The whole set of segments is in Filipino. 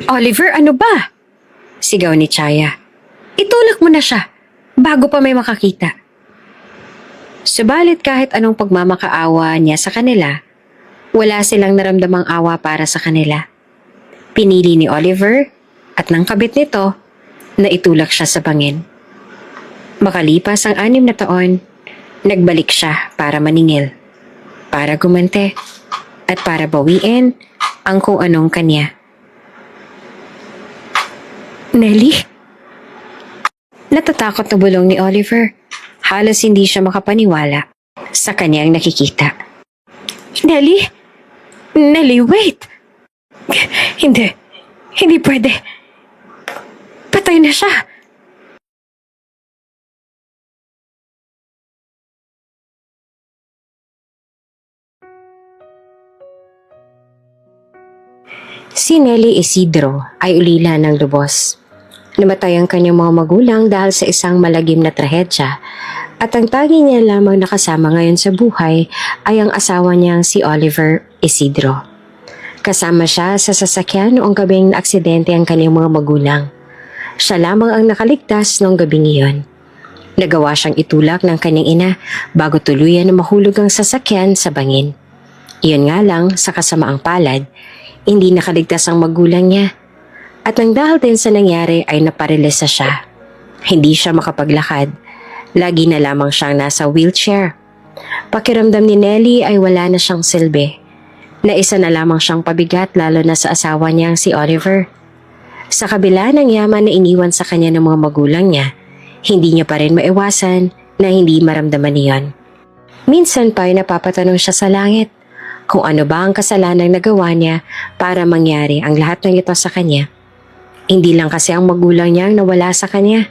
Oliver, ano ba? Sigaw ni Chaya. Itulak mo na siya, bago pa may makakita. Subalit kahit anong pagmamakaawa niya sa kanila, wala silang naramdamang awa para sa kanila. Pinili ni Oliver at ng kabit nito na itulak siya sa bangin. Makalipas ang 6 na taon, nagbalik siya para maningil, para gumante, at para bawiin ang kung anong kanya. Nelly? Natatakot na bulong ni Oliver. Halos hindi siya makapaniwala sa kanyang nakikita. Nelly? Nelly, wait! Hindi. Hindi pwede. Patay na siya. Si Nelly Isidro ay ulila ng lubos. Namatay ang kanyang mga magulang dahil sa isang malagim na trahedya at ang tanging niya lamang nakasama ngayon sa buhay ay ang asawa niyang si Oliver Isidro. Kasama siya sa sasakyan noong gabing naaksidente ang kanyang mga magulang. Siya lamang ang nakaligtas noong gabing iyon. Nagawa siyang itulak ng kanyang ina bago tuluyan na mahulog ang sasakyan sa bangin. Iyon nga lang, sa kasamaang palad, hindi nakaligtas ang magulang niya. At nang dahil din sa nangyari ay naparelisa siya. Hindi siya makapaglakad. Lagi na lamang siyang nasa wheelchair. Pakiramdam ni Nelly ay wala na siyang silbi. Naisa na lamang siyang pabigat lalo na sa asawa niyang si Oliver. Sa kabila ng yaman na iniwan sa kanya ng mga magulang niya, hindi niya pa rin maiwasan na hindi maramdaman niyon. Minsan pa ay napapatanong siya sa langit kung ano ba ang kasalanang nagawa niya para mangyari ang lahat ng ito sa kanya. Hindi lang kasi ang magulang niyang nawala sa kanya,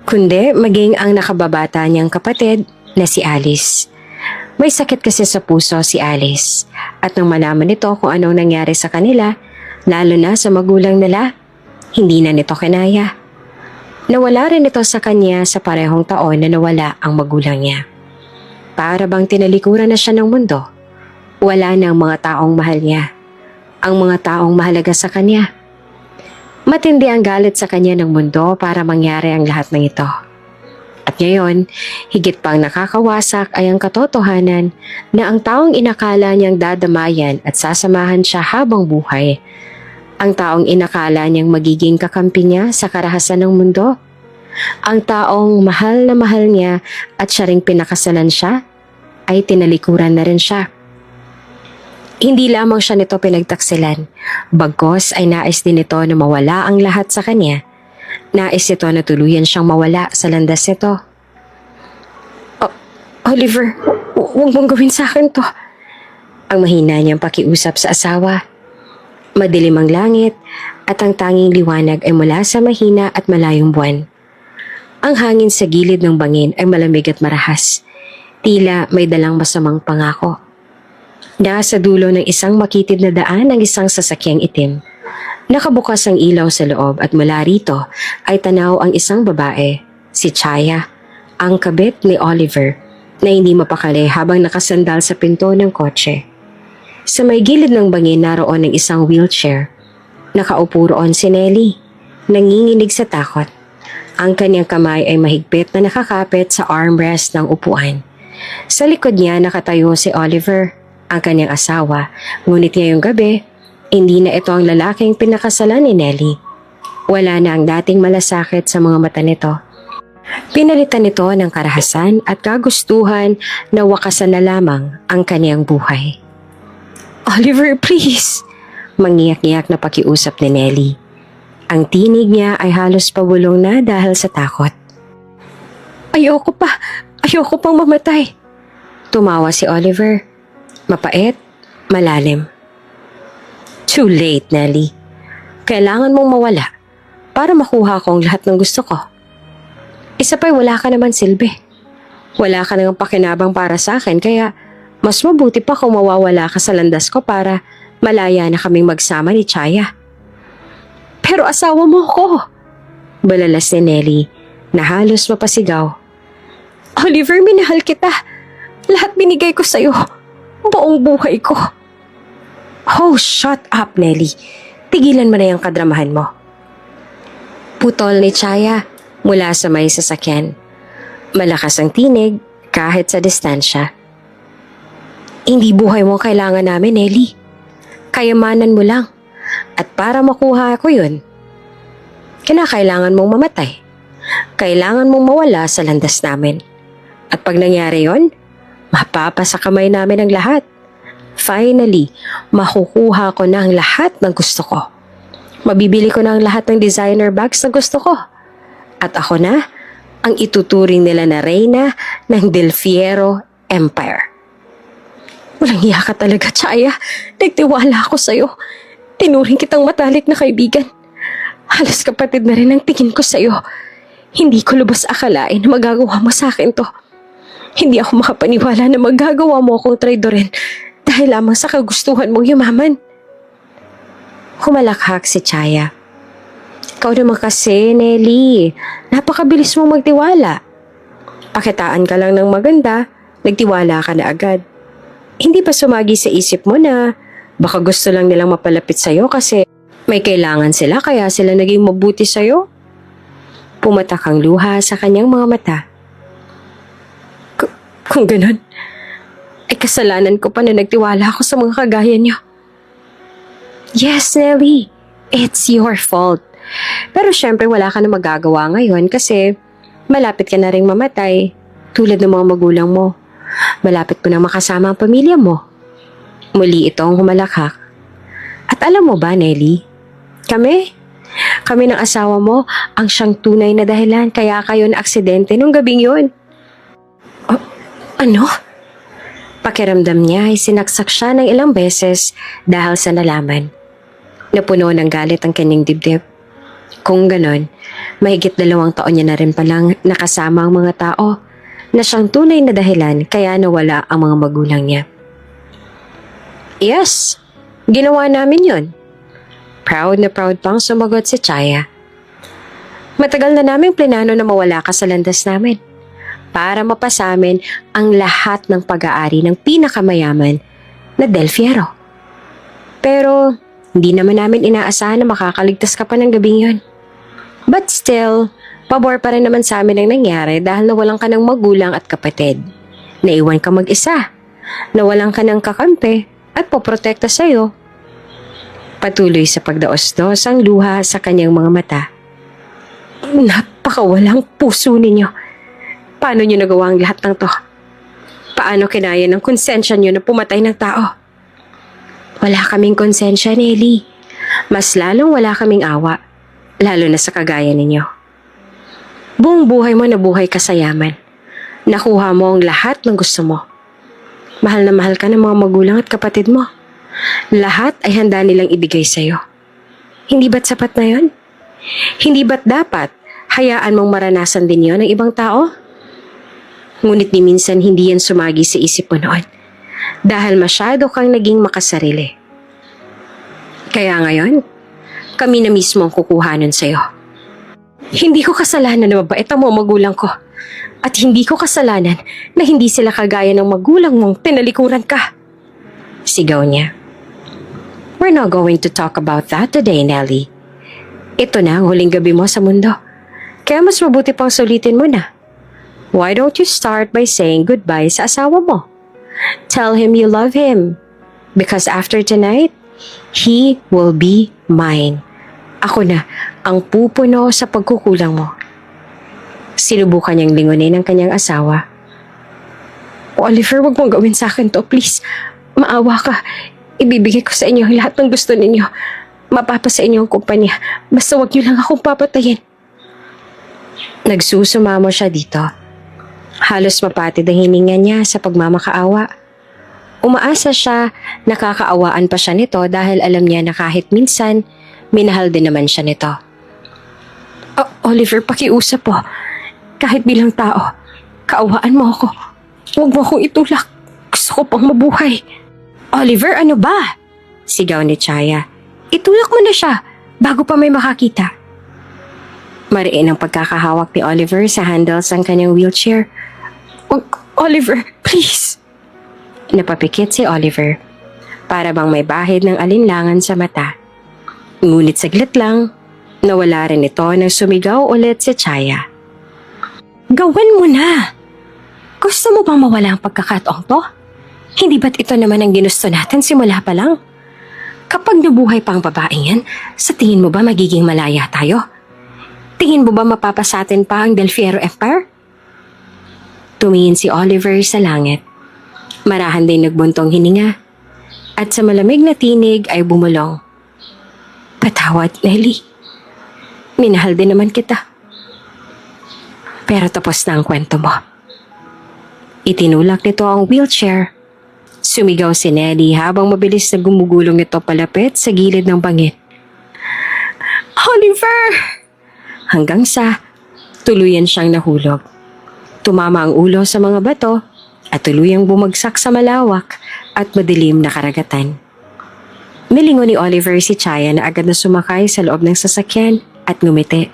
kundi maging ang nakababata niyang kapatid na si Alice. May sakit kasi sa puso si Alice at nang malaman nito kung anong nangyari sa kanila, lalo na sa magulang nila, hindi na nito kinaya. Nawala rin ito sa kanya sa parehong taon na nawala ang magulang niya. Para bang tinalikuran na siya ng mundo. Wala na ang mga taong mahal niya, ang mga taong mahalaga sa kanya. Matindi ang galit sa kanya ng mundo para mangyari ang lahat ng ito. At ngayon, higit pang nakakawasak ay ang katotohanan na ang taong inakala niyang dadamayan at sasamahan siya habang buhay, ang taong inakala niyang magiging kakampi niya sa karahasan ng mundo, ang taong mahal na mahal niya at siya ring pinakasalan siya, ay tinalikuran na rin siya. Hindi lamang siya nito pinagtaksilan, bagkos ay nais din ito na mawala ang lahat sa kanya. Nais ito na tuluyan siyang mawala sa landas nito. Oliver, huwag mong gawin sa akin to. Ang mahina niyang pakiusap sa asawa. Madilim ang langit at ang tanging liwanag ay mula sa mahina at malayong buwan. Ang hangin sa gilid ng bangin ay malamig at marahas. Tila may dalang masamang pangako. Nasa dulo ng isang makitid na daan ang isang sasakyang itim. Nakabukas ang ilaw sa loob at mula rito ay tanaw ang isang babae, si Chaya, ang kabit ni Oliver, na hindi mapakali habang nakasandal sa pinto ng kotse. Sa may gilid ng bangin naroon ang isang wheelchair. Nakaupo roon si Nelly, nanginginig sa takot. Ang kanyang kamay ay mahigpit na nakakapit sa armrest ng upuan. Sa likod niya nakatayo si Oliver, ang kanyang asawa, ngunit ngayong gabi, hindi na ito ang lalaking pinakasalan ni Nelly. Wala na ang dating malasakit sa mga mata nito. Pinalitan nito ng karahasan at kagustuhan na wakasan na lamang ang kanyang buhay. Oliver, please! Mangiyak-iyak na pakiusap ni Nelly. Ang tinig niya ay halos pabulong na dahil sa takot. Ayoko pang mamatay. Tumawa si Oliver. Mapait, malalim. Too late, Nelly. Kailangan mong mawala para makuha ko ang lahat ng gusto ko. Isa pa'y wala ka naman silbi. Wala ka nang pakinabang para sa akin kaya mas mabuti pa kung mawawala ka sa landas ko para malaya na kaming magsama ni Chaya. Pero asawa mo ko! Balalas ni Nelly na halos mapasigaw. Oliver, minahal kita. Lahat binigay ko sa'yo. Buong buhay ko. Oh, shut up, Nelly. tigilan mo na yung kadramahan mo. Putol ni Chaya mula sa may sasakyan. Malakas ang tinig kahit sa distansya. Hindi buhay mo kailangan namin, Ellie. Kayamanan mo lang. At para makuha ko yun, kailangan mong mamatay. Kailangan mong mawala sa landas namin. At pag nangyari yon, mapapasa kamay namin ang lahat. Finally, makukuha ko na ang lahat ng gusto ko. Mabibili ko na ang lahat ng designer bags na gusto ko. At ako na ang ituturing nila na reyna ng Del Fierro Empire. Walang hiya ka talaga, Chaya. Nagtiwala ako sa'yo. Tinuring kitang matalik na kaibigan. Halos kapatid na rin ang tingin ko sa'yo. Hindi ko lubos akalain na magagawa mo sa akin to. Hindi ako makapaniwala na magagawa mo akong traidorin dahil lamang sa kagustuhan mong yumaman. Humalakhak si Chaya. Ikaw naman kasi, Nelly. Napakabilis mong magtiwala. Pakitaan ka lang ng maganda, nagtiwala ka na agad. Hindi pa sumagi sa isip mo na baka gusto lang nilang mapalapit sa'yo kasi may kailangan sila kaya sila naging mabuti sa'yo? Pumatak ang luha sa kanyang mga mata. Kung ganun, ay kasalanan ko pa na nagtiwala ako sa mga kagaya niyo. Yes, Nelly, it's your fault. Pero syempre wala ka na magagawa ngayon kasi malapit ka na ring mamatay tulad ng mga magulang mo. Malapit mo na makasama ang pamilya mo. Muli itong humalakhak. At alam mo ba, Nelly? Kami ng asawa mo ang siyang tunay na dahilan kaya kayo na aksidente nung gabing yun. Ano? Pakiramdam niya ay sinaksak siya ng ilang beses dahil sa nalaman. Napuno ng galit ang kanyang dibdib. Kung ganon, mahigit 2 taon niya na rin palang nakasama ang mga tao na siyang tunay na dahilan kaya nawala ang mga magulang niya. Yes, ginawa namin yon. Proud na proud pang sumagot si Chaya. Matagal na naming plinano na mawala ka sa landas namin para mapasamin ang lahat ng pag-aari ng pinakamayaman na Del Fierro. Pero hindi naman namin inaasahan na makakaligtas ka pa ng gabing yon. But still, pabor pa rin naman sa amin ang nangyari dahil nawalan ka ng magulang at kapatid. Naiwan ka mag-isa. Nawalan ka ng kakampi at poprotekta sa'yo. Patuloy sa pagdaos-dos ang luha sa kanyang mga mata. Napakawalang puso ninyo. Paano nyo nagawa ang lahat ng to? Paano kinaya ng konsensya nyo na pumatay ng tao? Wala kaming konsensya, Nelly. Mas lalong wala kaming awa, lalo na sa kagaya ninyo. Buong buhay mo nabuhay ka sa yaman. Nakuha mo ang lahat ng gusto mo. Mahal na mahal ka ng mga magulang at kapatid mo. Lahat ay handa nilang ibigay sa'yo. Hindi ba't sapat na yon? Hindi ba't dapat hayaan mong maranasan din yon ng ibang tao? Ngunit ni minsan hindi yan sumagi sa isip mo noon dahil masyado kang naging makasarili. Kaya ngayon, kami na mismo ang kukuha nun sa'yo. Hindi ko kasalanan na mabait ang mga magulang ko. At hindi ko kasalanan na hindi sila kagaya ng magulang mong tinalikuran ka. Sigaw niya. We're not going to talk about that today, Nelly. Ito na ang huling gabi mo sa mundo. Kaya mas mabuti pang sulitin mo na. Why don't you start by saying goodbye sa asawa mo? Tell him you love him. Because after tonight, he will be mine. Ako na ang pupuno sa pagkukulang mo. Sinubukan niyang lingunin ang kanyang asawa. Oliver, wag mong gawin sa akin to, please. Maawa ka. Ibibigay ko sa inyo ang lahat ng gusto ninyo. Mapapa sa inyo ang kumpanya. Basta wag niyo lang akong papatayin. Nagsusumamo siya dito. Halos mapatid ang hininga niya sa pagmamakaawa. Umaasa siya, nakakaawaan pa siya nito dahil alam niya na kahit minsan, minahal din naman siya nito. Oliver, pakiusap po. Kahit bilang tao, kaawaan mo ako. Huwag mo akong itulak. Gusto ko pang mabuhay. Oliver, ano ba? Sigaw ni Chaya. Itulak mo na siya bago pa may makakita. Mariin ang pagkakahawak ni Oliver sa handles ng kanyang wheelchair. Oliver, please. Napapikit si Oliver. Para bang may bahid ng alinlangan sa mata. Ngunit saglit lang, nawala rin ito nang sumigaw ulit si Chaya. Gawin mo na! Gusto mo bang mawala ang pagkakataong to? Hindi ba't ito naman ang ginusto natin simula pa lang? Kapag nabuhay pa ang babaeng yan, sa tingin mo ba magiging malaya tayo? Tingin mo ba mapapasatin pa ang Del Fierro Empire? Tumingin si Oliver sa langit. Marahan din nagbuntong hininga. At sa malamig na tinig ay bumulong. Patawad, Nelly. Minahal din naman kita. Pero tapos na ang kwento mo. Itinulak nito ang wheelchair. Sumigaw si Nelly habang mabilis na gumugulong ito palapit sa gilid ng bangin. Oliver! Hanggang sa tuluyan siyang nahulog. Tumama ang ulo sa mga bato at tuluyang bumagsak sa malawak at madilim na karagatan. Nilingon ni Oliver si Chaya na agad na sumakay sa loob ng sasakyan at ngumiti.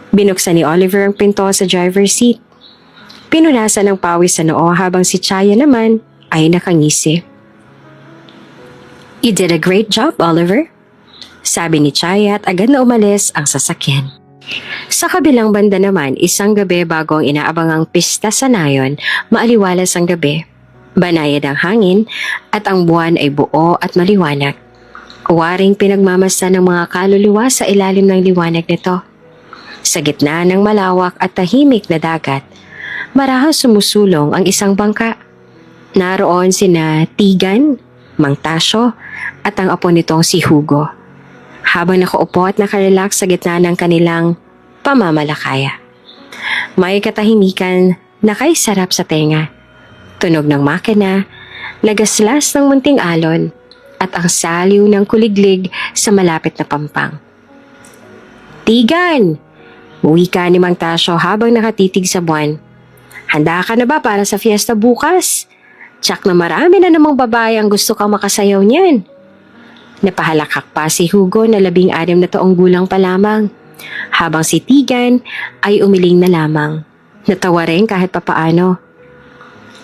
Binuksan ni Oliver ang pinto sa driver's seat. Pinunasan ng pawis sa noo habang si Chaya naman ay nakangisi. You did a great job, Oliver. Sabi ni Chaya at agad na umalis ang sasakyan. Sa kabilang banda naman, isang gabi bago ang inaabangang pista sa nayon, maaliwalas ang gabi. Banayad ang hangin at ang buwan ay buo at maliwanag. Waring pinagmamasdan ng mga kaluluwa sa ilalim ng liwanag nito. Sa gitna ng malawak at tahimik na dagat, marahas sumusulong ang isang bangka. Naroon sina Tigan, Mang Tasyo at ang apo nitong si Hugo. Habang nakaupo at nakarelax sa gitna ng kanilang pamamalakaya. May katahimikan na kay sarap sa tenga. Tunog ng makina, nagaslas ng munting alon, at ang saliw ng kuliglig sa malapit na pampang. Tigan! Wika ni Mang Tasyo habang nakatitig sa buwan. Handa ka na ba para sa fiesta bukas? Tsak na marami na namang babae ang gusto kang makasayaw niyan. Napahalakak pa si Hugo na 16 na taong gulang pa lamang. Habang si Tigan ay umiling na lamang. Natawa rin kahit papaano.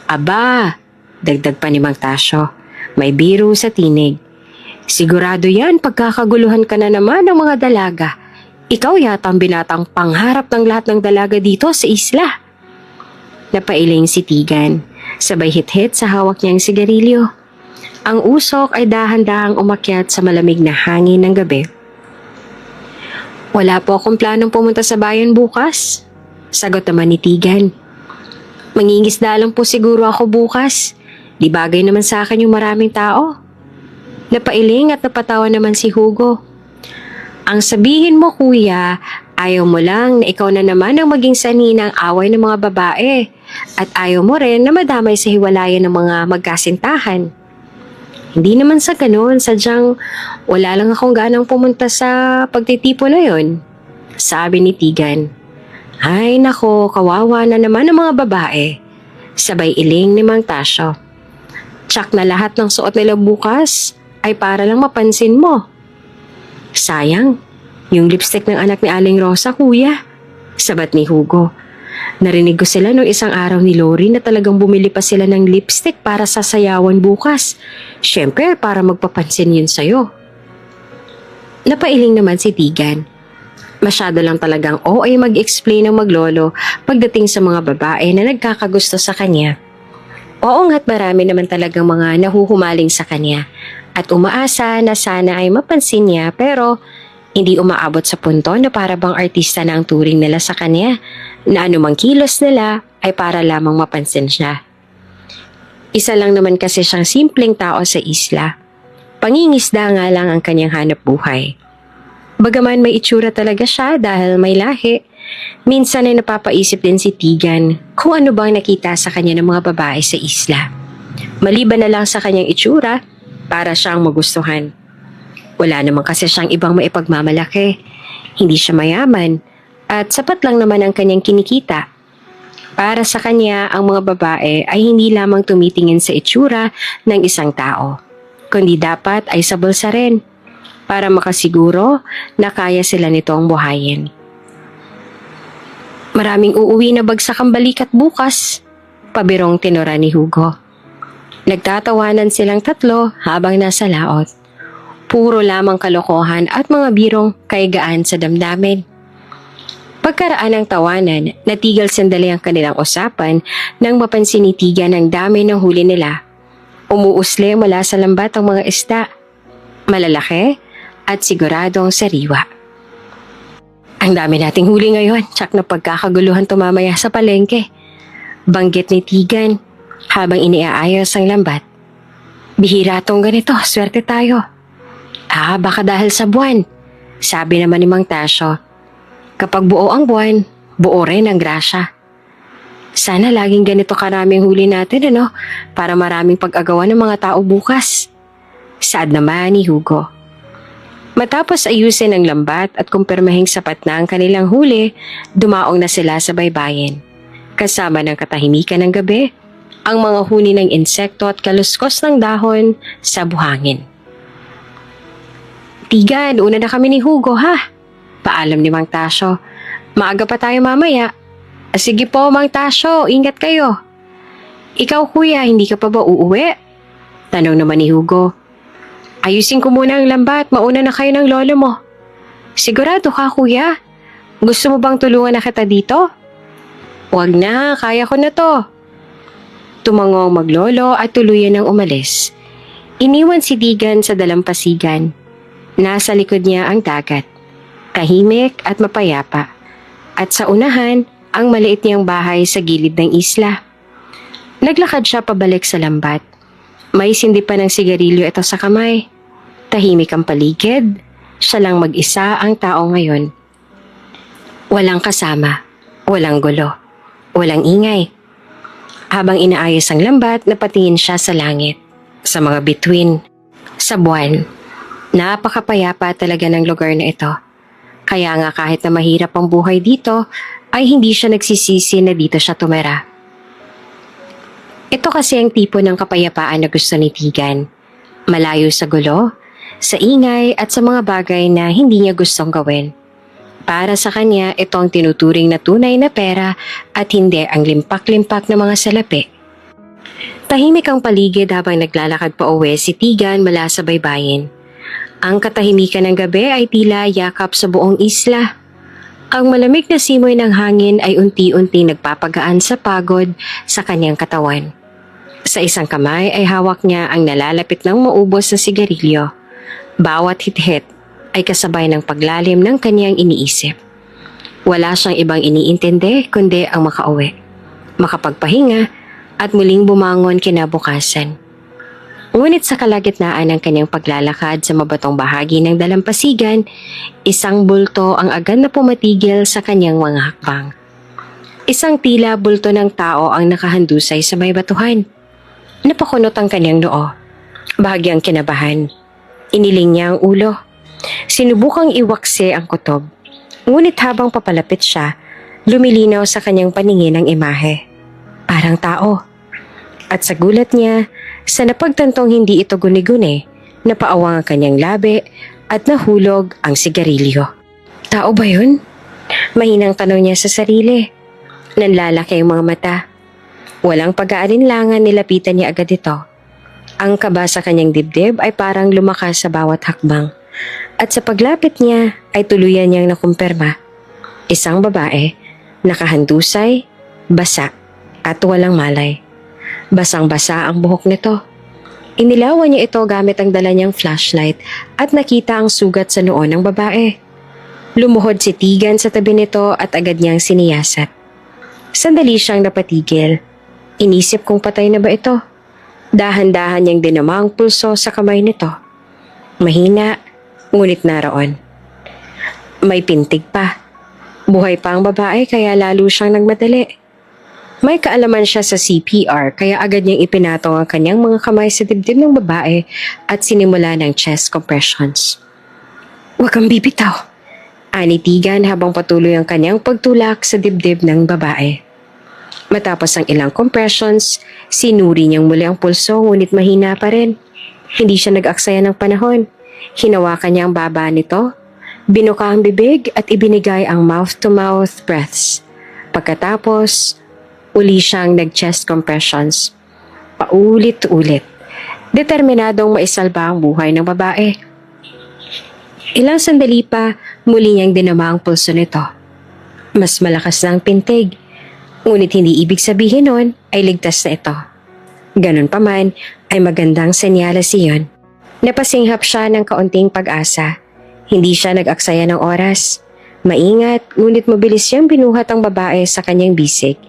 Aba, dagdag pa ni Mang Tasyo. May biro sa tinig. Sigurado yan pagkakaguluhan ka na naman ng mga dalaga. Ikaw yata ang binatang pangharap ng lahat ng dalaga dito sa isla. Napailing si Tigan. Sabay hit-hit sa hawak niyang sigarilyo. Ang usok ay dahan-dahang umakyat sa malamig na hangin ng gabi. Wala po akong planong pumunta sa bayan bukas. Sagot naman ni Tigan. Mangingisda lang po siguro ako bukas. Di bagay naman sa akin yung maraming tao. Napailing at napatawa naman si Hugo. Ang sabihin mo kuya, ayaw mo lang na ikaw na naman ang maging sanhi ng away ng mga babae. At ayaw mo rin na madamay sa hiwalayan ng mga magkasintahan. Hindi naman sa ganun, sadyang wala lang akong ganang pumunta sa pagtitipo na yon. Sabi ni Tigan. Ay nako, kawawa na naman ang mga babae. Sabay iling ni Mang Tasyo. Tsak na lahat ng suot nila bukas ay para lang mapansin mo. Sayang, yung lipstick ng anak ni Aling Rosa, kuya. Sabat ni Hugo. Narinig ko sila nung isang araw ni Lori na talagang bumili pa sila ng lipstick para sa sayawan bukas. Siyempre, para magpapansin yun sa'yo. Napailing naman si Tigan. Masyado lang talagang ay mag-explain ng maglolo pagdating sa mga babae na nagkakagusto sa kanya. Oo nga't marami naman talagang mga nahuhumaling sa kanya at umaasa na sana ay mapansin niya pero hindi umaabot sa punto na para bang artista na ang turing nila sa kanya na anumang kilos nila ay para lamang mapansin siya. Isa lang naman kasi siyang simpleng tao sa isla. Pangingisda nga lang ang kanyang hanap buhay. Bagaman may itsura talaga siya dahil may lahi, minsan ay napapaisip din si Tigan kung ano bang nakita sa kanya ng mga babae sa isla. Maliban na lang sa kanyang itsura, para siyang magustuhan. Wala naman kasi siyang ibang maipagmamalaki. Hindi siya mayaman at sapat lang naman ang kanyang kinikita. Para sa kanya, ang mga babae ay hindi lamang tumitingin sa itsura ng isang tao, kundi dapat ay sa bulsa rin para makasiguro na kaya sila nitong buhayin. Maraming uuwi na bagsak ang balikat bukas, pabirong tinura ni Hugo. Nagtatawanan silang tatlo habang nasa laot. Puro lamang kalokohan at mga birong kaigaan sa damdamin. Pagkaraan ng tawanan, natigil sandali ang kanilang usapan nang mapansin ni Tigan ang dami ng huli nila. Umuusli mula sa lambat ang mga isda. Malalaki at siguradong sariwa. Ang dami nating huli ngayon, tsak na pagkakaguluhan tumamaya sa palengke. Banggit ni Tigan habang iniaayos ang lambat. Bihira tong ganito, swerte tayo. Baka dahil sa buwan, sabi naman ni Mang Tasyo. Kapag buo ang buwan, buo rin ang grasya. Sana laging ganito karaming huli natin, para maraming pag-agawan ng mga tao bukas. Saad naman ni Hugo. Matapos ayusin ang lambat at kumpirmahing sapat na ang kanilang huli, dumaong na sila sa baybayin. Kasama ng katahimikan ng gabi, ang mga huni ng insekto at kaluskos ng dahon sa buhangin. Tigan, una na kami ni Hugo ha. Paalam ni Mang Tasyo. Maaga pa tayo mamaya. Sige po, Mang Tasyo, ingat kayo. Ikaw kuya, hindi ka pa ba uuwi? Tanong naman ni Hugo. Ayusin ko muna ang lambat, mauna na kayo ng lolo mo. Sigurado ka kuya? Gusto mo bang tulungan na kita dito? Huwag na, kaya ko na to. Tumango ang maglolo at tuluyan ng umalis. Iniwan si Tigan sa dalampasigan. Nasa likod niya ang dagat. Tahimik at mapayapa. At sa unahan, ang maliit niyang bahay sa gilid ng isla. Naglakad siya pabalik sa lambat. May sindi pa ng sigarilyo ito sa kamay. Tahimik ang paligid. Siya lang mag-isa ang tao ngayon. Walang kasama. Walang gulo. Walang ingay. Habang inaayos ang lambat, napatingin siya sa langit. Sa mga bituin. Sa buwan. Napakapayapa talaga ng lugar na ito. Kaya nga kahit na mahirap ang buhay dito, ay hindi siya nagsisisi na dito siya tumira. Ito kasi ang tipo ng kapayapaan na gusto ni Tigan. Malayo sa gulo, sa ingay at sa mga bagay na hindi niya gustong gawin. Para sa kanya, ito ang tinuturing na tunay na pera at hindi ang limpak-limpak na mga salapi. Tahimik ang paligid habang naglalakad pa uwi si Tigan mula sa baybayin. Ang katahimikan ng gabi ay tila yakap sa buong isla. Ang malamig na simoy ng hangin ay unti-unti nagpapagaan sa pagod sa kanyang katawan. Sa isang kamay ay hawak niya ang nalalapit ng maubos na sigarilyo. Bawat hit-hit ay kasabay ng paglalim ng kanyang iniisip. Wala siyang ibang iniintindi kundi ang makauwi, makapagpahinga at muling bumangon kinabukasan. Ngunit sa kalagitnaan ng kanyang paglalakad sa mabatong bahagi ng dalampasigan, isang bulto ang agad na pumatigil sa kanyang mga hakbang. Isang tila bulto ng tao ang nakahandusay sa may batuhan. Napakunot ang kanyang noo. Bahagyang kinabahan. Iniling niya ang ulo. Sinubukang iwakse ang kutob. Ngunit habang papalapit siya, lumilinaw sa kanyang paningin ang imahe. Parang tao. At sa gulat niya, sa napagtantong hindi ito guni-guni, napaawang ang kanyang labi at nahulog ang sigarilyo. Tao ba yun? Mahinang tanong niya sa sarili. Nanlalaki ang mga mata. Walang pag-aalinlangan nilapitan niya agad ito. Ang kaba sa kanyang dibdib ay parang lumakas sa bawat hakbang. At sa paglapit niya ay tuluyan niyang nakumpirma. Isang babae, nakahandusay, basa at walang malay. Basang-basa ang buhok nito. Inilawan niya ito gamit ang dala niyang flashlight at nakita ang sugat sa noo ng babae. Lumuhod si Tigan sa tabi nito at agad niyang siniyasat. Sandali siyang napatigil. Inisip kung patay na ba ito. Dahan-dahan niyang dinama ang pulso sa kamay nito. Mahina, ngunit naroon. May pintig pa. Buhay pa ang babae kaya lalo siyang nagmadali. May kaalaman siya sa CPR kaya agad niyang ipinatong ang kanyang mga kamay sa dibdib ng babae at sinimula ng chest compressions. Huwag kang bibitaw, ani Tigan habang patuloy ang kanyang pagtulak sa dibdib ng babae. Matapos ang ilang compressions, sinuri niyang muli ang pulso ngunit mahina pa rin. Hindi siya nag-aksaya ng panahon. Hinawakan niya ang baba nito, binuka ang bibig at ibinigay ang mouth-to-mouth breaths. Pagkatapos, uli siyang nag-chest compressions. Paulit-ulit. Determinadong maisalba ang buhay ng babae. Ilang sandali pa, muli niyang dinama ang pulso nito. Mas malakas na ang pintig, ngunit hindi ibig sabihin nun ay ligtas na ito. Ganun pa man, ay magandang senyales iyon. Napasinghap siya ng kaunting pag-asa. Hindi siya nag-aksaya ng oras. Maingat, ngunit mabilis siyang binuhat ang babae sa kanyang bisig.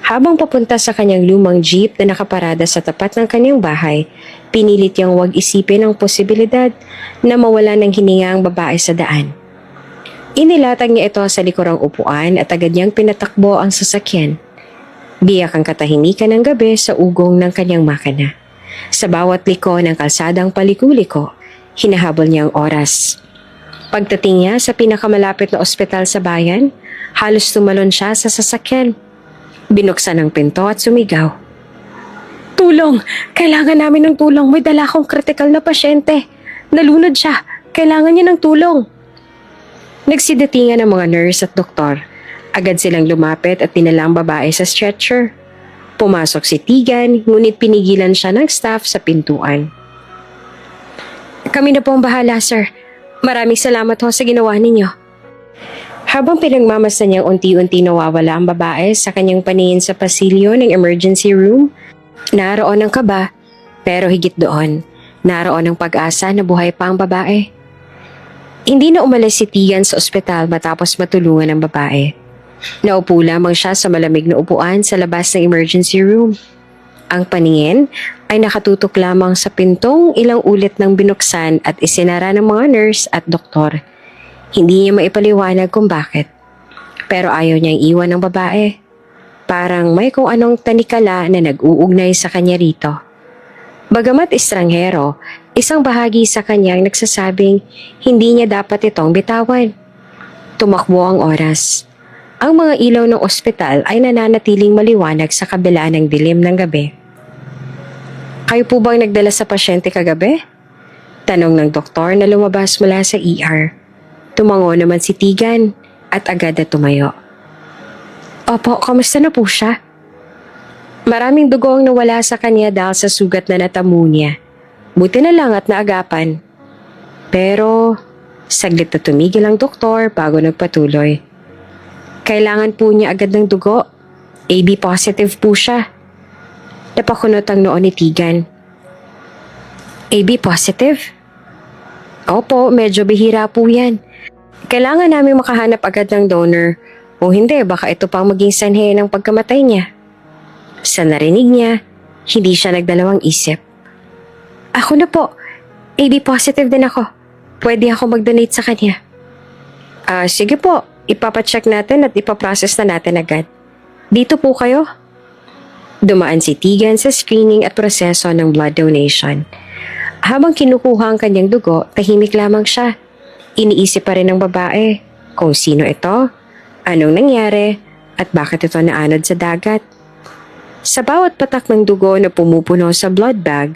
Habang papunta sa kanyang lumang jeep na nakaparada sa tapat ng kanyang bahay, pinilit niyang huwag isipin ang posibilidad na mawala ng hininga ang babae sa daan. Inilatag niya ito sa likurang upuan at agad niyang pinatakbo ang sasakyan. Biyak ang katahimikan ng gabi sa ugong ng kanyang makina. Sa bawat liko ng kalsadang paliko-liko, hinahabol niya ang oras. Pagdating niya sa pinakamalapit na ospital sa bayan, halos tumalon siya sa sasakyan. Binuksan ang pinto at sumigaw. "Tulong! Kailangan namin ng tulong. May dala akong kritikal na pasyente. Nalunod siya. Kailangan niya ng tulong." Nagsidatingan ang mga nurse at doktor. Agad silang lumapit at dinala ang babae sa stretcher. Pumasok si Tigan, ngunit pinigilan siya ng staff sa pintuan. "Kami na po ang bahala, sir. Maraming salamat ho sa ginawa ninyo." Habang pinagmamasdan niyang unti-unti nawawala ang babae sa kanyang paningin sa pasilyo ng emergency room, naroon ang kaba, pero higit doon, naroon ang pag-asa na buhay pa ang babae. Hindi na umalis si Tigan sa ospital matapos matulungan ang babae. Naupo lamang siya sa malamig na upuan sa labas ng emergency room. Ang paningin ay nakatutok lamang sa pintong ilang ulit ng binuksan at isinara ng mga nurse at doktor. Hindi niya maipaliwanag kung bakit. Pero ayaw niyang iwan ng babae. Parang may kung anong tanikala na nag-uugnay sa kanya rito. Bagamat estranghero, isang bahagi sa kanyang nagsasabing hindi niya dapat itong bitawan. Tumakbo ang oras. Ang mga ilaw ng ospital ay nananatiling maliwanag sa kabila ng dilim ng gabi. "Kayo po bang nagdala sa pasyente kagabi?" Tanong ng doktor na lumabas mula sa ER. Tumango naman si Tigan at agad na tumayo. "Opo, kamusta na po siya?" "Maraming dugo ang nawala sa kanya dahil sa sugat na natamo niya. Buti na lang at naagapan." Pero saglit na tumigil ang doktor bago nagpatuloy. "Kailangan po niya agad ng dugo. AB positive po siya." Napakunot ang noo ni Tigan. "AB positive?" "Opo, medyo bihira po yan. Kailangan namin makahanap agad ng donor. O hindi, baka ito pang maging sanhi ng pagkamatay niya." Sa narinig niya, hindi siya nagdalawang isip. "Ako na po. AB positive din ako. Pwede ako mag-donate sa kanya." Sige po. Ipapacheck natin at ipaprocess na natin agad. Dito po kayo." Dumaan si Tigan sa screening at proseso ng blood donation. Habang kinukuha ang kanyang dugo, tahimik lamang siya. Iniisip pa rin ng babae kung sino ito, anong nangyari, at bakit ito naanod sa dagat. Sa bawat patak ng dugo na pumupuno sa blood bag,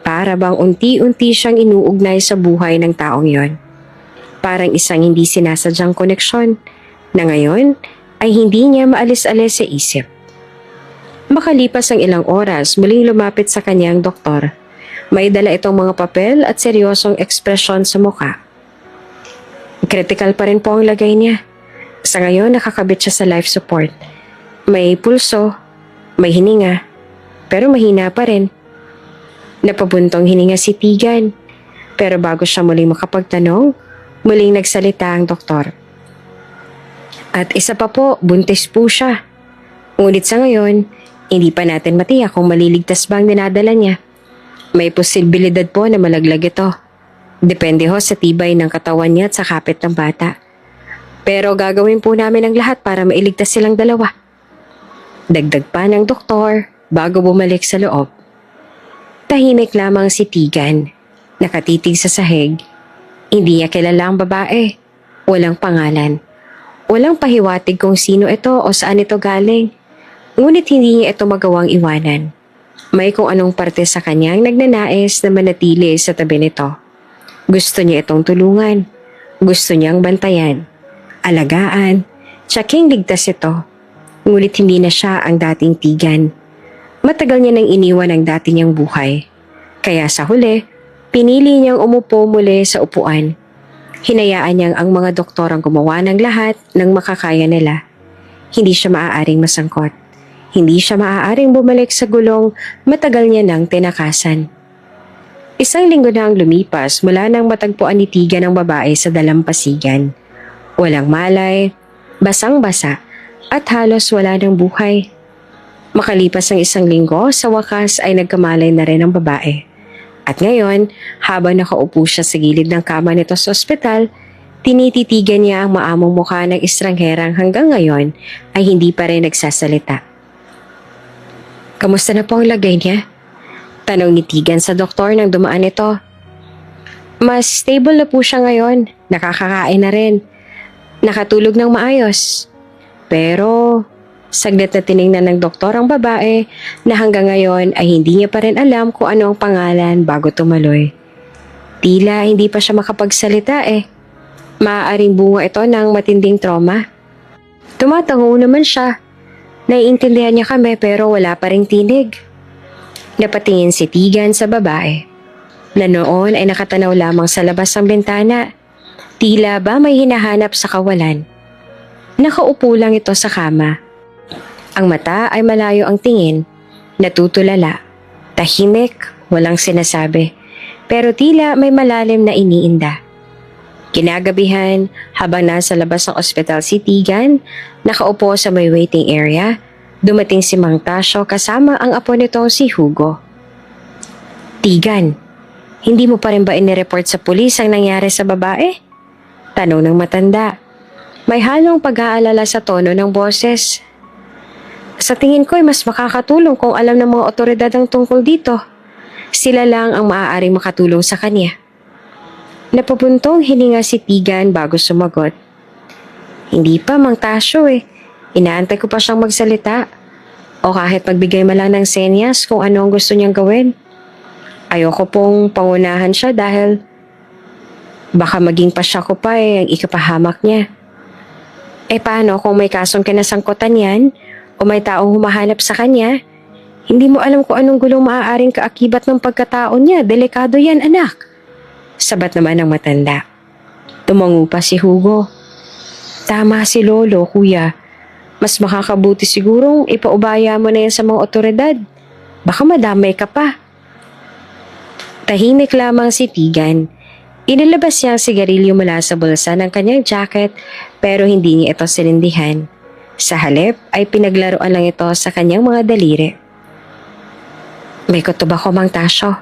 para bang unti-unti siyang inuugnay sa buhay ng taong yon. Parang isang hindi sinasadyang koneksyon na ngayon ay hindi niya maalis-alis sa isip. Makalipas ang ilang oras, muling lumapit sa kanyang doktor. May dala itong mga papel at seryosong ekspresyon sa mukha. Critical pa rin po ang lagay niya. Sa ngayon, nakakabit siya sa life support. May pulso, may hininga, pero mahina pa rin. Napabuntong hininga si Tigan. Pero bago siya muling makapagtanong, muling nagsalita ang doktor. "At isa pa po, buntis po siya. Ngunit sa ngayon, hindi pa natin matiyak kung maliligtas ba ang dinadala niya. May posibilidad po na malaglag ito. Depende ho sa tibay ng katawan niya at sa kapit ng bata. Pero gagawin po namin ang lahat para mailigtas silang dalawa." Dagdag pa ng doktor bago bumalik sa loob. Tahimik lamang si Tigan, nakatitig sa sahig. Hindi niya kilala ang babae. Walang pangalan. Walang pahiwatig kung sino ito o saan ito galing. Ngunit hindi niya ito magawang iwanan. May kung anong parte sa kanyang nagnanais na manatili sa tabi nito. Gusto niya itong tulungan. Gusto niyang bantayan. Alagaan. Tsaking ligtas ito. Ngunit hindi na siya ang dating Tigan. Matagal niya nang iniwan ang dati niyang buhay. Kaya sa huli, pinili niyang umupo muli sa upuan. Hinayaan niyang ang mga doktor ang gumawa ng lahat ng makakaya nila. Hindi siya maaaring masangkot. Hindi siya maaaring bumalik sa gulong matagal niya nang tinakasan. Isang linggo na ang lumipas mula nang matagpuan ni Tigan ang babae sa dalampasigan. Walang malay, basang-basa at halos wala ng buhay. Makalipas ang isang linggo, sa wakas ay nagkamalay na rin ang babae. At ngayon, habang nakaupo siya sa gilid ng kama nito sa ospital, tinititigan niya ang maamong mukha ng estrangherang hanggang ngayon ay hindi pa rin nagsasalita. Kamusta na po ang lagay niya? Tanong ni Tigan sa doktor nang dumaan ito. Mas stable na po siya ngayon, nakakakain na rin. Nakatulog ng maayos. Pero saglit na tiningnan ng doktor ang babae na hanggang ngayon ay hindi niya pa rin alam kung ano ang pangalan bago tumaloy. Tila hindi pa siya makapagsalita Maaaring bunga ito ng matinding trauma. Tumatango naman siya. Naiintindihan niya kami pero wala pa ring tinig. Napatingin si Tigan sa babae na noon ay nakatanaw lamang sa labas ng bintana. Tila ba may hinahanap sa kawalan. Nakaupo lang ito sa kama. Ang mata ay malayo ang tingin, natutulala, tahimik, walang sinasabi, pero tila may malalim na iniinda. Kinagabihan, habang nasa labas ng ospital si Tigan, nakaupo sa may waiting area, dumating si Mang Tasyo kasama ang apo nitong si Hugo. Tigan, hindi mo pa rin ba inireport sa pulis ang nangyari sa babae? Tanong ng matanda. May halong pag-aalala sa tono ng boses. Sa tingin ko ay mas makakatulong kung alam ng mga otoridad ang tungkol dito. Sila lang ang maaaring makatulong sa kanya. Napabuntong hininga si Tigan bago sumagot. Hindi pa, Mang Tasyo Inaantay ko pa siyang magsalita. O kahit magbigay man lang ng senyas kung ano ang gusto niyang gawin. Ayoko pong pangunahan siya dahil baka maging pasya ko pa ang ikapahamak niya. Paano kung may kasong kinasangkutan yan o may taong humahanap sa kanya? Hindi mo alam kung anong gulong maaaring kaakibat ng pagkatao niya. Delikado yan, anak. Sabat naman ng matanda. Tumango pa si Hugo. Tama si Lolo, kuya. Mas makakabuti sigurong ipaubaya mo na yan sa mga otoridad. Baka madamay ka pa. Tahimik lamang si Tigan. Inilabas niya ang sigarilyo mula sa bulsa ng kanyang jacket pero hindi niya ito sinindihan. Sa halip ay pinaglaruan lang ito sa kanyang mga daliri. May kutob ako, Mang Tasyo.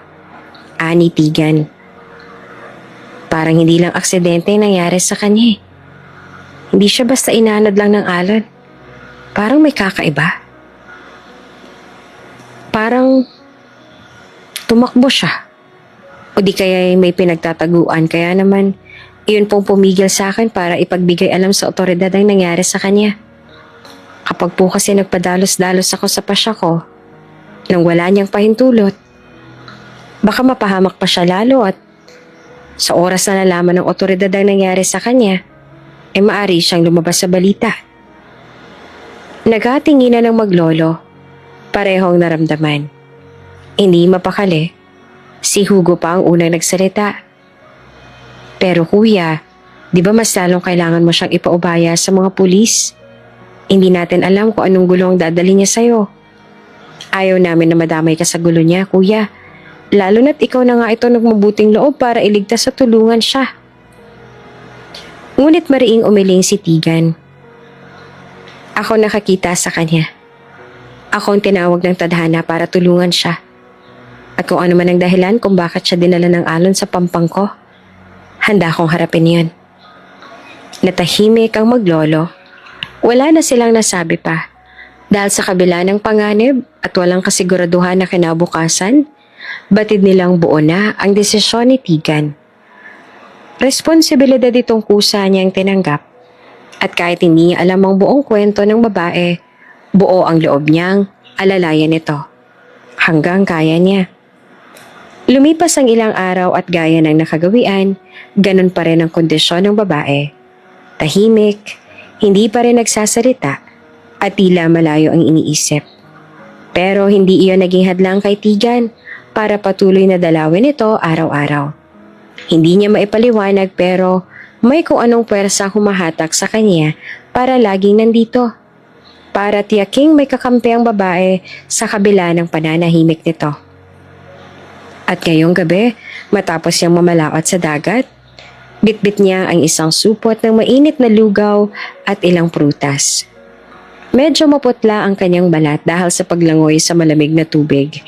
Ani Tigan. Parang hindi lang aksidente ang nangyari sa kanya. Hindi siya basta inanad lang ng alon. Parang may kakaiba. Parang tumakbo siya. O di kaya may pinagtataguan. Kaya naman, iyon pong pumigil sa akin para ipagbigay alam sa otoridad ang nangyari sa kanya. Kapag po kasi nagpadalos-dalos ako sa pasya ko, nang wala niyang pahintulot, baka mapahamak pa siya lalo at sa oras na nalaman ng otoridad ang nangyari sa kanya, ay maari siyang lumabas sa balita. Naghatinginan ng maglolo, parehong naramdaman. Hindi mapakali, si Hugo pa ang unang nagsalita. Pero kuya, di ba mas lalong kailangan mo siyang ipaubaya sa mga pulis? Hindi natin alam kung anong gulong dadali niya sa'yo. Ayaw namin na madamay ka sa gulo niya, kuya. Lalo na't ikaw na nga ito nagmabuting loob para iligtas sa tulungan siya. Ngunit mariing umiling si Tigan. Ako nakakita sa kanya. Ako ang tinawag ng tadhana para tulungan siya. At kung ano man ang dahilan kung bakit siya dinala ng alon sa pampang ko, handa akong harapin yun. Natahimik ang maglolo. Wala na silang nasabi pa. Dahil sa kabila ng panganib at walang kasiguraduhan na kinabukasan, batid nilang buo na ang desisyon ni Tigan. Responsibilidad itong kusa niyang tinanggap. At kahit hindi niya alam ang buong kwento ng babae, buo ang loob niyang alalayan ito. Hanggang kaya niya. Lumipas ang ilang araw at gaya ng nakagawian, ganun pa rin ang kondisyon ng babae. Tahimik, hindi pa rin nagsasalita, at tila malayo ang iniisip. Pero hindi iyon naging hadlang kay Tigan para patuloy na dalawin ito araw-araw. Hindi niya maipaliwanag pero May kung anong pwersa humahatak sa kanya para laging nandito. Para tiyaking may kakampi ang babae sa kabila ng pananahimik nito. At ngayong gabi, matapos siyang mamalaot sa dagat, bitbit niya ang isang supot ng mainit na lugaw at ilang prutas. Medyo maputla ang kanyang balat dahil sa paglangoy sa malamig na tubig.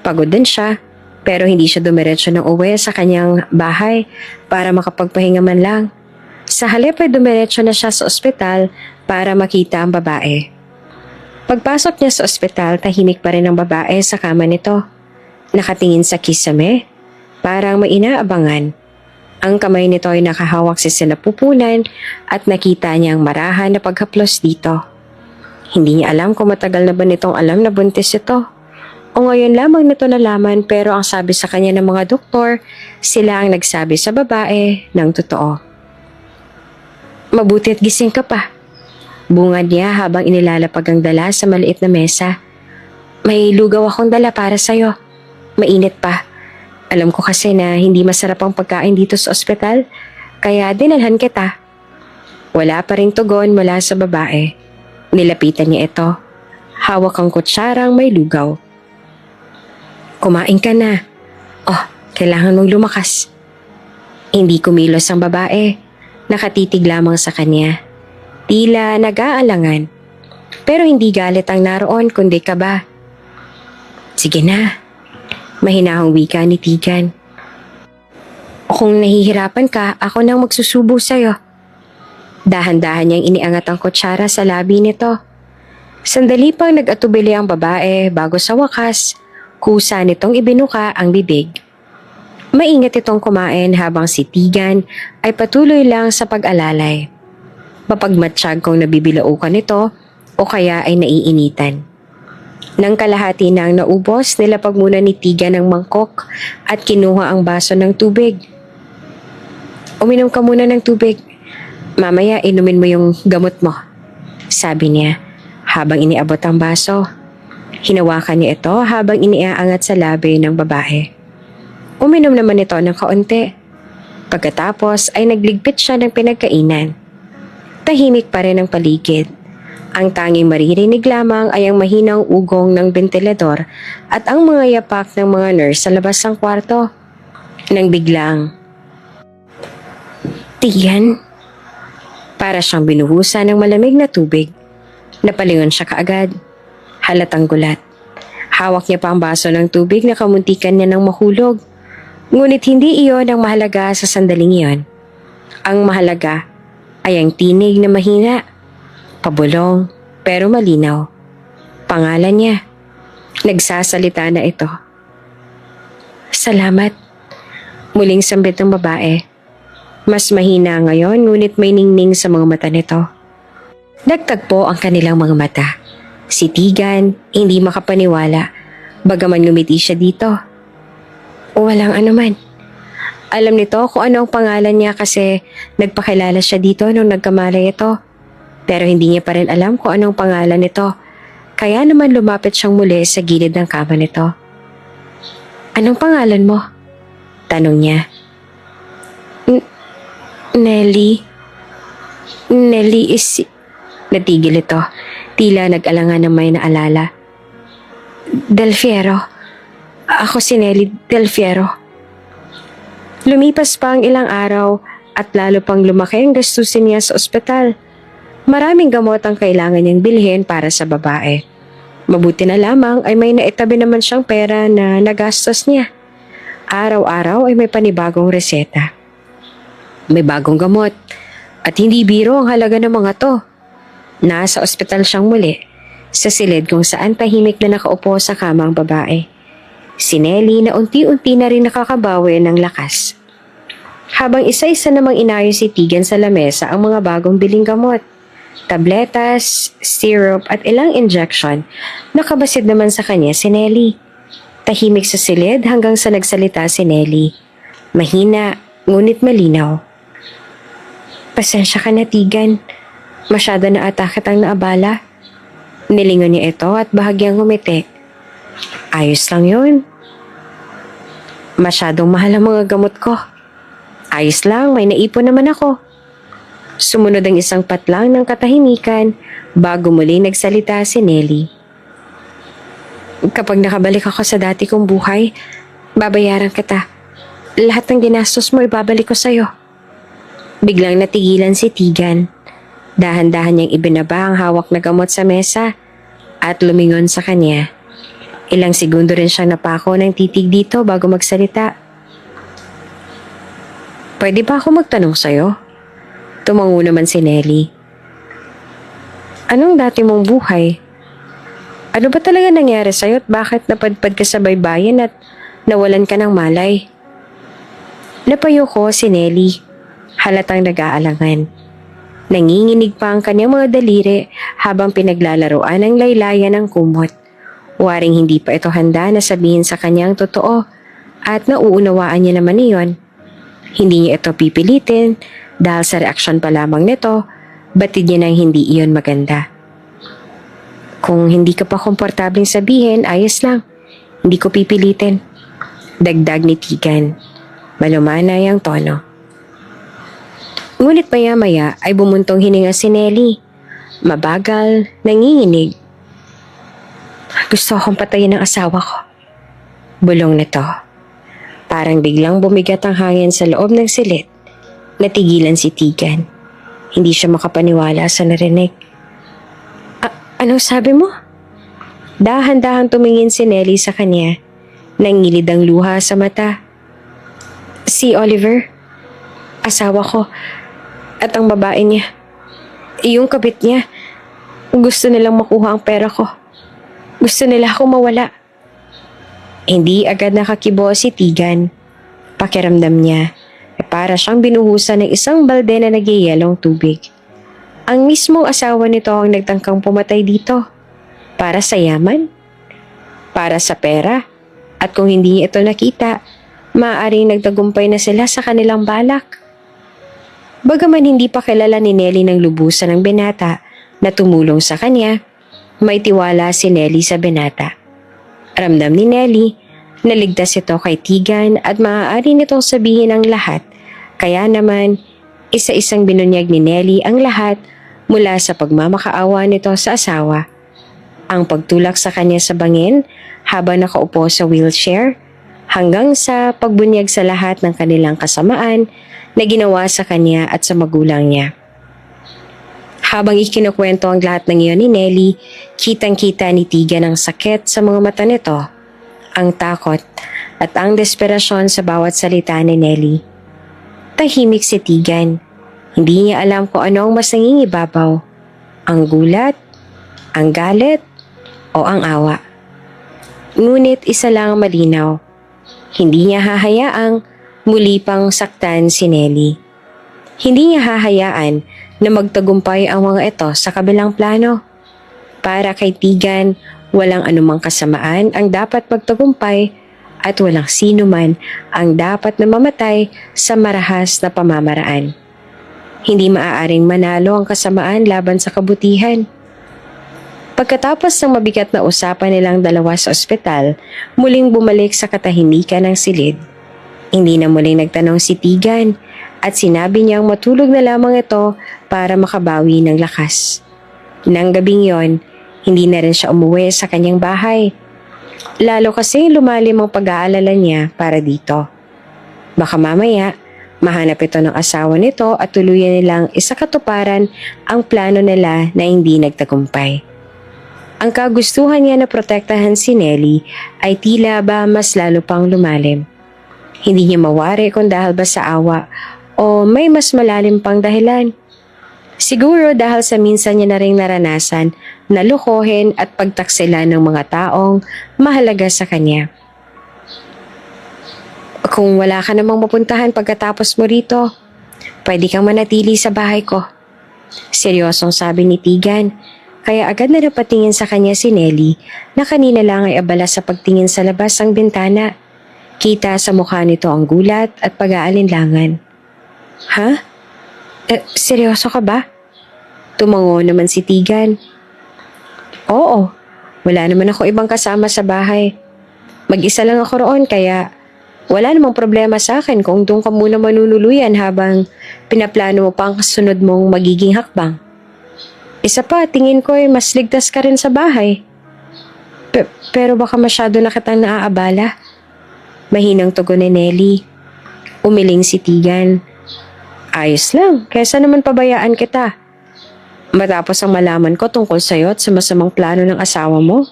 Pagod din siya, pero hindi siya dumiretso ng uwi sa kanyang bahay para makapagpahinga man lang. Sa halip ay dumiretso na siya sa ospital para makita ang babae. Pagpasok niya sa ospital, tahimik pa rin ang babae sa kama nito. Nakatingin sa kisame, parang may inaabangan. Ang kamay nito ay nakahawak sa sinapupunan at nakita niya ang marahan na paghaplos dito. Hindi niya alam kung matagal na ba nitong alam na buntis ito. O ngayon lamang nito nalaman, pero ang sabi sa kanya ng mga doktor, sila ang nagsabi sa babae ng totoo. Mabuti at gising ka pa. Bungad niya habang inilalapag ang dala sa maliit na mesa. May lugaw akong dala para sa'yo. Mainit pa. Alam ko kasi na hindi masarap ang pagkain dito sa ospital, kaya dinalhan kita. Wala pa ring tugon mula sa babae. Nilapitan niya ito. Hawak ang kutsarang may lugaw. Kumain ka na. Oh, kailangan mong lumakas. Hindi kumilos ang babae. Nakatitig lamang sa kanya. Tila nag-aalangan. Pero hindi galit ang naroon kundi kaba. Sige na. Mahinahong wika ni Tigan. Kung nahihirapan ka, ako nang magsusubo sa'yo. Dahan-dahan niyang iniangat ang kutsara sa labi nito. Sandali pang nag-atubili ang babae bago sa wakas, kusa nitong ibinuka ang bibig. Maingat itong kumain habang si Tigan ay patuloy lang sa pag-alalay. Mapagmatsyag kung nabibilaukan ito o kaya ay naiinitan. Nang kalahati na ang naubos, nilapag muna ni Tigan ang mangkok at kinuha ang baso ng tubig. Uminom ka muna ng tubig. Mamaya inumin mo yung gamot mo, sabi niya habang iniabot ang baso. Hinawakan niya ito habang iniaangat sa labi ng babae. Uminom naman ito ng kaunti. Pagkatapos ay nagligpit siya ng pinagkainan. Tahimik pa rin ang paligid. Ang tanging maririnig lamang ay ang mahinang ugong ng bentilador at ang mga yapak ng mga nurse sa labas ng kwarto. Nang biglang, Tigan? Para siyang binuhusan ng malamig na tubig. Napalingon siya kaagad. Halatang gulat. Hawak niya pa ang baso ng tubig na kamuntikan niya ng mahulog. Ngunit hindi iyon ang mahalaga sa sandaling iyon. Ang mahalaga ay ang tinig na mahina. Pabulong, pero malinaw. Pangalan niya. Nagsasalita na ito. Salamat. Muling sambit ng babae. Mas mahina ngayon, ngunit may ningning sa mga mata nito. Nagtagpo ang kanilang mga mata. Si Tigan, hindi makapaniwala. Bagaman ngumiti siya dito. Walang anuman. Alam nito kung ano ang pangalan niya kasi nagpakilala siya dito nung nagkamalay ito. Pero hindi niya pa rin alam kung anong pangalan nito. Kaya naman lumapit siyang muli sa gilid ng kama nito. Anong pangalan mo? Tanong niya. Nelly. Nelly is... Natigil ito. Tila nag-alangan ng may naalala. Del Fiero. Ako si Nelly Del Fiero. Lumipas pa ang ilang araw at lalo pang lumaki ang gastusin niya sa ospital. Maraming gamot ang kailangan niyang bilhin para sa babae. Mabuti na lamang ay may naitabi naman siyang pera na nagastos niya. Araw-araw ay may panibagong reseta. May bagong gamot at hindi biro ang halaga ng mga to. Nasa ospital siyang muli, sa silid kung saan tahimik na nakaupo sa kama ang babae. Si Nelly na unti-unti na rin nakakabawi ng lakas. Habang isa-isa namang inayos si Tigan sa lamesa ang mga bagong biling gamot. Tabletas, syrup at ilang injection, nakabasid naman sa kanya si Nelly. Tahimik sa silid hanggang sa nagsalita si Nelly. Mahina, ngunit malinaw. Pasensya ka na, Tigan. Masyado na ata kitang naabala. Nilingon niya ito at bahagyang ngumiti. Ayos lang yun. Masyadong mahal ang mga gamot ko. Ayos lang, may naipon naman ako. Sumunod ang isang patlang ng katahimikan bago muli nagsalita si Nelly. Kapag nakabalik ako sa dati kong buhay, babayaran kita. Lahat ng ginastos mo ibabalik ko sa'yo. Biglang natigilan si Tigan. Dahan-dahan niyang ibinaba ang hawak na gamot sa mesa at lumingon sa kanya. Ilang segundo rin siyang napako ng titig dito bago magsalita. Pwede ba ako magtanong sa'yo? Tumango naman si Nelly. Anong dati mong buhay? Ano ba talaga nangyari sa'yo at bakit napadpad ka sa baybayin at nawalan ka ng malay? Napayo ko si Nelly, halatang nag-aalangan. Nanginginig pa ang kanyang mga daliri habang pinaglalaroan ang laylayan ng kumot. Waring hindi pa ito handa na sabihin sa kanyang totoo at nauunawaan niya naman iyon. Hindi niya ito pipilitin dahil sa reaksyon pa lamang nito, batid niya nang hindi iyon maganda. Kung hindi ka pa komportabling sabihin, ayos lang. Hindi ko pipilitin. Dagdag ni Tigan. Malumanay ang tono. Ngunit maya-maya ay bumuntong hininga si Nelly. Mabagal, nanginginig. Gusto akong patayin ng asawa ko. Bulong nito. Parang biglang bumigat ang hangin sa loob ng silid. Natigilan si Tigan. Hindi siya makapaniwala sa narinig. Ano sabi mo? Dahan-dahan tumingin si Nelly sa kanya. Nangilid ang luha sa mata. Si Oliver, asawa ko, at ang babae niya, yung kabit niya, gusto nilang makuha ang pera ko. Gusto nila akong mawala. Hindi agad nakakibo si Tigan. Pakiramdam niya, para siyang binuhusan ng isang balde na nagyayelong tubig. Ang mismong asawa nito ang nagtangkang pumatay dito. Para sa yaman? Para sa pera? At kung hindi niya ito nakita, maaaring nagtagumpay na sila sa kanilang balak. Bagaman hindi pa kilala ni Nelly ng lubusan ng binata na tumulong sa kanya, may tiwala si Nelly sa binata. Ramdam ni Nelly na ligtas ito kay Tigan at maaari nitong sabihin ang lahat. Kaya naman, isa-isang binunyag ni Nelly ang lahat mula sa pagmamakaawa nito sa asawa, ang pagtulak sa kanya sa bangin habang nakaupo sa wheelchair, hanggang sa pagbunyag sa lahat ng kanilang kasamaan na ginawa sa kanya at sa magulang niya. Habang ikinukwento ang lahat ng iyon ni Nelly, kitang-kita ni Tigan ang sakit sa mga mata nito, ang takot at ang desperasyon sa bawat salita ni Nelly. Tahimik si Tigan. Hindi niya alam kung ano ang mas nangingibabaw, ang gulat, ang galit, o ang awa. Ngunit isa lang ang malinaw. Hindi niya hahayaang muli pang saktan si Nelly. Hindi niya hahayaan na magtagumpay ang mga ito sa kabilang plano. Para kay Tigan, walang anumang kasamaan ang dapat magtagumpay at walang sino man ang dapat na mamatay sa marahas na pamamaraan. Hindi maaaring manalo ang kasamaan laban sa kabutihan. Pagkatapos ng mabigat na usapan nilang dalawa sa ospital, muling bumalik sa katahimikan ng silid. Hindi na muling nagtanong si Tigan at sinabi niyang matulog na lamang ito para makabawi ng lakas. Nang gabing yon, hindi na rin siya umuwi sa kanyang bahay. Lalo kasi lumalim ang pag-aalala niya para dito. Baka mamaya, mahanap ito ng asawa nito at tuluyan nilang isakatuparan ang plano nila na hindi nagtagumpay. Ang kagustuhan niya na protektahan si Nelly ay tila ba mas lalo pang lumalim. Hindi niya mawari kung dahil ba sa awa o may mas malalim pang dahilan. Siguro dahil sa minsan niya na ring naranasan na lukohin at pagtaksilan ng mga taong mahalaga sa kanya. Kung wala ka namang mapuntahan pagkatapos mo rito, pwede kang manatili sa bahay ko. Seryosong sabi ni Tigan, kaya agad na napatingin sa kanya si Nelly na kanina lang ay abala sa pagtingin sa labas ng bintana. Kita sa mukha nito ang gulat at pag-aalinlangan. Ha? Seryoso ka ba? Tumango naman si Tigan. Oo, wala naman ako ibang kasama sa bahay. Mag-isa lang ako roon kaya Wala namang problema sa akin kung doon ka muna manunuluyan habang pinaplano mo pa ang kasunod mong magiging hakbang. Isa pa, tingin ko ay mas ligtas ka rin sa bahay. Pero baka masyado na kitang naaabala. Mahinang tugon ni Nelly. Umiling si Tigan. Ayos lang, kesa naman pabayaan kita. Matapos ang malaman ko tungkol sa'yo at sa masamang plano ng asawa mo,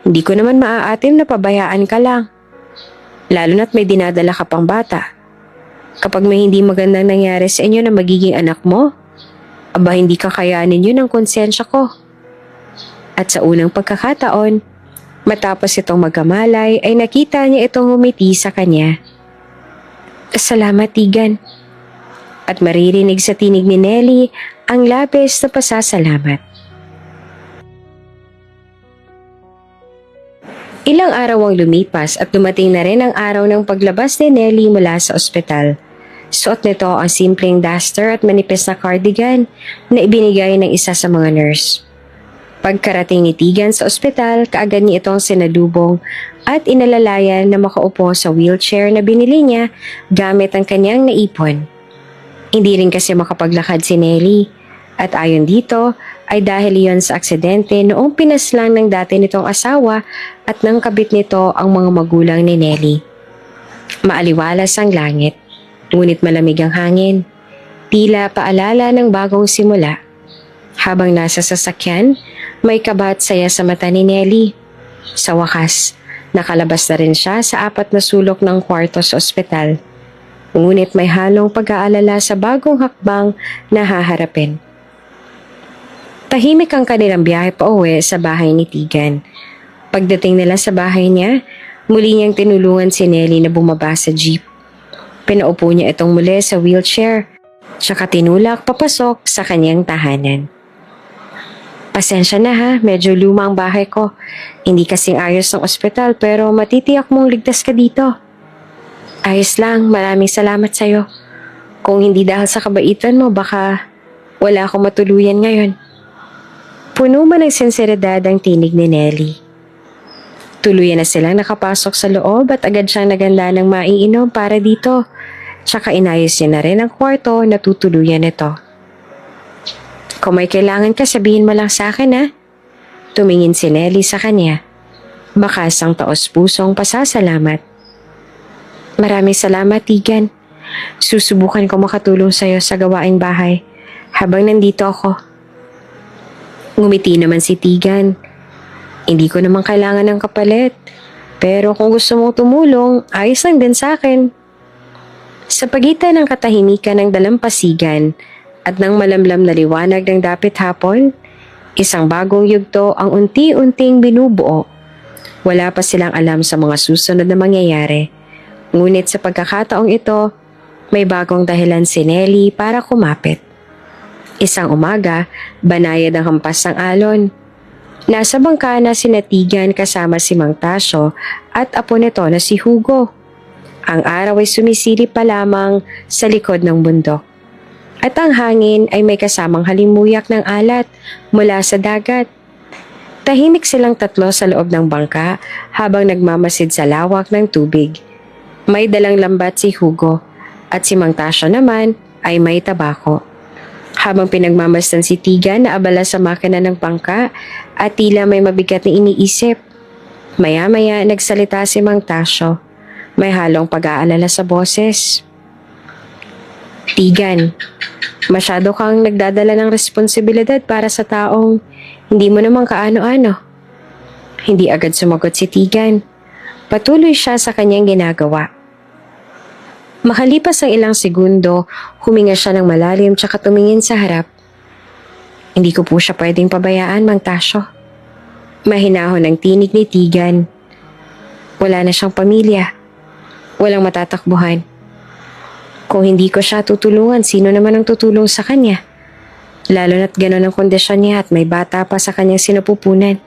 hindi ko naman maaatim na pabayaan ka lang. Lalo na't may dinadala ka pang bata. Kapag may hindi magandang nangyari sa inyo na magiging anak mo, aba hindi kakayanin yun ang konsensya ko. At sa unang pagkakataon, matapos itong magkamalay ay nakita niya itong humiti sa kanya. Salamat, Tigan. At maririnig sa tinig ni Nelly ang labis na pasasalamat. Ilang araw ang lumipas at dumating na rin ang araw ng paglabas ni Nelly mula sa ospital. Suot nito ang simpleng duster at manipis na cardigan na ibinigay ng isa sa mga nurse. Pagkarating ni Tigan sa ospital, kaagad niya itong sinalubong at inalalayan na makaupo sa wheelchair na binili niya gamit ang kanyang naipon. Hindi rin kasi makapaglakad si Nelly at ayon dito ay dahil iyon sa aksidente noong pinaslang ng dati nitong asawa at ng kabit nito ang mga magulang ni Nelly. Maaliwalas ang langit, ngunit malamig ang hangin. Tila paalala ng bagong simula. Habang nasa sasakyan, may kaba at saya sa mata ni Nelly. Sa wakas, nakalabas na rin siya sa 4 na sulok ng kwarto sa ospital. Ngunit may halong pag-aalala sa bagong hakbang na haharapin. Tahimik ang kanilang biyahe pa uwi sa bahay ni Tigan. Pagdating nila sa bahay niya, muli niyang tinulungan si Nelly na bumaba sa jeep. Pinaupo niya itong muli sa wheelchair, tsaka tinulak papasok sa kanyang tahanan. Pasensya na ha, medyo luma ang bahay ko. Hindi kasing ayos ng ospital pero matitiyak mong ligtas ka dito. Ayos lang, maraming salamat sa'yo. Kung hindi dahil sa kabaitan mo, baka wala akong matuluyan ngayon. Puno man ng sinseridad ang tinig ni Nelly. Tuluyan na silang nakapasok sa loob at agad siyang naganda ng maiinom para dito. Tsaka inayos niya na rin ang kwarto na tutuluyan nito. Kung may kailangan ka, sabihin mo lang sa akin ha. Tumingin si Nelly sa kanya. Bakas ang taos-pusong pasasalamat. Maraming salamat, Tigan. Susubukan ko makatulong sa'yo sa gawaing bahay habang nandito ako. Ngumiti naman si Tigan. Hindi ko naman kailangan ng kapalit. Pero kung gusto mong tumulong, ayos lang din sa akin. Sa pagitan ng katahimikan ng dalampasigan at ng malamlam na liwanag ng dapit hapon, isang bagong yugto ang unti-unting binubuo. Wala pa silang alam sa mga susunod na mangyayari. Ngunit sa pagkakataong ito, may bagong dahilan si Nelly para kumapit. Isang umaga, banayad ang hampas ng alon. Nasa bangka na sina Tigan kasama si Mang Tasyo at apo nito na si Hugo. Ang araw ay sumisilip pa lamang sa likod ng bundok. At ang hangin ay may kasamang halimuyak ng alat mula sa dagat. Tahimik silang tatlo sa loob ng bangka habang nagmamasid sa lawak ng tubig. May dalang lambat si Hugo at si Mang Tasyo naman ay may tabako. Habang pinagmamasdan si Tigan na abala sa makina ng bangka at tila may mabigat na iniisip. Maya-maya nagsalita si Mang Tasyo. May halong pag-aalala sa boses. Tigan, masyado kang nagdadala ng responsibilidad para sa taong hindi mo naman kaano-ano. Hindi agad sumagot si Tigan. Patuloy siya sa kanyang ginagawa. Makalipas ang ilang segundo, huminga siya ng malalim tsaka tumingin sa harap. Hindi ko po siya pwedeng pabayaan, Mang Tasyo. Mahinahon ang tinig ni Tigan. Wala na siyang pamilya. Walang matatakbuhan. Kung hindi ko siya tutulungan, sino naman ang tutulong sa kanya? Lalo na't gano'n ang kondisyon niya at may bata pa sa kanyang sinapupunan.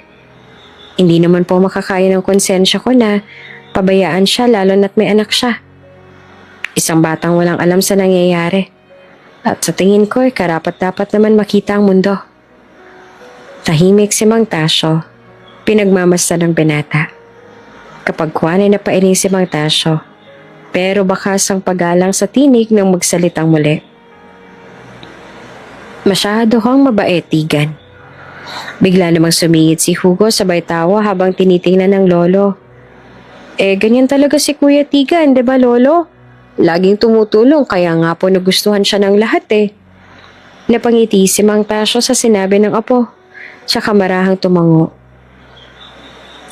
Hindi naman po makakaya ng konsensya ko na pabayaan siya lalo na't may anak siya. Isang batang walang alam sa nangyayari. At sa tingin ko ay karapat-dapat naman makita ang mundo. Tahimik si Mang Tasyo. Pinagmamasdan ng binata. Kapag kuwan ay napailing si Mang Tasyo, pero bakas ang paggalang sa tinig ng magsalitang muli. Masyado kang mabait, Tigan. Bigla namang sumingit si Hugo sabay tawa habang tinitingnan ng lolo. Ganyan talaga si Kuya Tigan, di ba lolo? Laging tumutulong kaya nga po nagustuhan siya ng lahat Napangiti si Mang Tasyo sa sinabi ng apo, tsaka marahang tumango.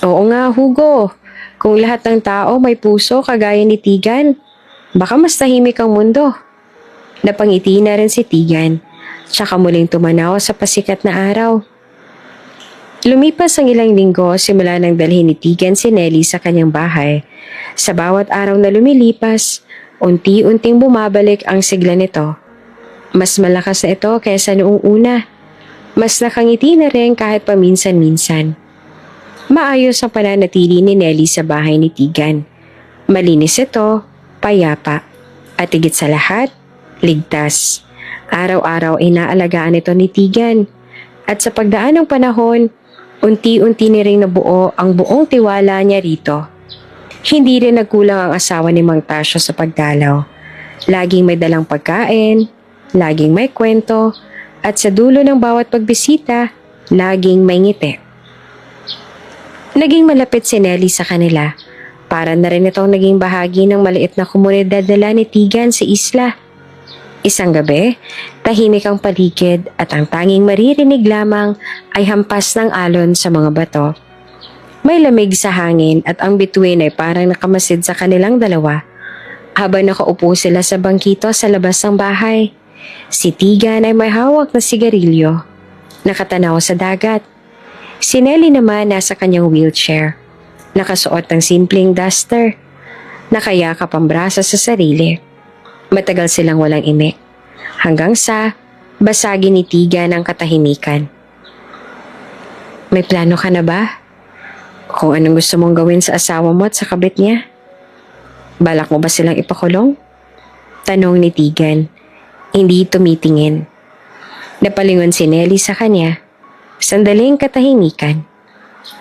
Oo nga, Hugo. Kung lahat ng tao may puso kagaya ni Tigan, baka mas tahimik ang mundo. Napangiti na rin si Tigan, tsaka muling tumanaw sa pasikat na araw. Lumipas ang ilang linggo simula nang dalhin ni Tigan si Nelly sa kanyang bahay. Sa bawat araw na lumilipas, unti-unting bumabalik ang sigla nito. Mas malakas na ito kaysa noong una. Mas nakangiti na rin kahit paminsan-minsan. Maayos ang pananatili ni Nelly sa bahay ni Tigan. Malinis ito, payapa, at higit sa lahat, ligtas. Araw-araw inaalagaan ito ni Tigan. At sa pagdaan ng panahon, unti-unti ni ring nabuo ang buong tiwala niya rito. Hindi rin nagkulang ang asawa ni Mang Tasyo sa pagdalaw. Laging may dalang pagkain, laging may kwento, at sa dulo ng bawat pagbisita, laging may ngiti. Naging malapit si Nelly sa kanila. Para na rin itong naging bahagi ng maliit na komunidad nila ni Tigan sa isla. Isang gabi, tahimik ang paligid at ang tanging maririnig lamang ay hampas ng alon sa mga bato. May lamig sa hangin at ang bituin ay parang nakamasid sa kanilang dalawa. Habang nakaupo sila sa bangkito sa labas ng bahay, si Tigan ay may hawak na sigarilyo. Nakatanaw sa dagat. Si Nelly naman nasa kanyang wheelchair. Nakasuot ng simpleng duster. Nakayakap ang braso sa sarili. Matagal silang walang imik. Hanggang sa basagin ni Tigan ang katahimikan. May plano ka na ba? Kung anong gusto mong gawin sa asawa mo at sa kabit niya? Balak mo ba silang ipakulong? Tanong ni Tigan. Hindi tumitingin. Napalingon si Nelly sa kanya. Sandaling katahimikan.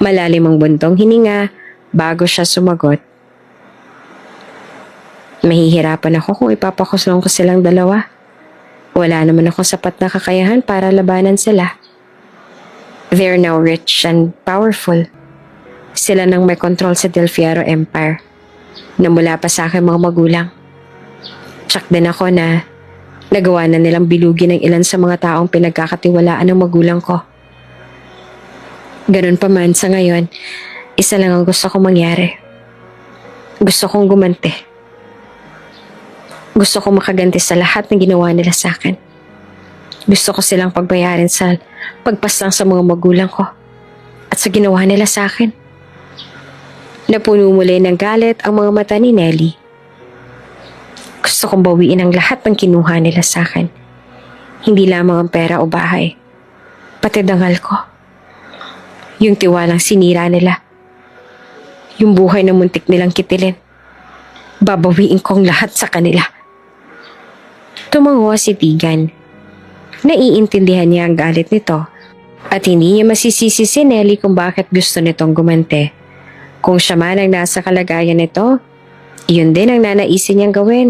Malalim ang buntong hininga bago siya sumagot. Mahihirapan ako kung ipapakuslong ko silang dalawa. Wala naman ako sapat na kakayahan para labanan sila. They're now rich and powerful. Sila nang may control sa Del Fierro Empire na mula pa sa aking mga magulang. Tsak din ako na nagawa na nilang bilugin ng ilan sa mga taong pinagkakatiwalaan ng magulang ko. Ganun pa man sa ngayon, isa lang ang gusto kong mangyari. Gusto kong gumanti. Gusto kong makaganti sa lahat ng ginawa nila sa akin. Gusto ko silang pagbayarin sa pagpaslang sa mga magulang ko at sa ginawa nila sa akin. Napuno muli ng galit ang mga mata ni Nelly. Gusto kong bawiin ang lahat ng kinuha nila sa akin. Hindi lamang ang pera o bahay, pati dangal ko. Yung tiwalang sinira nila. Yung buhay na muntik nilang kitilin. Babawiin kong lahat sa kanila. Tumango si Tigan. Naiintindihan niya ang galit nito at hindi niya masisisi si Nelly kung bakit gusto nitong gumante. Kung siya man ang nasa kalagayan nito, iyon din ang nanaisin niyang gawin.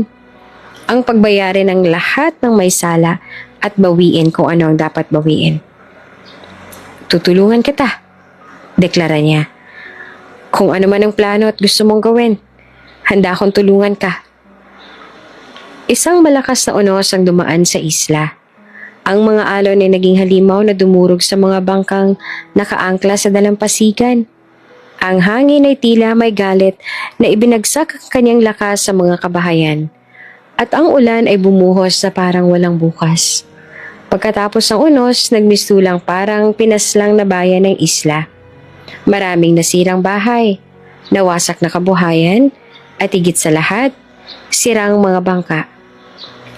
Ang pagbayarin ng lahat ng may sala at bawiin kung ano ang dapat bawiin. Tutulungan kita, deklara niya. Kung ano man ang plano at gusto mong gawin, handa akong tulungan ka. Isang malakas na unos ang dumaan sa isla. Ang mga alon ay naging halimaw na dumurog sa mga bangkang nakaangkla sa dalampasigan. Ang hangin ay tila may galit na ibinagsak ang kanyang lakas sa mga kabahayan. At ang ulan ay bumuhos na parang walang bukas. Pagkatapos ng unos, nagmistulang parang pinaslang na bayan ng isla. Maraming nasirang bahay, nawasak na kabuhayan, at higit sa lahat, sirang mga bangka.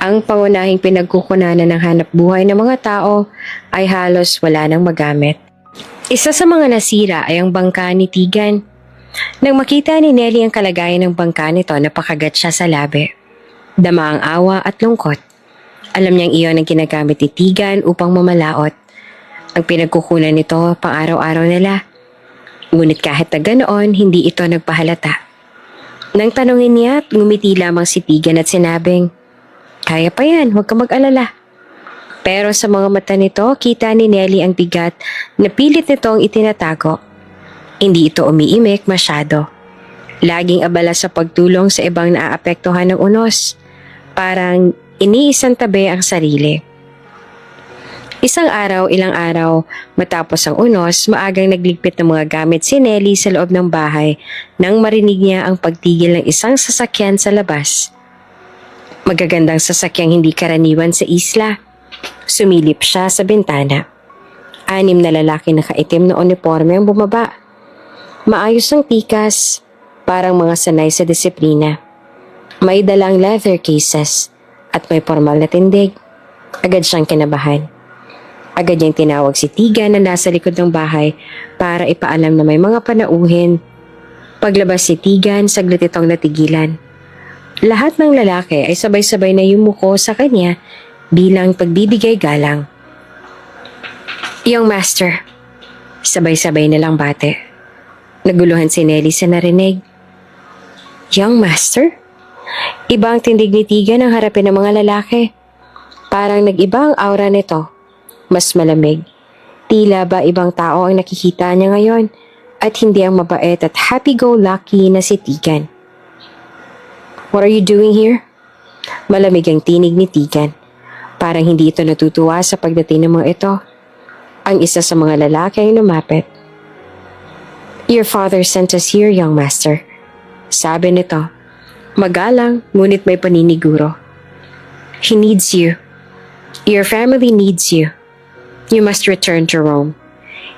Ang pangunahing pinagkukunanan ng hanap buhay ng mga tao ay halos wala nang magamit. Isa sa mga nasira ay ang bangka ni Tigan. Nang makita ni Nelly ang kalagayan ng bangka nito, napakagat siya sa labi. Dama ang awa at lungkot. Alam niyang iyon ang ginagamit ni Tigan upang mamalaot. Ang pinagkukunan nito pang araw-araw nila. Ngunit kahit na ganoon, hindi ito nagpahalata. Nang tanungin niya, ngumiti lamang si Tigan at sinabing, "Kaya pa yan, huwag ka mag-alala." Pero sa mga mata nito, kita ni Nelly ang bigat na pilit nitong itinatago. Hindi ito umiimik masyado. Laging abala sa pagtulong sa ibang naaapektuhan ng unos. Parang iniisang tabi ang sarili. Ilang araw, matapos ang unos, maagang nagligpit ng mga gamit si Nelly sa loob ng bahay nang marinig niya ang pagtigil ng isang sasakyan sa labas. Magagandang sasakyang hindi karaniwan sa isla. Sumilip siya sa bintana. 6 na lalaki nakaitim na uniforme ang bumaba. Maayos ang tikas, parang mga sanay sa disiplina. May dalang leather cases at may formal na tindig. Agad siyang kinabahan. Agad niyang tinawag si Tigan na nasa likod ng bahay para ipaalam na may mga panauhin. Paglabas si Tigan, saglit itong natigilan. Lahat ng lalaki ay sabay-sabay na yumuko sa kanya bilang pagbibigay galang. "Young master," sabay-sabay na lang bate. Naguluhan si Nelly sa narinig. "Young master?" Iba ang tindig ni Tigan ang harapin ng mga lalaki. Parang nag-iba ang aura nito. Mas malamig. Tila ba ibang tao ang nakikita niya ngayon at hindi ang mabait at happy-go-lucky na si Tigan. "What are you doing here?" Malamig ang tinig ni Tigan. Parang hindi ito natutuwa sa pagdating ng mga ito. Ang isa sa mga lalaki ay lumapit. "Your father sent us here, young master," sabi nito. Magalang, ngunit may paniniguro. "He needs you. Your family needs you. You must return to Rome.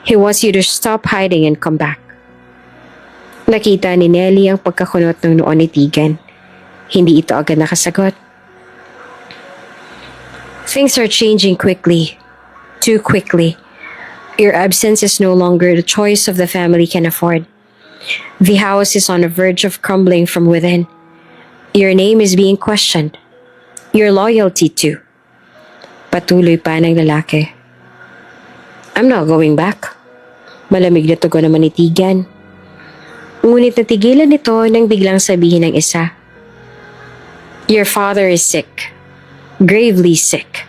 He wants you to stop hiding and come back." Nakita ni Nelly ang pagkakunot ng noo ni Tigan. Hindi ito agad nakasagot. "Things are changing quickly. Too quickly. Your absence is no longer the choice of the family can afford. The house is on the verge of crumbling from within. Your name is being questioned. Your loyalty too." Patuloy pa ng lalaki. "I'm not going back." Malamig na tugon naman ni Tigan. Ngunit natigilan nito nang biglang sabihin ng isa. "Your father is sick. Gravely sick.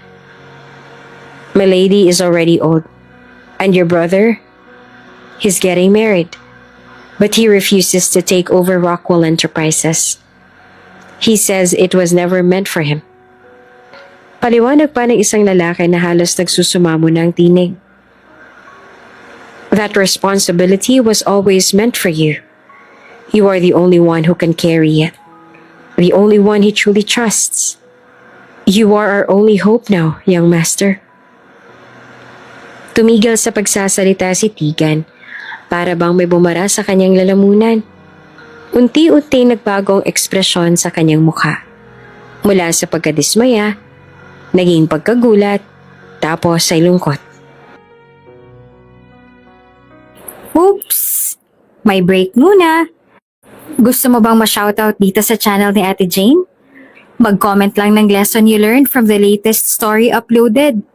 My lady is already old. And your brother? He's getting married. But he refuses to take over Rockwell Enterprises. He says it was never meant for him." Paliwanag pa ng isang lalaki na halos nagsusumamo ng tinig. "That responsibility was always meant for you. You are the only one who can carry it. The only one he truly trusts. You are our only hope now, young master." Tumigil sa pagsasalita si Tigan, para bang may bumara sa kanyang lalamunan. Unti-unti nagbago ang ekspresyon sa kanyang mukha. Mula sa pagkadismaya, naging pagkagulat, tapos ay lungkot. Oops! May break muna. Gusto mo bang ma-shoutout dito sa channel ni Ate Jane? Mag-comment lang ng lesson you learned from the latest story uploaded.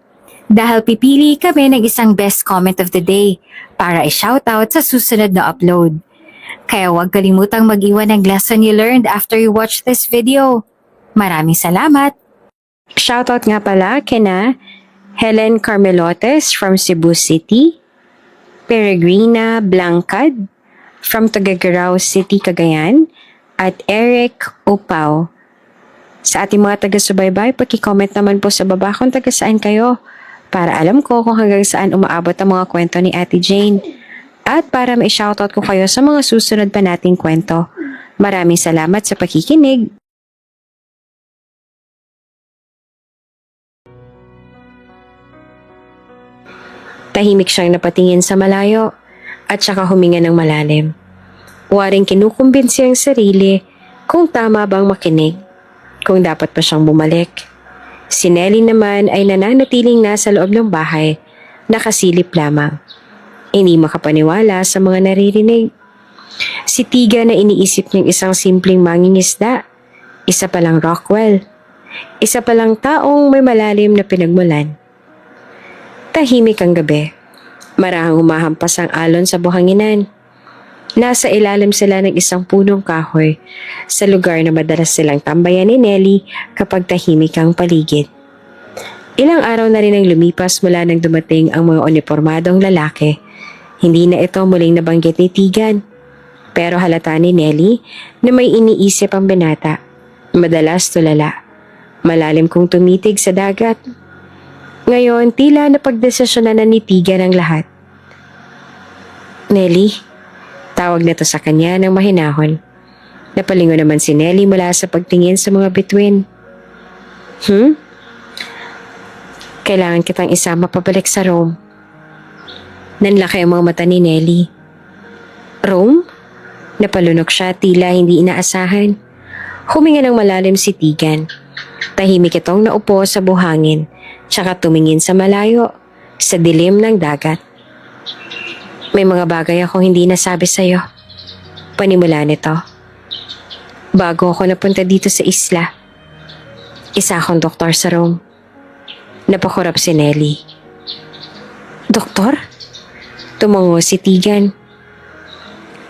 Dahil pipili kami ng isang best comment of the day para i-shoutout sa susunod na upload. Kaya huwag kalimutang mag-iwan ng lesson you learned after you watch this video. Maraming salamat! Shoutout nga pala kina Helen Carmelotes from Cebu City, Peregrina Blancad from Tuguegarao City, Cagayan, at Eric Opao. Sa ating mga taga-subaybay, paki-comment naman po sa baba kung taga saan kayo para alam ko kung hanggang saan umaabot ang mga kwento ni Ate Jane at para ma-shoutout ko kayo sa mga susunod pa nating kwento. Maraming salamat sa pakikinig. Tahimik siyang napatingin sa malayo at saka huminga ng malalim. Waring kinukumbinsi ang sarili kung tama bang makinig, kung dapat pa siyang bumalik. Si Nelly naman ay nananatiling nasa loob ng bahay, nakasilip lamang. Hindi makapaniwala sa mga naririnig. Si Tiga na iniisip niyang isang simpleng mangingisda, isa palang Rockwell, isa palang taong may malalim na pinagmulan. Tahimik ang gabi. Marahang humahampas ang alon sa buhanginan. Nasa ilalim sila ng isang punong kahoy sa lugar na madalas silang tambayan ni Nelly kapag tahimik ang paligid. Ilang araw na rin ang lumipas mula nang dumating ang mga uniformadong lalaki. Hindi na ito muling nabanggit ni Tegan. Pero halata ni Nelly na may iniisip ang binata. Madalas tulala. Malalim kong tumitig sa dagat. Ngayon, tila napagdesisyonan na ni Tegan ang lahat. Nelly, tawag na to sa kanya ng mahinahon. Napalingon naman si Nelly mula sa pagtingin sa mga bituin. Kailangan kitang isama pabalik sa Rome. Nanlaki ang mga mata ni Nelly. Rome? Napalunok siya, tila hindi inaasahan. Huminga ng malalim si Tegan. Tahimik itong naupo sa buhangin, tsaka tumingin sa malayo, sa dilim ng dagat. May mga bagay akong hindi nasabi sa'yo. Panimula nito. Bago ako napunta dito sa isla, isa akong doktor sa Rome. Napakurap si Nelly. Doktor? Tumango si Tegan.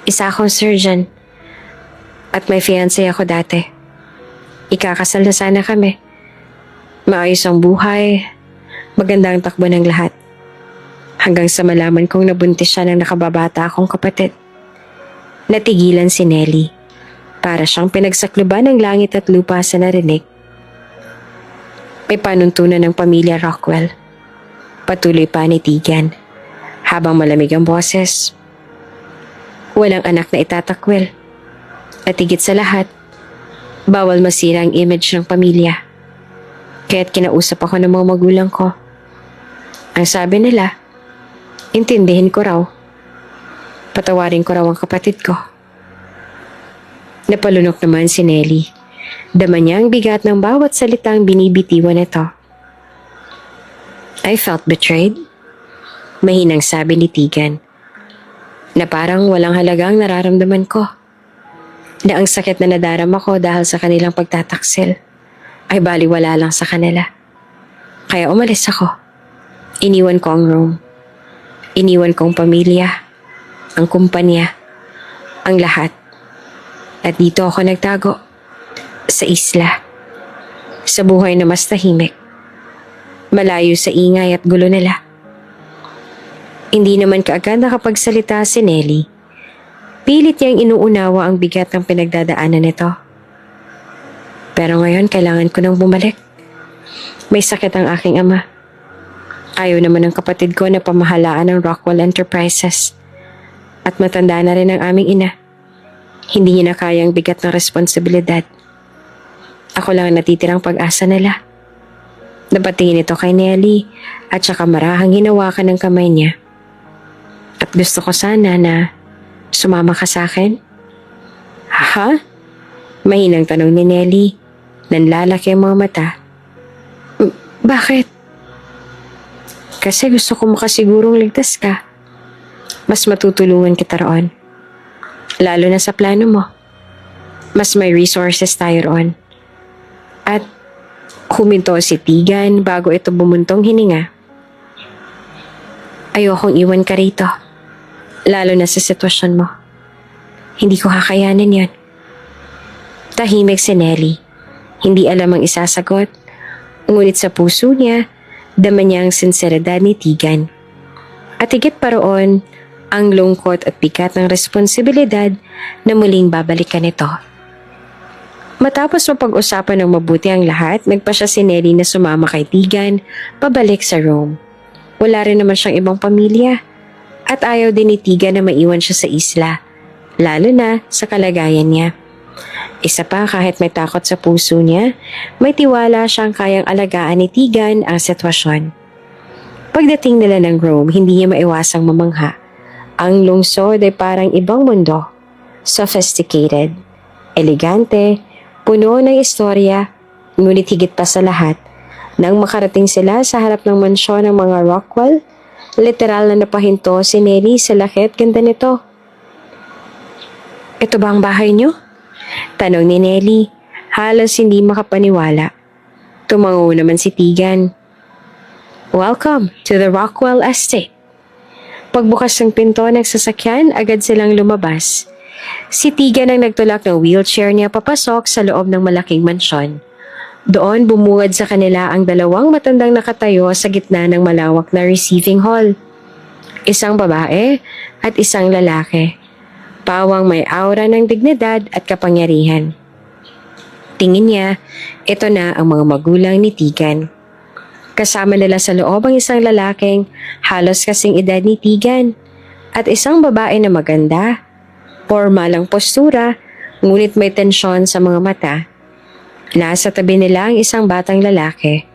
Isa akong surgeon. At may fiancé ako dati. Ikakasal na sana kami. Maayos ang buhay. Maganda ang takbo ng lahat. Hanggang sa malaman kong nabuntis siya ng nakababata akong kapatid. Natigilan si Nelly. Para siyang pinagsakluban ng langit at lupa sa narinig. May panuntunan ng pamilya Rockwell. Patuloy pa ni Tegan. Habang malamig ang boses. Walang anak na itatakwil. At higit sa lahat, bawal masira ang image ng pamilya. Kaya't kinausap ako ng mga magulang ko. Ang sabi nila, intindihin ko raw. Patawarin ko raw ang kapatid ko. Napalunok naman si Nelly. Dama niya ang bigat ng bawat salitang binibitiwan nito. I felt betrayed. Mahinang sabi ni Tegan. Na parang walang halagang nararamdaman ko. Na ang sakit na nadarama ko dahil sa kanilang pagtataksil ay baliwala lang sa kanila. Kaya umalis ako. Iniwan ko ang Rome. Iniwan ko ang pamilya, ang kumpanya, ang lahat. At dito ako nagtago. Sa isla. Sa buhay na mas tahimik. Malayo sa ingay at gulo nila. Hindi naman kaagad nakapagsalita si Nelly. Pilit niyang inuunawa ang bigat ng pinagdadaanan nito. Pero ngayon kailangan ko nang bumalik. May sakit ang aking ama. Ayaw naman ng kapatid ko na pamahalaan ng Rockwell Enterprises. At matanda na rin ang aming ina. Hindi niya na kaya ang bigat ng responsibilidad. Ako lang ang natitirang pag-asa nila. Napatingin ito kay Nelly at saka marahang hinawakan ng kamay niya. At gusto ko sana na sumama ka sa akin. Ha? Mahinang tanong ni Nelly. Nanlalaki ang mga mata. Bakit? Kasi gusto ko makasigurong ligtas ka. Mas matutulungan kita roon. Lalo na sa plano mo. Mas may resources tayo roon. At huminto si Tegan bago ito bumuntong hininga. Ayokong iwan ka rito. Lalo na sa sitwasyon mo. Hindi ko kakayanin yon. Tahimik si Nelly. Hindi alam ang isasagot. Ngunit sa puso niya, dama niya ang sinseridad ni Tegan. At higit pa roon, ang lungkot at bigat ng responsibilidad na muling babalikan ito. Matapos mapag-usapan ng mabuti ang lahat, nagpa siya si Nelly na sumama kay Tegan pabalik sa Rome. Wala rin naman siyang ibang pamilya at ayaw din ni Tegan na maiwan siya sa isla, lalo na sa kalagayan niya. Isa pa, kahit may takot sa puso niya, may tiwala siyang kayang alagaan ni Tegan ang sitwasyon. Pagdating nila ng Rome, hindi niya maiwasang mamangha. Ang lungsod ay parang ibang mundo. Sophisticated, elegante, puno ng istorya, ngunit higit pa sa lahat, nang makarating sila sa harap ng mansyon ng mga Rockwell, literal na napahinto si Nelly sa laki at ganda nito. Ito ba ang bahay niyo? Tanong ni Nelly, halos hindi makapaniwala. Tumango naman si Tegan. Welcome to the Rockwell Estate. Pagbukas ng pinto ng sasakyan, agad silang lumabas. Si Tegan ang nagtulak ng wheelchair niya papasok sa loob ng malaking mansyon. Doon bumungad sa kanila ang dalawang matandang nakatayo sa gitna ng malawak na receiving hall. Isang babae at isang lalaki. Pawang may aura ng dignidad at kapangyarihan. Tingin niya, ito na ang mga magulang ni Tegan. Kasama nila sa loob ang isang lalaking halos kasing edad ni Tegan at isang babae na maganda, formal ang postura, ngunit may tensyon sa mga mata. Nasa tabi nila ang isang batang lalaki.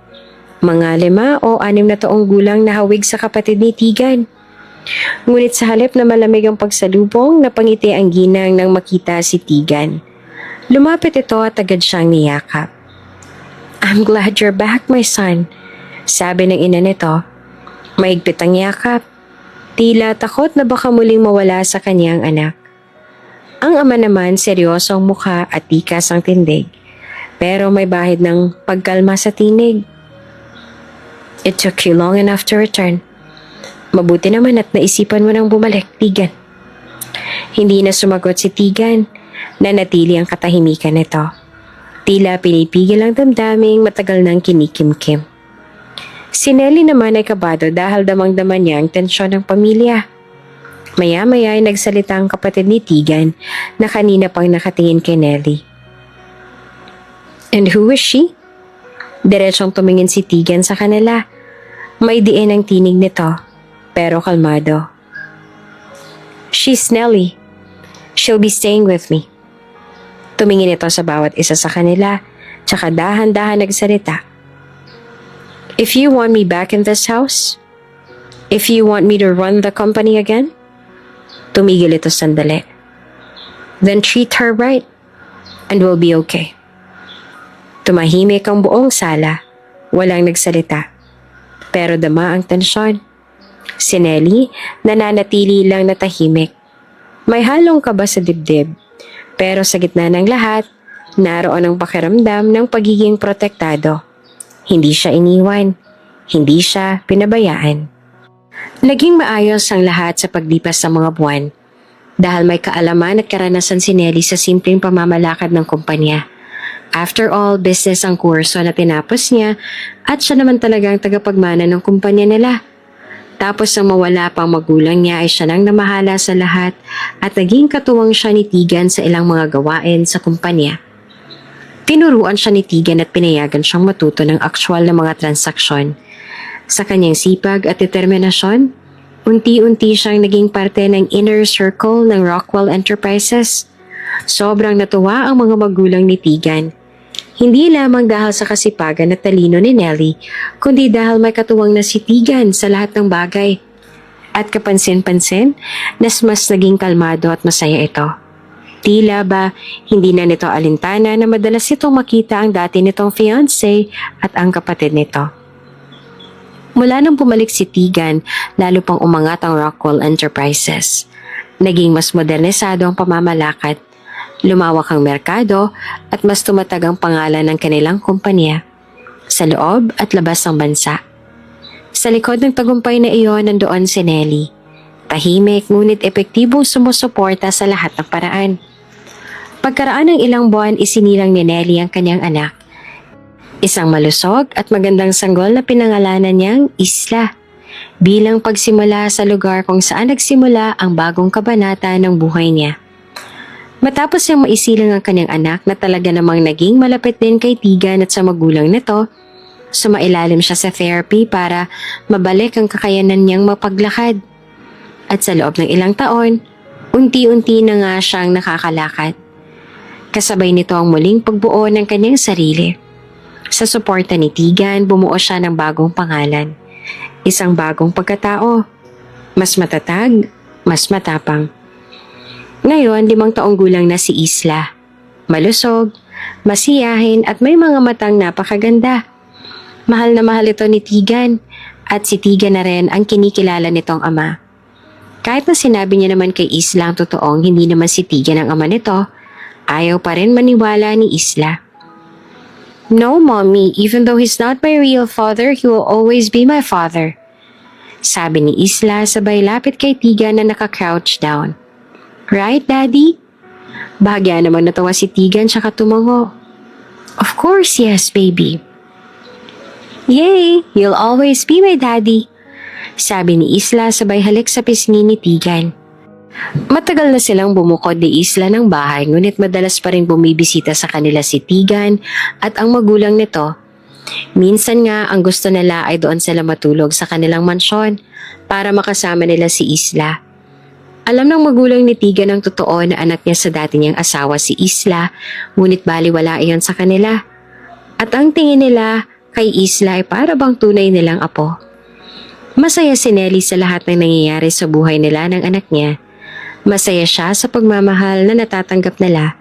Mga 5 o 6 na taong gulang na hawig sa kapatid ni Tegan. Ngunit sa halip na malamig ang pagsalubong, napangiti ang ginang nang makita si Tegan. Lumapit ito at agad siyang niyakap. "I'm glad you're back, my son," sabi ng ina nito. Mahigpit ang yakap. Tila takot na baka muling mawala sa kanyang anak. Ang ama naman seryoso ang mukha at tikas ang tindig. Pero may bahid ng pagkalma sa tinig. "It took you long enough to return. Mabuti naman at naisipan mo nang bumalik, Tegan." Hindi na sumagot si Tegan. Nanatili ang katahimikan nito. Tila pinipigil ang damdaming matagal nang kinikimkim. Si Nelly naman ay kabado dahil damang-dama niya ang tensyon ng pamilya. Maya-maya ay nagsalita ang kapatid ni Tegan na kanina pang nakatingin kay Nelly. "And who is she?" Diretsong tumingin si Tegan sa kanila. May diin ang tinig nito, pero kalmado. "She's Nelly. She'll be staying with me." Tumingin ito sa bawat isa sa kanila, tsaka dahan-dahan nagsalita. "If you want me back in this house, if you want me to run the company again," tumigil ito sandali, "then treat her right, and we'll be okay." Tumahimik ang buong sala, walang nagsalita. Pero dama ang tensyon. Si Nelly nananatili lang na tahimik. May halong kaba sa dibdib, pero sa gitna ng lahat, naroon ang pakiramdam ng pagiging protektado. Hindi siya iniwan, hindi siya pinabayaan. Naging maayos ang lahat sa paglipas ng mga buwan dahil may kaalaman at karanasan si Nelly sa simpleng pamamalakad ng kumpanya. After all, business ang kurso na tinapos niya at siya naman talagang tagapagmana ng kumpanya nila. Tapos nang mawala pang magulang niya ay siya nang namahala sa lahat at naging katuwang siya ni Tegan sa ilang mga gawain sa kumpanya. Tinuruan siya ni Tegan at pinayagan siyang matuto ng aktwal na mga transaksyon. Sa kanyang sipag at determinasyon, unti-unti siyang naging parte ng inner circle ng Rockwell Enterprises. Sobrang natuwa ang mga magulang ni Tegan. Hindi lamang dahil sa kasipagan at talino ni Nelly, kundi dahil may katuwang na si Tegan sa lahat ng bagay. At kapansin-pansin, mas naging kalmado at masaya ito. Tila ba, hindi na nito alintana na madalas itong makita ang dati nitong fiancé at ang kapatid nito. Mula nang bumalik si Tegan, lalo pang umangat ang Rockwell Enterprises. Naging mas modernisado ang pamamalakad. Lumawak ang merkado at mas tumatag ang pangalan ng kanilang kumpanya sa loob at labas ng bansa. Sa likod ng tagumpay na iyon nandoon si Nelly. Tahimik ngunit epektibong sumusuporta sa lahat ng paraan. Pagkaraan ng ilang buwan isinilang ni Nelly ang kanyang anak. Isang malusog at magandang sanggol na pinangalanan niyang Isla. Bilang pagsimula sa lugar kung saan nagsimula ang bagong kabanata ng buhay niya. Matapos niyang maisilang ang kanyang anak na talaga namang naging malapit din kay Tegan at sa magulang nito, sumailalim siya sa therapy para mabalik ang kakayanan niyang mapaglakad. At sa loob ng ilang taon, unti-unti na nga siyang nakakalakad. Kasabay nito ang muling pagbuo ng kanyang sarili. Sa suporta ni Tegan, bumuo siya ng bagong pangalan. Isang bagong pagkatao. Mas matatag, mas matapang. Ngayon, 5 taong gulang na si Isla. Malusog, masiyahin at may mga matang napakaganda. Mahal na mahal ito ni Tegan at si Tegan na rin ang kinikilala nitong ama. Kahit na sinabi niya naman kay Isla ang totoong hindi naman si Tegan ang ama nito, ayaw pa rin maniwala ni Isla. "No, Mommy, even though he's not my real father, he will always be my father." Sabi ni Isla sabay lapit kay Tigan na naka-crouch down. Right, Daddy? Bahagya naman natawa si Tigan tsaka tumango. Of course, yes, baby. Yay! You'll always be my daddy. Sabi ni Isla sabay halik sa pisngi ni Tigan. Matagal na silang bumukod ni Isla ng bahay ngunit madalas pa rin bumibisita sa kanila si Tigan at ang magulang nito. Minsan nga ang gusto nila ay doon sila matulog sa kanilang mansyon para makasama nila si Isla. Alam ng magulang ni Tigan ang totoo na anak niya sa dati niyang asawa si Isla, ngunit baliwala iyon sa kanila. At ang tingin nila kay Isla ay para bang tunay nilang apo. Masaya si Nelly sa lahat ng nangyayari sa buhay nila ng anak niya. Masaya siya sa pagmamahal na natatanggap nila.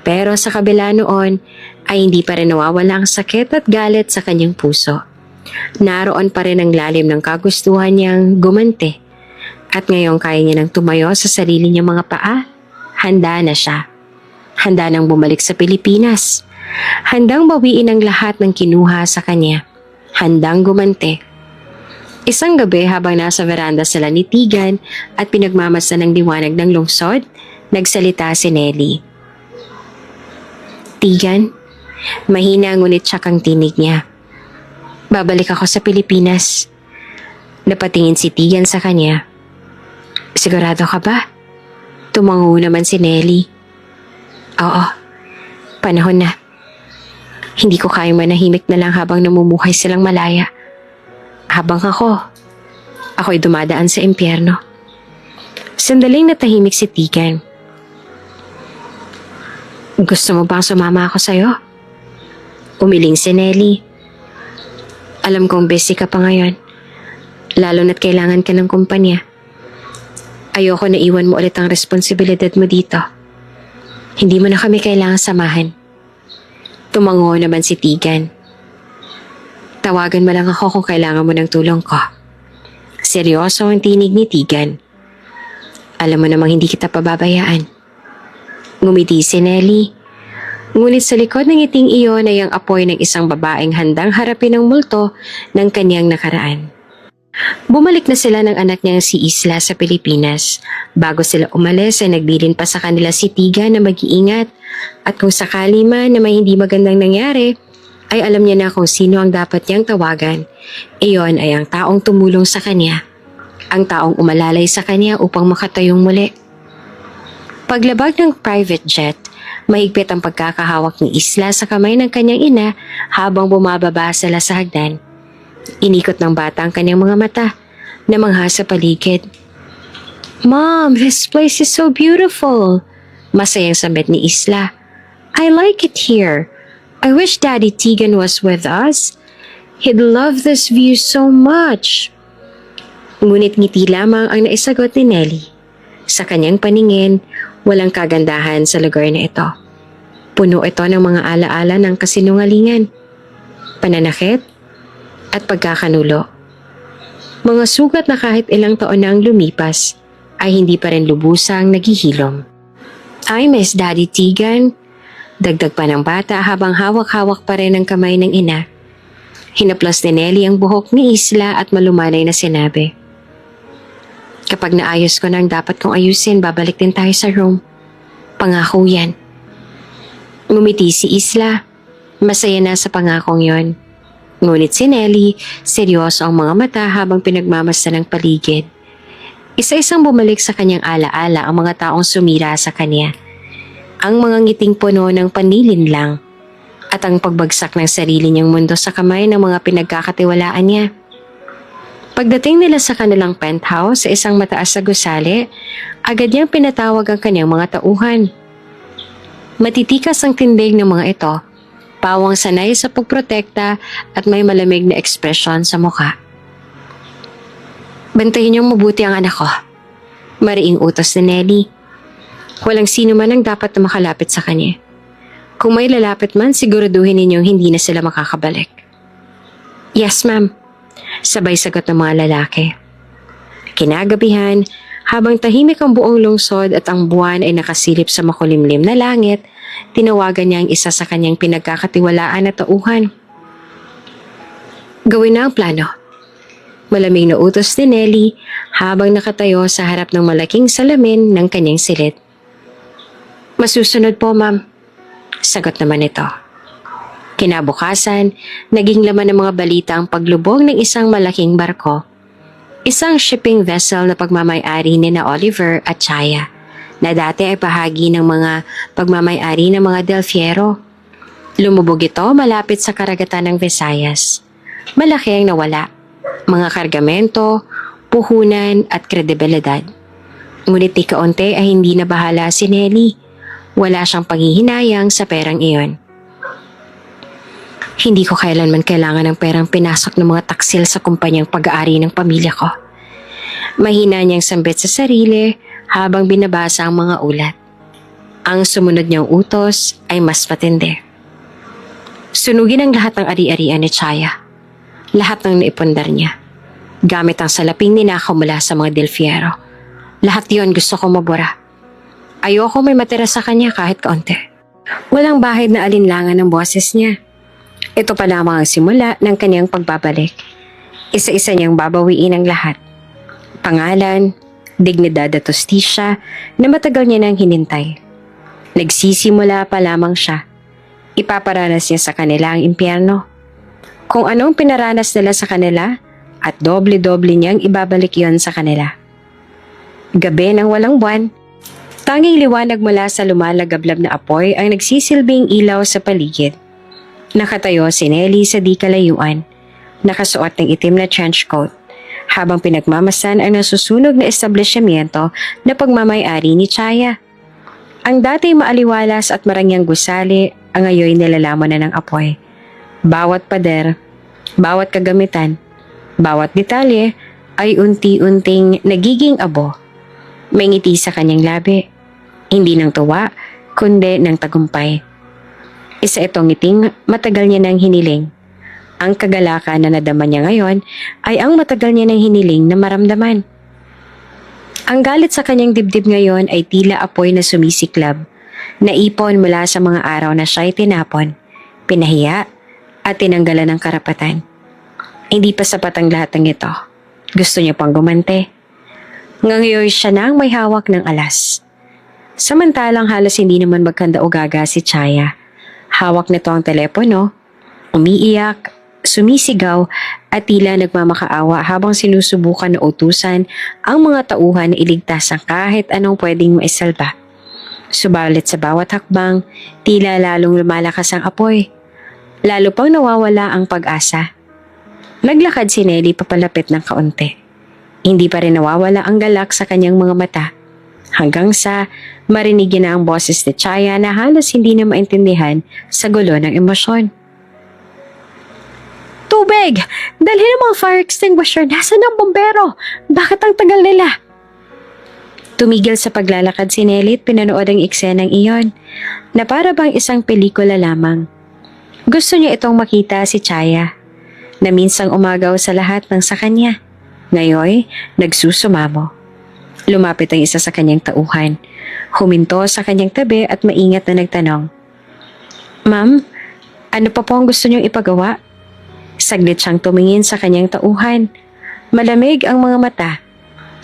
Pero sa kabila noon ay hindi pa rin nawawala ang sakit at galit sa kanyang puso. Naroon pa rin ang lalim ng kagustuhan niyang gumanti. At ngayong kaya niya nang tumayo sa sarili niyang mga paa, handa na siya. Handa nang bumalik sa Pilipinas. Handang bawiin ang lahat ng kinuha sa kanya. Handang gumanti. Isang gabi habang nasa veranda sila ni Tigan at pinagmamasdan ng liwanag ng lungsod, nagsalita si Nelly. Tigan, mahina ngunit tsak ang tinig niya. Babalik ako sa Pilipinas. Napatingin si Tigan sa kanya. Sigurado ka ba? Tumango naman si Nelly. Oo, panahon na. Hindi ko kayang manahimik na lang habang namumuhay silang malaya. Habang ako'y dumadaan sa impyerno. Sandaling natahimik si Tigan. Gusto mo bang sumama ako sa'yo? Umiling si Nelly. Alam kong busy ka pa ngayon. Lalo na't kailangan ka ng kumpanya. Ayoko na iwan mo ulit ang responsibilidad mo dito. Hindi mo na kami kailangang samahan. Tumango naman si Tigan. Tawagan mo lang ako kung kailangan mo ng tulong ko. Seryoso ang tinig ni Tigan. Alam mo namang hindi kita pababayaan. Ngumiti si Nelly. Ngunit sa likod ng ngiting iyon ay ang apoy ng isang babaeng handang harapin ang multo ng kanyang nakaraan. Bumalik na sila ng anak niyang si Isla sa Pilipinas. Bago sila umalis ay nagbilin pa sa kanila si Tigan na mag-iingat at kung sakali man na may hindi magandang nangyari, ay alam niya na kung sino ang dapat niyang tawagan. Iyon ay ang taong tumulong sa kanya. Ang taong umalalay sa kanya upang makatayong muli. Paglabag ng private jet, mahigpit ang pagkakahawak ni Isla sa kamay ng kanyang ina habang bumababa sila sa hagdan. Inikot ng bata ang kanyang mga mata na mangha sa paligid. Mom, this place is so beautiful. Masayang sambit ni Isla. I like it here. I wish Daddy Tigan was with us. He'd love this view so much. Ngunit ngiti lamang ang naisagot ni Nelly. Sa kanyang paningin, walang kagandahan sa lugar na ito. Puno ito ng mga alaala ng kasinungalingan, pananakit, at pagkakanulo. Mga sugat na kahit ilang taon na ang lumipas ay hindi pa rin lubusang naghihilom. I miss Daddy Tigan. Dagdag pa ng bata habang hawak-hawak pa rin ang kamay ng ina. Hinaplos ni Nelly ang buhok ni Isla at malumanay na sinabi. Kapag naayos ko na ang dapat kong ayusin, babalik din tayo sa Rome. Pangako yan. Ngumiti si Isla. Masaya na sa pangakong yon. Ngunit si Nelly, seryoso ang mga mata habang pinagmamasdan ng paligid. Isa-isang bumalik sa kanyang alaala ang mga taong sumira sa kanya. Ang mga ngiting puno ng panlilinlang at ang pagbagsak ng sarili niyang mundo sa kamay ng mga pinagkakatiwalaan niya. Pagdating nila sa kanilang penthouse sa isang mataas na gusali, agad niyang pinatawag ang kanyang mga tauhan. Matitikas ang tindig ng mga ito. Pawang sanay sa pagprotekta at may malamig na ekspresyon sa mukha. Bantayin niyong mabuti ang anak ko. Mariing utos ni Nelly. Walang sino man ang dapat na makalapit sa kanya. Kung may lalapit man, siguraduhin ninyong hindi na sila makakabalik. Yes, ma'am. Sabay sagot ng mga lalaki. Kinagabihan, habang tahimik ang buong lungsod at ang buwan ay nakasilip sa makulimlim na langit, tinawagan niya ang isa sa kanyang pinagkakatiwalaan na tauhan. Gawin na ang plano. Malamig na utos ni Nelly habang nakatayo sa harap ng malaking salamin ng kanyang silid. Masusunod po, ma'am. Sagot naman ito. Kinabukasan, naging laman ng mga balita ang paglubog ng isang malaking barko. Isang shipping vessel na pagmamay-ari ni na Oliver at Chaya, na dati ay bahagi ng mga pagmamay-ari ng mga Del Fierro. Lumubog ito malapit sa karagatan ng Visayas. Malaki ang nawala. Mga kargamento, puhunan at kredibilidad. Ngunit di kaunti ay hindi na bahala si Nelly. Wala siyang panghihinayang sa perang iyon. Hindi ko kailanman kailangan ng perang pinasok ng mga taksil sa kumpanyang pag-aari ng pamilya ko. Mahina niyang sambit sa sarili habang binabasa ang mga ulat. Ang sumunod niyang utos ay mas matindi. Sunugin ang lahat ng ari-arian ni Chaya. Lahat ng naipundar niya. Gamit ang salaping ninakaw mula sa mga Del Fierro. Lahat yon gusto ko mabura. Ayoko may matira sa kanya kahit kaunti. Walang bahid na alinlangan ng boses niya. Ito pa lamang ang simula ng kanyang pagbabalik. Isa-isa niyang babawiin ang lahat. Pangalan, dignidad at hustisya na matagal niya nang hinintay. Nagsisimula pa lamang siya. Ipaparanas niya sa kanila ang impyerno. Kung anong pinaranas nila sa kanila, at doble-doble niyang ibabalik yon sa kanila. Gabi ng walang buwan, tanging liwanag mula sa lumalagablab na apoy ang nagsisilbing ilaw sa paligid. Nakatayo si Nelly sa di kalayuan, nakasuot ng itim na trench coat, habang pinagmamasan ang nasusunog na establishmento na pagmamay-ari ni Chaya. Ang dati maaliwalas at marangyang gusali ang ngayon nilalaman na ng apoy. Bawat pader, bawat kagamitan, bawat detalye ay unti-unting nagiging abo. May ngiti sa kanyang labi, hindi ng tuwa, kundi ng tagumpay. Isa itong ngiting matagal niya nang hiniling. Ang kagalakan na nadama niya ngayon ay ang matagal niya nang hiniling na maramdaman. Ang galit sa kanyang dibdib ngayon ay tila apoy na sumisiklab, naipon mula sa mga araw na siya'y tinapon, pinahiya at tinanggalan ng karapatan. Hindi pa sapat ang lahat ng ito. Gusto niya pang gumante. Ngayon siya na ang may hawak ng alas. Samantalang halos hindi naman magkanda o gaga si Chaya. Hawak nito ang telepono, umiiyak, sumisigaw at tila nagmamakaawa habang sinusubukan na utusan ang mga tauhan na iligtas ang kahit anong pwedeng maisalba. Subalit sa bawat hakbang, tila lalong lumalakas ang apoy. Lalo pang nawawala ang pag-asa. Naglakad si Nelly papalapit ng kaunti. Hindi pa rin nawawala ang galak sa kanyang mga mata. Hanggang sa marinig niya na ang boses ni Chaya na halos hindi na maintindihan sa gulo ng emosyon. Tubig! Dalhin ang mga fire extinguisher! Nasaan ang bombero? Bakit ang tagal nila? Tumigil sa paglalakad si Nelly at pinanood ang eksenang iyon na para bang isang pelikula lamang. Gusto niya itong makita si Chaya na minsang umagaw sa lahat ng sa kanya. Ngayon, nagsusumamo. Lumapit ang isa sa kanyang tauhan. Huminto sa kanyang tabi at maingat na nagtanong. Ma'am, ano pa po ang gusto niyong ipagawa? Saglit siyang tumingin sa kanyang tauhan. Malamig ang mga mata.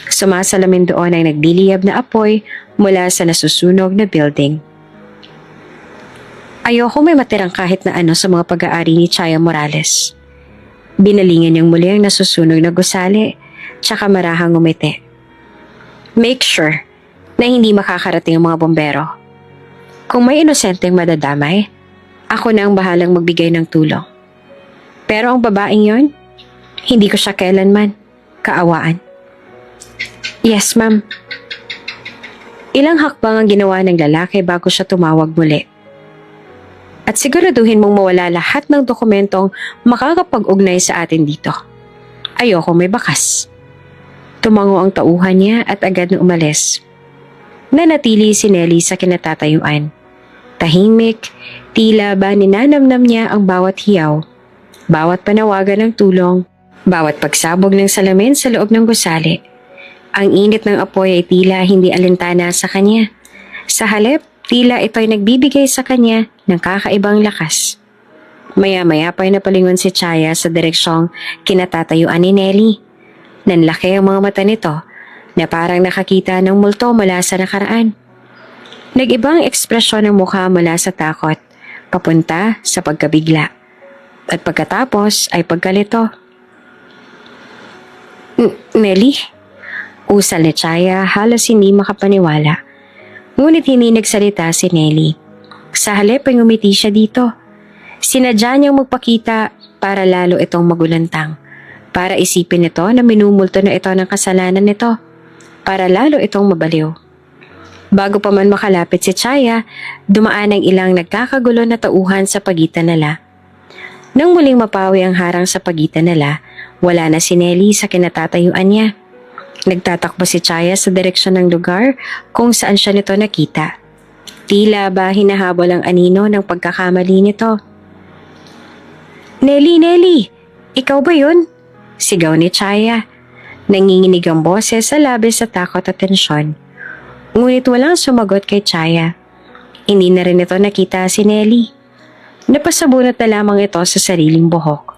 Sumasalamin doon ang nagliliyab na apoy mula sa nasusunog na building. Ayoko may matirang kahit na ano sa mga pag-aari ni Chaya Morales. Binalingan niyang muli ang nasusunog na gusali, tsaka marahang umiti. Make sure na hindi makakarating ang mga bombero. Kung may inosenteng madadamay, ako na ang bahalang magbigay ng tulong. Pero ang babaeng yon, hindi ko siya kailanman kaawaan. Yes, ma'am. Ilang hakbang ang ginawa ng lalaki bago siya tumawag muli. At siguraduhin mong mawala lahat ng dokumentong makakapag-ugnay sa atin dito. Ayoko may bakas. Tumango ang tauhan niya at agad na umalis. Nanatili si Nelly sa kinatatayuan. Tahimik, tila ba ninanamnam niya ang bawat hiyaw, bawat panawagan ng tulong, bawat pagsabog ng salamin sa loob ng gusali. Ang init ng apoy ay tila hindi alintana sa kanya. Sa halip, tila ito'y nagbibigay sa kanya ng kakaibang lakas. Maya-maya pa'y napalingon si Chaya sa direksyong kinatatayuan ni Nelly. Nanlaki ang mga mata nito na parang nakakita ng multo mula sa nakaraan. Nag-ibang ekspresyon ng mukha mula sa takot, papunta sa pagkabigla. At pagkatapos ay pagkalito. Nelly? Usal ni Chaya, halos hindi makapaniwala. Ngunit hindi nagsalita si Nelly. Sa halip ay ngumiti siya dito. Sinadya niyang magpakita para lalo itong magulantang. Para isipin nito na minumulto na ito ng kasalanan nito. Para lalo itong mabaliw. Bago pa man makalapit si Chaya, dumaan ang ilang nagkakagulo na tauhan sa pagitan nila. Nang muling mapawi ang harang sa pagitan nila, wala na si Nelly sa kinatatayuan niya. Nagtatakbo si Chaya sa direksyon ng lugar kung saan siya nito nakita. Tila ba hinahabol ang anino ng pagkakamali nito. Nelly, Nelly! Ikaw ba yun? Sigaw ni Chaya. Nanginginig ang boses sa labis sa takot at tensyon. Ngunit walang sumagot kay Chaya. Hindi na rin ito nakita si Nelly. Napasabunot na lamang ito sa sariling buhok.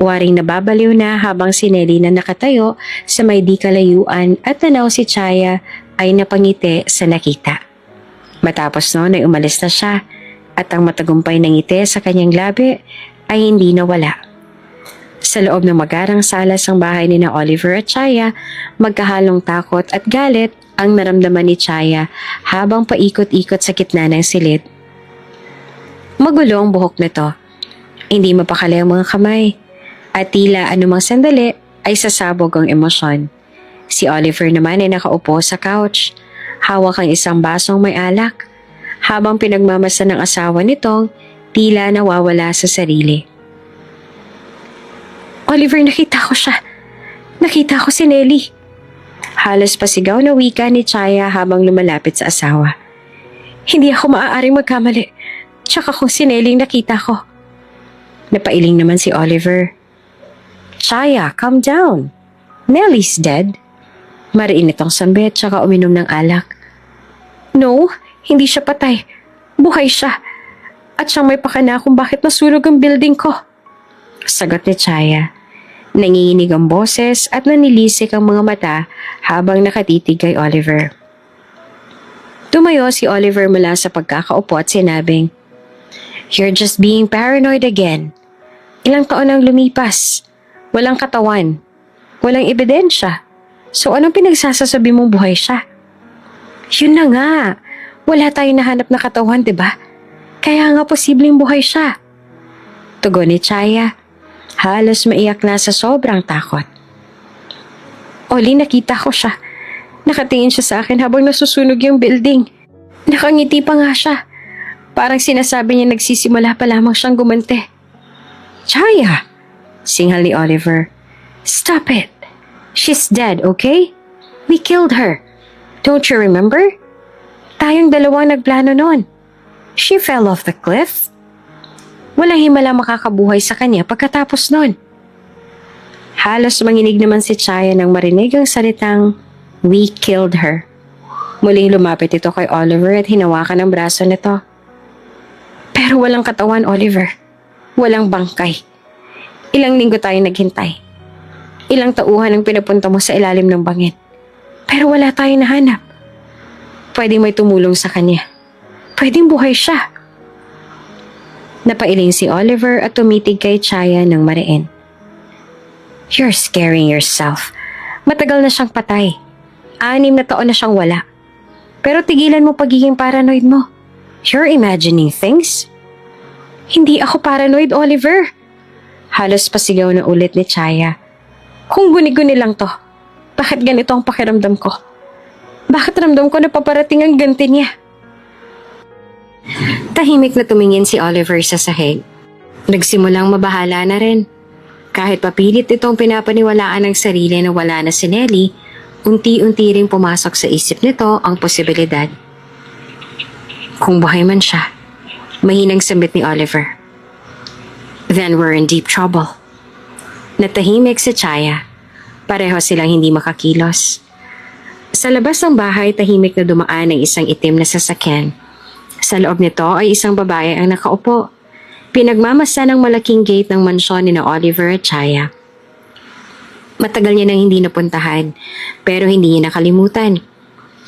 Waring nababaliw na habang si Nelly na nakatayo sa may di kalayuan at tanaw si Chaya ay napangiti sa nakita. Matapos noon ay umalis na siya at ang matagumpay na ngiti sa kanyang labi ay hindi nawala. Sa loob ng magarang salas ang bahay ni na Oliver at Chaya, magkahalong takot at galit ang naramdaman ni Chaya habang paikot-ikot sa gitna ng silid. Magulo ang buhok nito. Hindi mapakali ang mga kamay. At tila anumang sandali ay sasabog ang emosyon. Si Oliver naman ay nakaupo sa couch. Hawak ang isang basong may alak. Habang pinagmamasa ng asawa nitong tila nawawala sa sarili. Oliver, nakita ko siya. Nakita ko si Nelly. Halos pasigaw na wika ni Chaya habang lumalapit sa asawa. Hindi ako maaaring magkamali. Tsaka kung si Nelly nakita ko. Napailing naman si Oliver. Chaya, calm down. Nelly's dead. Mariin itong sambit tsaka uminom ng alak. No, hindi siya patay. Buhay siya. At siyang may pakana kung bakit nasunog ang building ko. Sagot ni Chaya. Nanginginig ang boses at nanilisik ang mga mata habang nakatitig kay Oliver. Tumayo si Oliver mula sa pagkakaupo at sinabing, You're just being paranoid again. Ilang taon ang lumipas. Walang katawan. Walang ebidensya. So anong pinagsasasabi mong buhay siya? Yun na nga. Wala tayong nahanap na katawan, diba? Kaya nga posibleng buhay siya. Tugon ni Chaya. Halos maiyak na sa sobrang takot. Oli, nakita ko siya. Nakatingin siya sa akin habang nasusunog yung building. Nakangiti pa nga siya. Parang sinasabi niya nagsisimula pa lamang siyang gumante. Chaya! Singhal ni Oliver. Stop it! She's dead, okay? We killed her. Don't you remember? Tayong dalawang nagplano noon. She fell off the cliff. Walang himala makakabuhay sa kanya pagkatapos noon. Halos manginig naman si Chaya nang marinig ang salitang, We killed her. Muling lumapit ito kay Oliver at hinawakan ang braso nito. Pero walang katawan, Oliver. Walang bangkay. Ilang linggo tayo naghintay. Ilang tauhan ang pinapunta mo sa ilalim ng bangin. Pero wala tayong nahanap. Pwedeng may tumulong sa kanya. Pwedeng buhay siya. Napailing si Oliver at tumitig kay Chaya ng mariin. You're scaring yourself. Matagal na siyang patay. 6 na taon na siyang wala. Pero tigilan mo pagiging paranoid mo. You're imagining things. Hindi ako paranoid, Oliver. Halos pasigaw na ulit ni Chaya. Kung guni-guni lang to, bakit ganito ang pakiramdam ko? Bakit ramdam ko na paparating ang ganti niya? Tahimik na tumingin si Oliver sa sahig. Nagsimulang mabahala na rin. Kahit papilit itong pinapaniwalaan ng sarili na wala na si Nelly, unti-unti ring pumasok sa isip nito ang posibilidad. Kung buhay man siya, mahinang sambit ni Oliver. Then we're in deep trouble. Natahimik si Chaya. Pareho silang hindi makakilos. Sa labas ng bahay, tahimik na dumaan ang isang itim na sasakyan. Sa loob nito ay isang babae ang nakaupo. Pinagmamasa ng malaking gate ng mansyon ni na Oliver at Chaya. Matagal niya nang hindi napuntahan, pero hindi niya nakalimutan.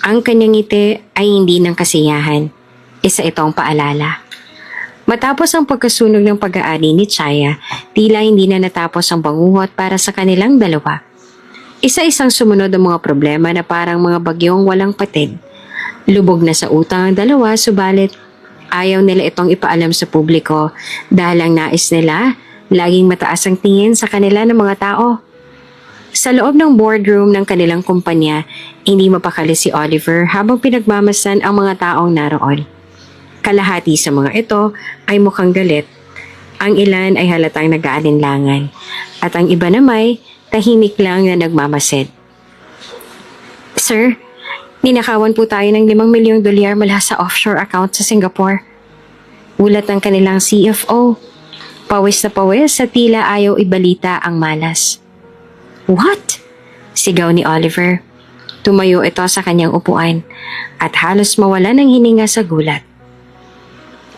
Ang kanyang ngiti ay hindi ng kasiyahan. Isa itong paalala. Matapos ang pagkasunog ng pag-aani ni Chaya, tila hindi na natapos ang bangungot para sa kanilang dalawa. Isa-isang sumunod ang mga problema na parang mga bagyong walang patid. Lubog na sa utang ang dalawa, subalit ayaw nila itong ipaalam sa publiko dahil ang nais nila, laging mataas ang tingin sa kanila ng mga tao. Sa loob ng boardroom ng kanilang kumpanya, hindi mapakali si Oliver habang pinagmamasan ang mga taong naroon. Kalahati sa mga ito ay mukhang galit. Ang ilan ay halatang nag-aalinlangan at ang iba namay tahimik lang na nagmamasid. Sir, ninakawan po tayo ng 5 milyong dolyar mula sa offshore account sa Singapore. Ulat ng kanilang CFO. Pawis na pawis sa tila ayaw ibalita ang malas. What? Sigaw ni Oliver. Tumayo ito sa kanyang upuan at halos mawala ng hininga sa gulat.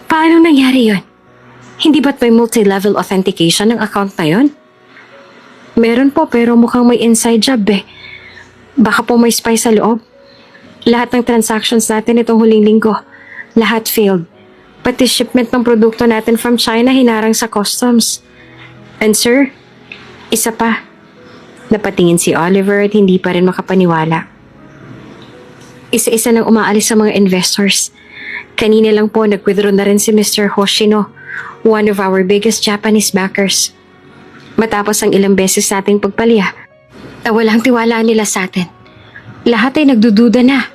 Paano nangyari yon? Hindi ba't may multi-level authentication ng account na yon? Meron po pero mukhang may inside job eh. Baka po may spy sa loob. Lahat ng transactions natin itong huling linggo, lahat failed. Pati shipment ng produkto natin from China hinarang sa customs. And sir, isa pa. Napatingin si Oliver at hindi pa rin makapaniwala. Isa-isa nang umaalis sa mga investors. Kanina lang po nag-withdraw na rin si Mr. Hoshino, one of our biggest Japanese backers. Matapos ang ilang beses nating pagpalya, walang tiwala nila sa atin. Lahat ay nagdududa na.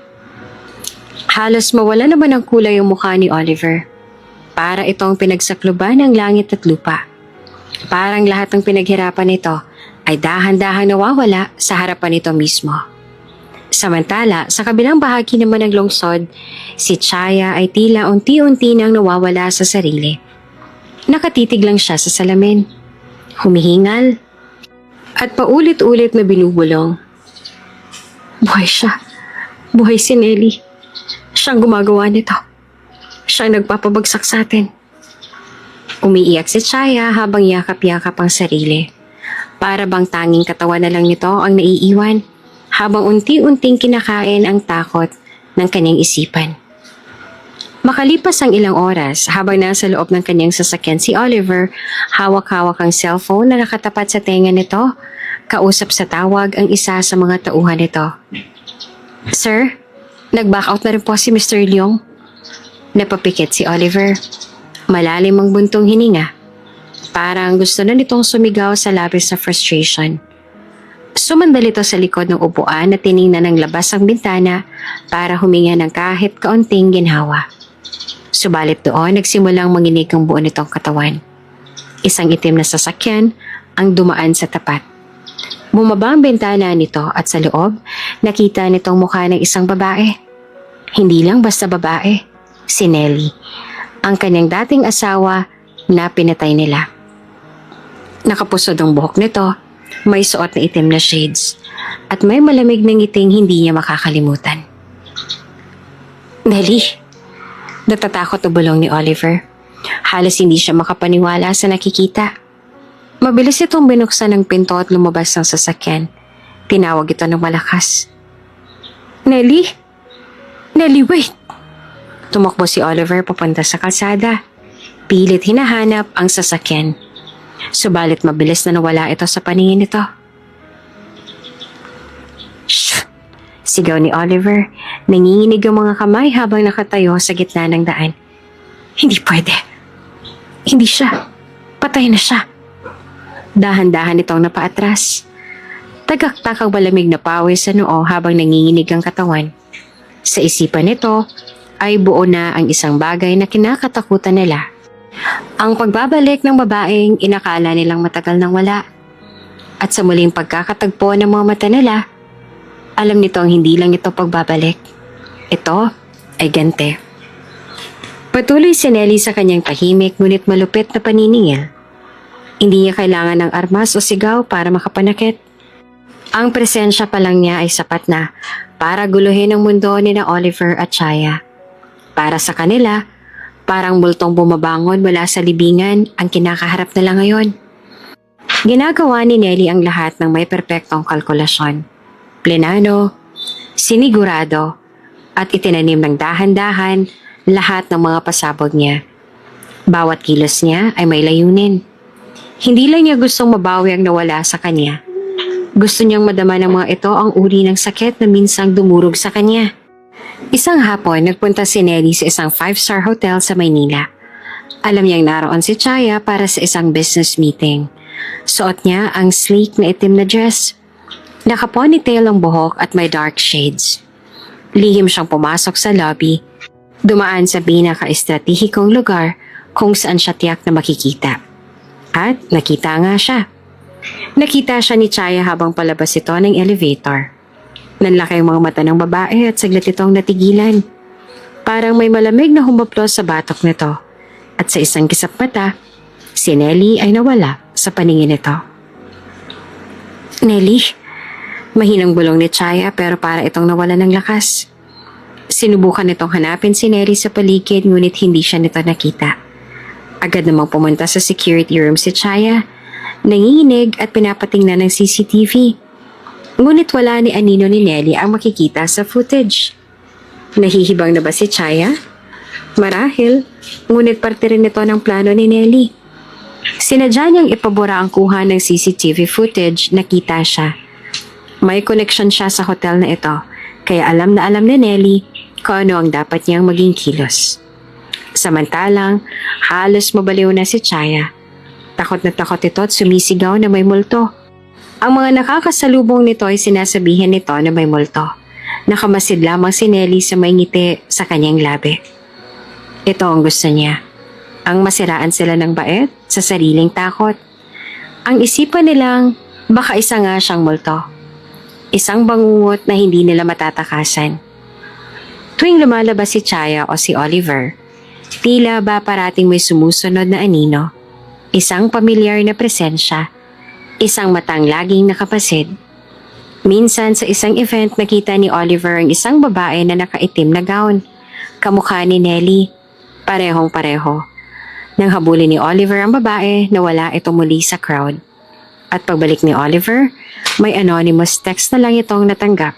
Halos mawala naman ang kulay yung mukha ni Oliver. Para itong pinagsakluban ng langit at lupa. Parang lahat ng pinaghirapan nito ay dahan-dahang nawawala sa harapan nito mismo. Samantala, sa kabilang bahagi naman ng lungsod, si Chaya ay tila unti-unti nang nawawala sa sarili. Nakatitig lang siya sa salamin. Humihingal. At paulit-ulit na binubulong. Buhay siya. Buhay si Nelly. Siyang gumagawa nito. Siyang nagpapabagsak sa atin. Umiiyak si Chaya habang yakap-yakap ang sarili. Para bang tanging katawan na lang nito ang naiiwan habang unti-unting kinakain ang takot ng kanyang isipan. Makalipas ang ilang oras habang nasa loob ng kanyang sasakyan si Oliver, hawak-hawak ang cellphone na nakatapat sa tenga nito, kausap sa tawag ang isa sa mga tauhan nito. Sir, nag-back out na rin po si Mr. Leong. Napapikit si Oliver. Malalim ang buntong hininga. Parang gusto na nitong sumigaw sa labis na frustration. Sumandal ito sa likod ng upuan at tiningnan ng labas ang bintana para huminga ng kahit kaunting ginhawa. Subalit doon nagsimulang manginig ang buo nitong katawan. Isang itim na sasakyan ang dumaan sa tapat. Bumaba ang bintana nito at sa loob nakita nitong mukha ng isang babae. Hindi lang basta babae, si Nelly, ang kanyang dating asawa na pinatay nila. Nakapusod ang buhok nito, may suot na itim na shades, at may malamig na ngiting hindi niya makakalimutan. Nelly! Natatakot na bulong ni Oliver. Halos hindi siya makapaniwala sa nakikita. Mabilis itong binuksan ng pinto at lumabas ng sasakyan. Tinawag ito ng malakas. Nelly! Nelly, wait! Tumakbo si Oliver papunta sa kalsada. Pilit hinahanap ang sasakyan. Subalit mabilis na nawala ito sa paningin nito. Shh! Sigaw ni Oliver. Nanginginig ang mga kamay habang nakatayo sa gitna ng daan. Hindi pwede. Hindi siya. Patay na siya. Dahan-dahan itong napaatras. Tagaktak ang malamig na pawis sa noo habang nanginginig ang katawan. Sa isipan nito ay buo na ang isang bagay na kinakatakutan nila. Ang pagbabalik ng babaeng inakala nilang matagal nang wala. At sa muling pagkakatagpo ng mga mata nila, alam nitong hindi lang ito pagbabalik. Ito ay gante. Patuloy si Nelly sa kanyang tahimik ngunit malupit na paniningil. Hindi niya kailangan ng armas o sigaw para makapanakit. Ang presensya pa lang niya ay sapat na para guluhin ang mundo ni na Oliver at Chaya. Para sa kanila, parang multong bumabangon mula sa libingan ang kinakaharap nila ngayon. Ginagawa ni Nelly ang lahat ng may perpektong kalkulasyon. Plenano, sinigurado, at itinanim ng dahan-dahan lahat ng mga pasabog niya. Bawat kilos niya ay may layunin. Hindi lang niya gustong mabawi ang nawala sa kanya. Gusto niyang madama ng mga ito ang uri ng sakit na minsang dumurog sa kanya. Isang hapon, nagpunta si Nelly sa isang 5-star hotel sa Maynila. Alam niyang naroon si Chaya para sa isang business meeting. Suot niya ang sleek na itim na dress. Naka-ponytail ang buhok at may dark shades. Lihim siyang pumasok sa lobby. Dumaan sa pinaka-estratehikong lugar kung saan siya tiyak na makikita. At nakita nga siya. Nakita siya ni Chaya habang palabas ito ng elevator. Nanlaki ang mga mata ng babae at saglit itong natigilan. Parang may malamig na humaplos sa batok nito. At sa isang kisap mata, si Nelly ay nawala sa paningin nito. Nelly, mahinang bulong ni Chaya pero para itong nawala ng lakas. Sinubukan nitong hanapin si Nelly sa paligid ngunit hindi siya nito nakita. Agad namang pumunta sa security room si Chaya, nanginginig at pinapatingnan ng CCTV. Ngunit wala ni anino ni Nelly ang makikita sa footage. Nahihibang na ba si Chaya? Marahil, ngunit parte rin ito ng plano ni Nelly. Sinadya niyang ipabura ang kuha ng CCTV footage, nakita siya. May connection siya sa hotel na ito, kaya alam na alam ni Nelly kung ano ang dapat niyang maging kilos. Samantalang, halos mabaliw na si Chaya. Takot na takot ito at sumisigaw na may multo. Ang mga nakakasalubong nito ay sinasabihan nito na may multo. Nakamasid lamang si Nelly sa may ngiti sa kanyang labi. Ito ang gusto niya. Ang masiraan sila ng bait sa sariling takot. Ang isipan nilang baka isa nga siyang multo. Isang bangungot na hindi nila matatakasan. Tuwing lumalabas si Chaya o si Oliver, tila ba parating may sumusunod na anino. Isang pamilyar na presensya. Isang matang laging nakapasid. Minsan sa isang event nakita ni Oliver ang isang babae na nakaitim na gown. Kamukha ni Nelly. Parehong pareho. Nang habulin ni Oliver ang babae, nawala ito muli sa crowd. At pagbalik ni Oliver, may anonymous text na lang itong natanggap.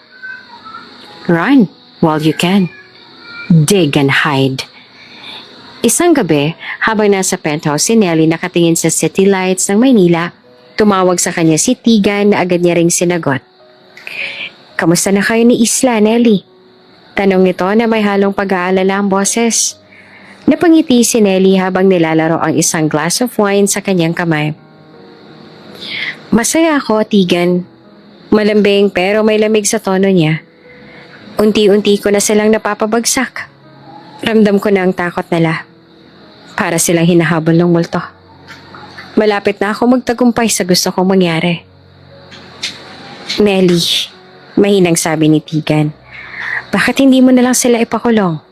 Run while you can. Dig and hide. Isang gabi, habang nasa penthouse si Nelly nakatingin sa city lights ng Maynila, tumawag sa kanya si Tigan na agad niya ring sinagot. Kamusta na kayo ni Isla, Nelly? Tanong nito na may halong pag-aalala ang boses. Napangiti si Nelly habang nilalaro ang isang glass of wine sa kanyang kamay. Masaya ako, Tigan. Malambing pero may lamig sa tono niya. Unti-unti ko na silang napapabagsak. Ramdam ko na ang takot nila. Para silang hinahabol ng multo. Malapit na ako magtagumpay sa gusto kong mangyari. Nelly, mahinang sabi ni Tigan. Bakit hindi mo na lang sila ipakulong?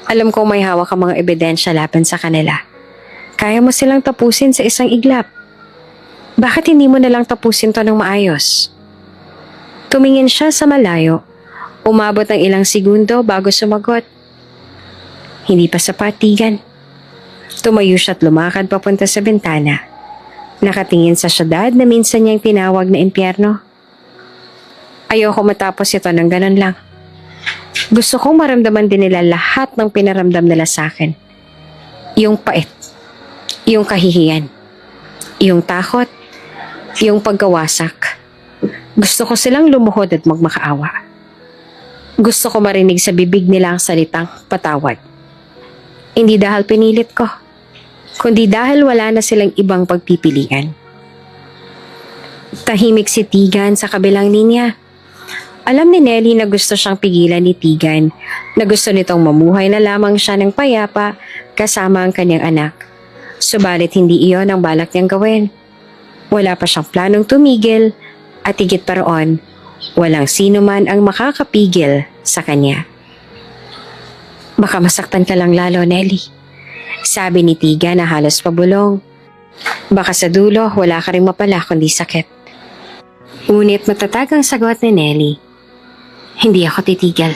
Alam kong may hawak ang mga ebidensya laban sa kanila. Kaya mo silang tapusin sa isang iglap. Bakit hindi mo na lang tapusin to ng maayos? Tumingin siya sa malayo. Umabot ng ilang segundo bago sumagot. Hindi pa sapat, Tigan. Tumayo siya at lumakad papunta sa bintana. Nakatingin sa syudad na minsan niyang tinawag na impyerno. Ayoko matapos ito ng ganun lang. Gusto kong maramdaman din nila lahat ng pinaramdam nila sa akin. Yung pait, yung kahihiyan, yung takot, yung pagkawasak. Gusto ko silang lumuhod at magmakaawa. Gusto ko marinig sa bibig nila ang salitang patawad. Hindi dahil pinilit ko, kundi dahil wala na silang ibang pagpipilian. Tahimik si Tigan sa kabilang linya. Alam ni Nelly na gusto siyang pigilan ni Tigan, na gusto nitong mamuhay na lamang siya ng payapa kasama ang kanyang anak. Subalit hindi iyon ang balak niyang gawin. Wala pa siyang planong tumigil at higit pa roon, walang sino man ang makakapigil sa kanya. Baka masaktan ka lang lalo, Nelly. Sabi ni Tigan na halos pabulong. Baka sa dulo wala ka rin mapala kundi sakit. Ngunit matatag ang sagot ni Nelly. Hindi ako titigil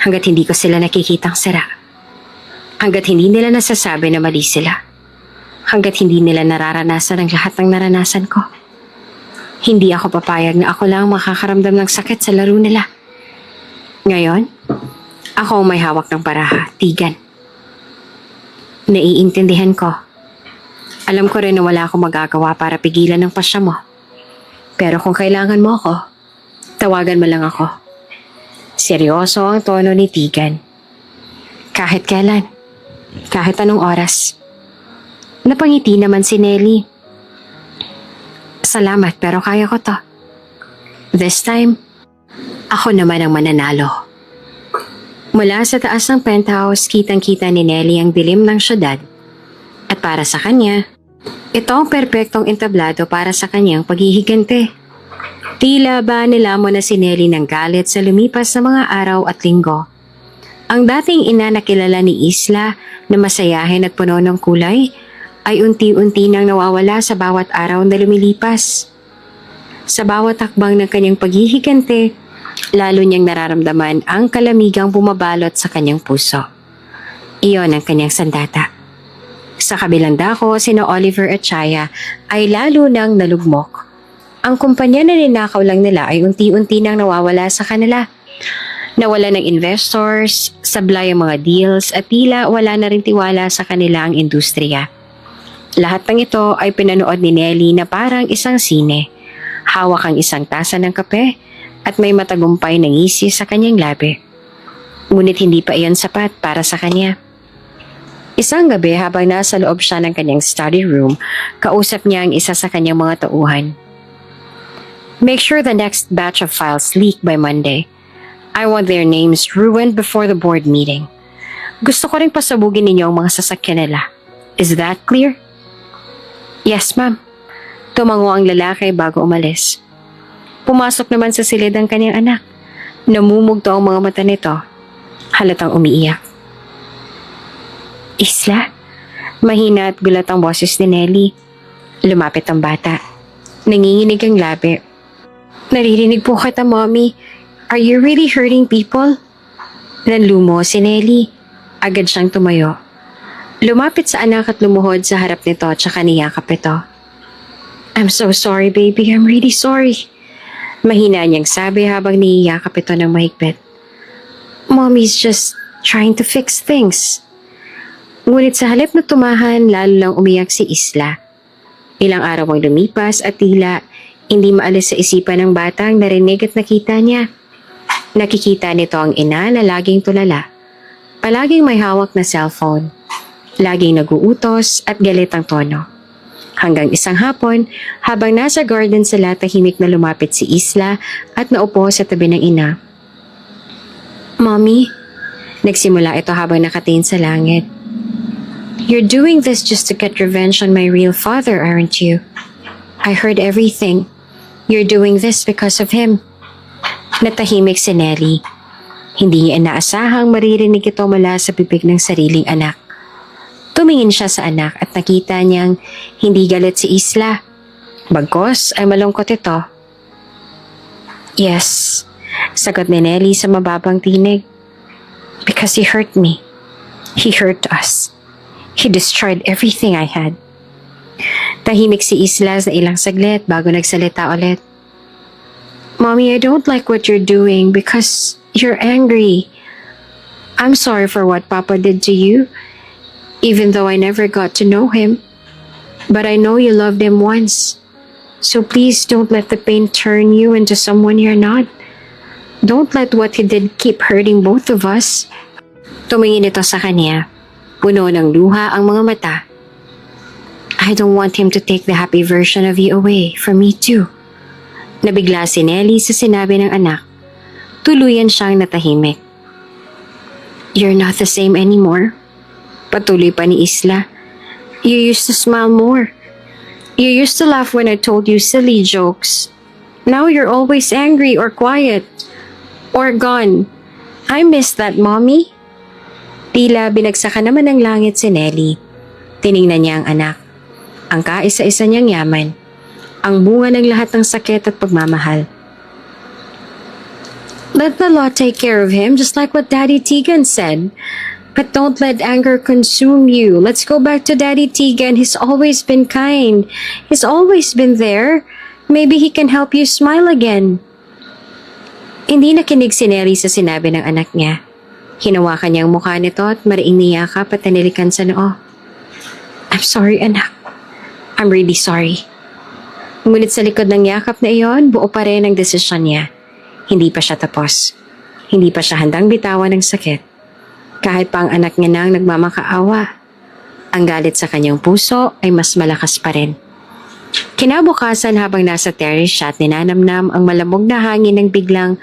hanggat hindi ko sila nakikitang sira. Hanggat hindi nila nasasabi na mali sila. hanggat hindi nila nararanasan ang lahat ng naranasan ko. Hindi ako papayag na ako lang makakaramdam ng sakit sa laro nila. Ngayon, ako ang may hawak ng baraha, Tegan. Naiintindihan ko. Alam ko rin na wala akong magagawa para pigilan ang pasya mo. Pero kung kailangan mo ako, tawagan mo lang ako. Seryoso ang tono ni Tegan. Kahit kailan, kahit anong oras. Napangiti naman si Nelly. Salamat pero kaya ko to. This time, ako naman ang mananalo. Mula sa taas ng penthouse, kitang-kita ni Nelly ang dilim ng syudad. At para sa kanya, ito ang perpektong entablado para sa kanyang paghihigante. Tila ba nilamon na si Nelly ng galit sa lumipas na mga araw at linggo. Ang dating ina na kilala ni Isla na masayahin at puno ng kulay ay unti-unti nang nawawala sa bawat araw na lumilipas. Sa bawat hakbang ng kanyang paghihigante, lalo niyang nararamdaman ang kalamigang bumabalot sa kanyang puso. Iyon ang kanyang sandata. Sa kabilang dako, sina Oliver at Chaya ay lalo nang nalugmok. Ang kumpanya na ninakaw lang nila ay unti-unti nang nawawala sa kanila. Nawala ng investors, sablay ang mga deals at tila wala na rin tiwala sa kanila ang industriya. Lahat ng ito ay pinanood ni Nelly na parang isang sine. Hawak ang isang tasa ng kape at may matagumpay na ngisi sa kanyang labi. Ngunit hindi pa iyon sapat para sa kanya. Isang gabi habang nasa loob siya ng kanyang study room, kausap niya ang isa sa kanyang mga tauhan. Make sure the next batch of files leak by Monday. I want their names ruined before the board meeting. Gusto ko ring pasabugin ninyo ang mga sasakyan nila. Is that clear? Yes, ma'am. Tumango ang lalaki bago umalis. Pumasok naman sa silid ang kanyang anak. Namumugto ang mga mata nito. Halatang umiiyak. Isla? Mahina at gulat ang boses ni Nelly. Lumapit ang bata. Nanginginig ang labi. Naririnig po kita, Mommy. Are you really hurting people? Nanlumo si Nelly. Agad siyang tumayo. Lumapit sa anak at lumuhod sa harap nito at saka niyakap ito. I'm so sorry, baby. I'm really sorry. Mahina niyang sabi habang niyakap ito ng mahigpit. Mommy's just trying to fix things. Ngunit sa halip na tumahan, lalo lang umiyak si Isla. Ilang araw ang lumipas at tila hindi maalis sa isipan ng batang narinig at nakita niya. Nakikita nito ang ina na laging tulala. Palaging may hawak na cellphone. Laging naguutos at galit ang tono. Hanggang isang hapon, habang nasa garden sila, tahimik na lumapit si Isla at naupo sa tabi ng ina. Mommy, nagsimula ito habang nakatingin sa langit. You're doing this just to get revenge on my real father, aren't you? I heard everything. You're doing this because of him. Natahimik si Nelly. Hindi niya inaasahang maririnig ito mula sa bibig ng sariling anak. Tumingin siya sa anak at nakita niyang hindi galit si Isla. Bagkos ay malungkot ito. Yes, sagot ni Nelly sa mababang tinig. Because he hurt me. He hurt us. He destroyed everything I had. Tahimik si Isla sa ilang saglit bago nagsalita ulit. Mommy, I don't like what you're doing because you're angry. I'm sorry for what Papa did to you, even though I never got to know him. But I know you loved him once. So please don't let the pain turn you into someone you're not. Don't let what he did keep hurting both of us. Tumingin ito sa kanya. Puno ng luha ang mga mata. I don't want him to take the happy version of you away from me too. Nabigla si Nelly sa sinabi ng anak. Tuluyan siyang natahimik. You're not the same anymore. Patuloy pa ni Isla. You used to smile more. You used to laugh when I told you silly jokes. Now you're always angry or quiet. Or gone. I miss that, Mommy. Tila binagsakan naman ng langit si Nelly. Tiningnan niya ang anak. Ang kaisa-isa niyang yaman. Ang bunga ng lahat ng sakit at pagmamahal. Let the law take care of him just like what Daddy Tegan said. But don't let anger consume you. Let's go back to Daddy Tegan. He's always been kind. He's always been there. Maybe he can help you smile again. Hindi nakinig si Nelly sa sinabi ng anak niya. Hinawakan niya ang mukha nito at mariing niyakap at tanilikan sa noo. I'm sorry, anak. I'm really sorry. Ngunit sa likod ng yakap na iyon, buo pa rin ang desisyon niya. Hindi pa siya tapos. Hindi pa siya handang bitawan ng sakit. Kahit pa ang anak niya nang nagmamakaawa, ang galit sa kanyang puso ay mas malakas pa rin. Kinabukasan habang nasa terrace siya at ninanamnam ang malamog na hangin ng biglang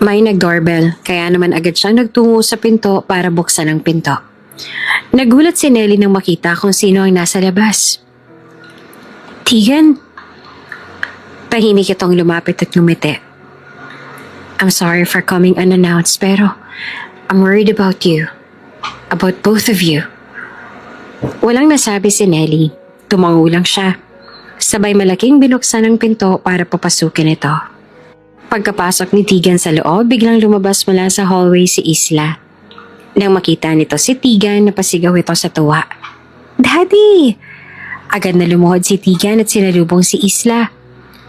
may nag-doorbell, kaya naman agad siyang nagtungo sa pinto para buksan ang pinto. Nagulat si Nelly nang makita kung sino ang nasa labas. Tegan? Tahimik itong lumapit at ngumiti. I'm sorry for coming unannounced pero I'm worried about you. About both of you. Walang nasabi si Nelly. Tumango lang siya. Sabay malaking binuksan ang pinto para papasukin ito. Pagkapasok ni Tegan sa loob, biglang lumabas mula sa hallway si Isla. Nang makita nito si Tegan, napasigaw ito sa tuwa. Daddy! Agad na lumuhod si Tegan at sinalubong si Isla.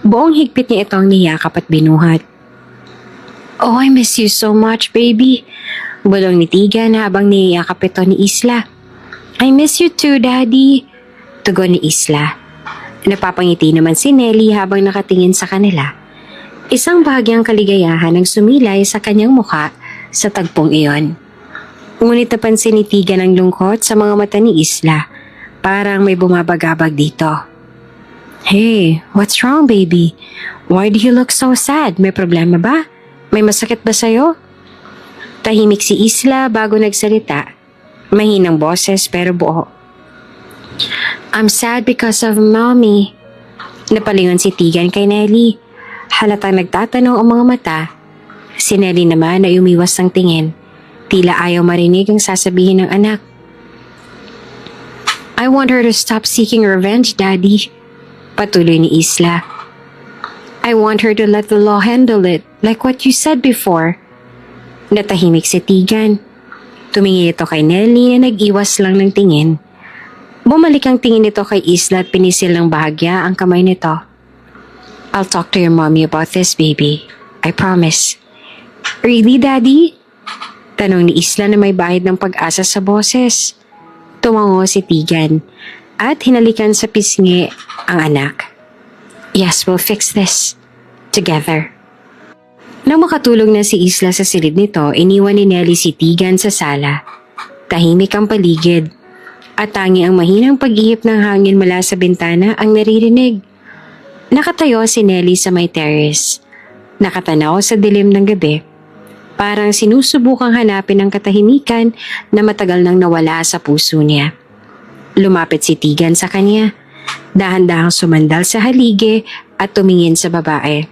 Buong higpit niya itong niyakap at binuhat. Oh, I miss you so much, baby. Bulong ni Tegan habang niyakap ito ni Isla. I miss you too, Daddy. Tugon ni Isla. Napapangiti naman si Nelly habang nakatingin sa kanila. Isang bahagyang kaligayahan ang sumilay sa kanyang mukha sa tagpong iyon. Ngunit napansin ni Tegan ang lungkot sa mga mata ni Isla. Parang may bumabagabag dito. Hey, what's wrong, baby? Why do you look so sad? May problema ba? May masakit ba sa'yo? Tahimik si Isla bago nagsalita. Mahinang boses pero buo. I'm sad because of mommy. Napalingon si Tegan kay Nelly. Halatang nagtatanong ang mga mata. Si Nelly naman ay umiwas ng tingin. Tila ayaw marinig ang sasabihin ng anak. I want her to stop seeking revenge, Daddy. Patuloy ni Isla. I want her to let the law handle it, like what you said before. Natahimik si Tegan. Tumingin ito kay Nelly na nag-iwas lang ng tingin. Bumalik ang tingin nito kay Isla at pinisil ng bahagya ang kamay nito. I'll talk to your mommy about this, baby. I promise. Really, Daddy? Tanong ni Isla na may bahid ng pag-asa sa boses. Tumango si Tegan at hinalikan sa pisngi ang anak. Yes, we'll fix this. Together. Nang makatulog na si Isla sa silid nito, iniwan ni Nelly si Tegan sa sala. Tahimik ang paligid at tangi ang mahinang pag-ihip ng hangin mula sa bintana ang naririnig. Nakatayo si Nelly sa may terrace. Nakatanaw sa dilim ng gabi. Parang sinusubukang hanapin ang katahimikan na matagal nang nawala sa puso niya. Lumapit si Tegan sa kanya. Dahan-dahang sumandal sa haligi at tumingin sa babae.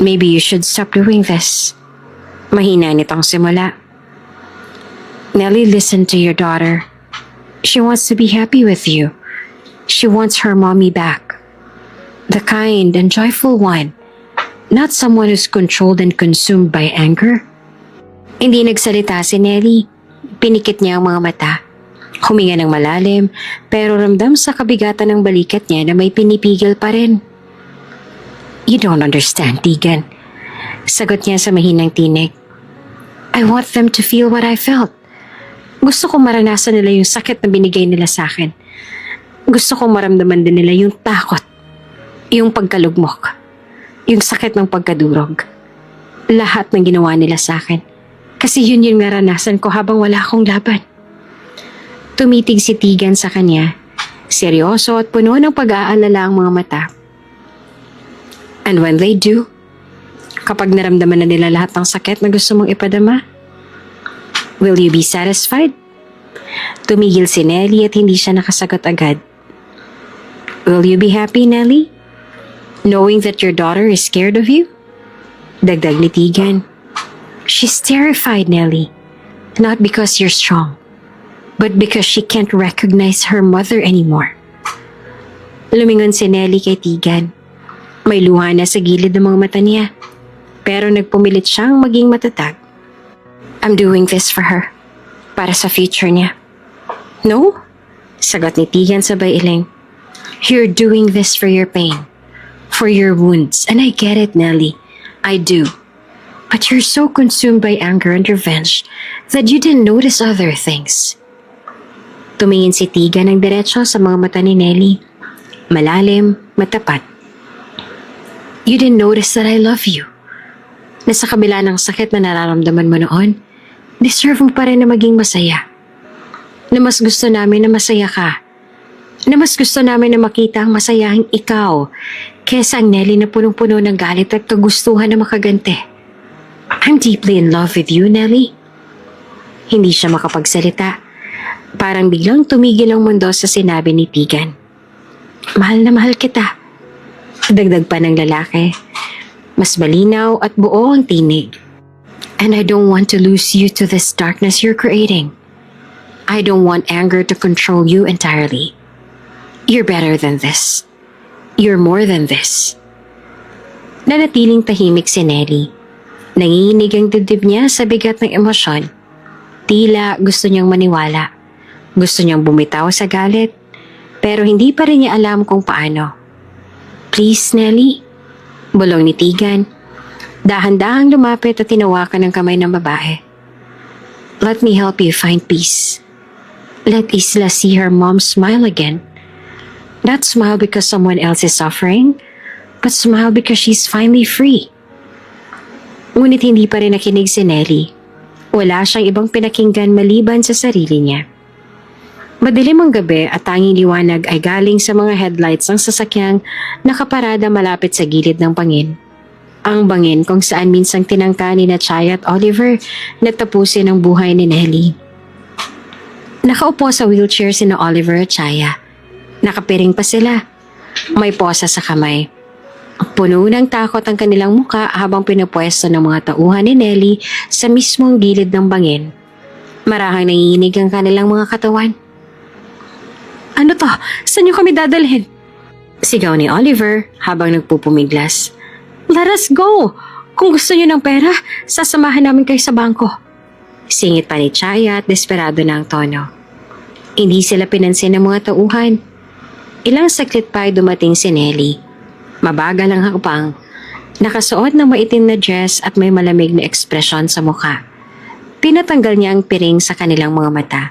Maybe you should stop doing this. Mahina nitong simula. Nelly, listen to your daughter. She wants to be happy with you. She wants her mommy back. The kind and joyful one. Not someone who's controlled and consumed by anger. Hindi nagsalita si Nelly. Pinikit niya ang mga mata. Huminga ng malalim, pero ramdam sa kabigatan ng balikat niya na may pinipigil pa rin. You don't understand, Tegan. Sagot niya sa mahinang tinig. I want them to feel what I felt. Gusto kong maranasan nila yung sakit na binigay nila sa akin. Gusto kong maramdaman din nila yung takot, yung pagkalugmok, yung sakit ng pagkadurog. Lahat ng ginawa nila sa akin. Kasi yun yung naranasan ko habang wala akong laban. Tumitig si Tegan sa kanya. Seryoso at puno ng pag-aalala ang mga mata. And when they do, kapag naramdaman na nila lahat ng sakit na gusto mong ipadama, will you be satisfied? Tumigil si Nelly at hindi siya nakasagot agad. Will you be happy, Nelly? Knowing that your daughter is scared of you? Dagdag ni Tegan. She's terrified, Nelly. Not because you're strong, but because she can't recognize her mother anymore. Lumingon si Nelly kay Tegan. May luha na sa gilid ng mga mata niya, pero nagpumilit siyang maging matatag. I'm doing this for her. para sa future niya. No? Sagot ni Tegan sabay iling. You're doing this for your pain, for your wounds, and I get it, Nelly. I do. But you're so consumed by anger and revenge that you didn't notice other things. Tumingin si Tegan ng diretso sa mga mata ni Nelly. Malalim, matapat. You didn't notice that I love you. Na sa kabila ng sakit na nararamdaman mo noon, deserve mo pa rin na maging masaya. Na mas gusto namin na masaya ka. Na mas gusto namin na makita ang masayahing ikaw kesa ang Nelly na punong-puno ng galit at kagustuhan na makagante. I'm deeply in love with you, Nelly. Hindi siya makapagsalita. Parang biglang tumigil ang mundo sa sinabi ni Tegan. Mahal na mahal kita. Dagdag pa ng lalaki. Mas malinaw at buo ang tinig. And I don't want to lose you to this darkness you're creating. I don't want anger to control you entirely. You're better than this. You're more than this. Nanatiling tahimik si Nelly. Nanginginig ang dibdib niya sa bigat ng emosyon. Tila gusto niyang maniwala. Gusto niyang bumitaw sa galit. Pero hindi pa rin niya alam kung paano. Please, Nelly. Bulong ni Tegan. Dahan-dahang lumapit at tinawakan ng kamay ng babae. Let me help you find peace. Let Isla see her mom smile again. Not smile because someone else is suffering, but smile because she's finally free. Ngunit hindi pa rin nakinig si Nelly. Wala siyang ibang pinakinggan maliban sa sarili niya. Madilim ang gabi at tanging liwanag ay galing sa mga headlights ng sasakyang nakaparada malapit sa gilid ng bangin. Ang bangin kung saan minsang tinangka ni na Chaya at Oliver na tapusin ang buhay ni Nelly. Nakaupo sa wheelchair si na Oliver at Chaya. Nakapiring pa sila. May posa sa kamay. Puno ng takot ang kanilang muka habang pinupwesto ng mga tauhan ni Nelly sa mismong gilid ng bangin. Marahang nanginginig ang kanilang mga katawan. Ano to? Saan niyo kami dadalhin? Sigaw ni Oliver habang nagpupumiglas. Let us go! Kung gusto niyo ng pera, sasamahan namin kayo sa bangko. Singit pa ni Chaya at desperado na ang tono. Hindi sila pinansin ng mga tauhan. Ilang saglit pa ay dumating si Nelly. Mabagal ang hakbang. Nakasuot ng maitim na dress at may malamig na ekspresyon sa mukha. Pinatanggal niya ang piring sa kanilang mga mata.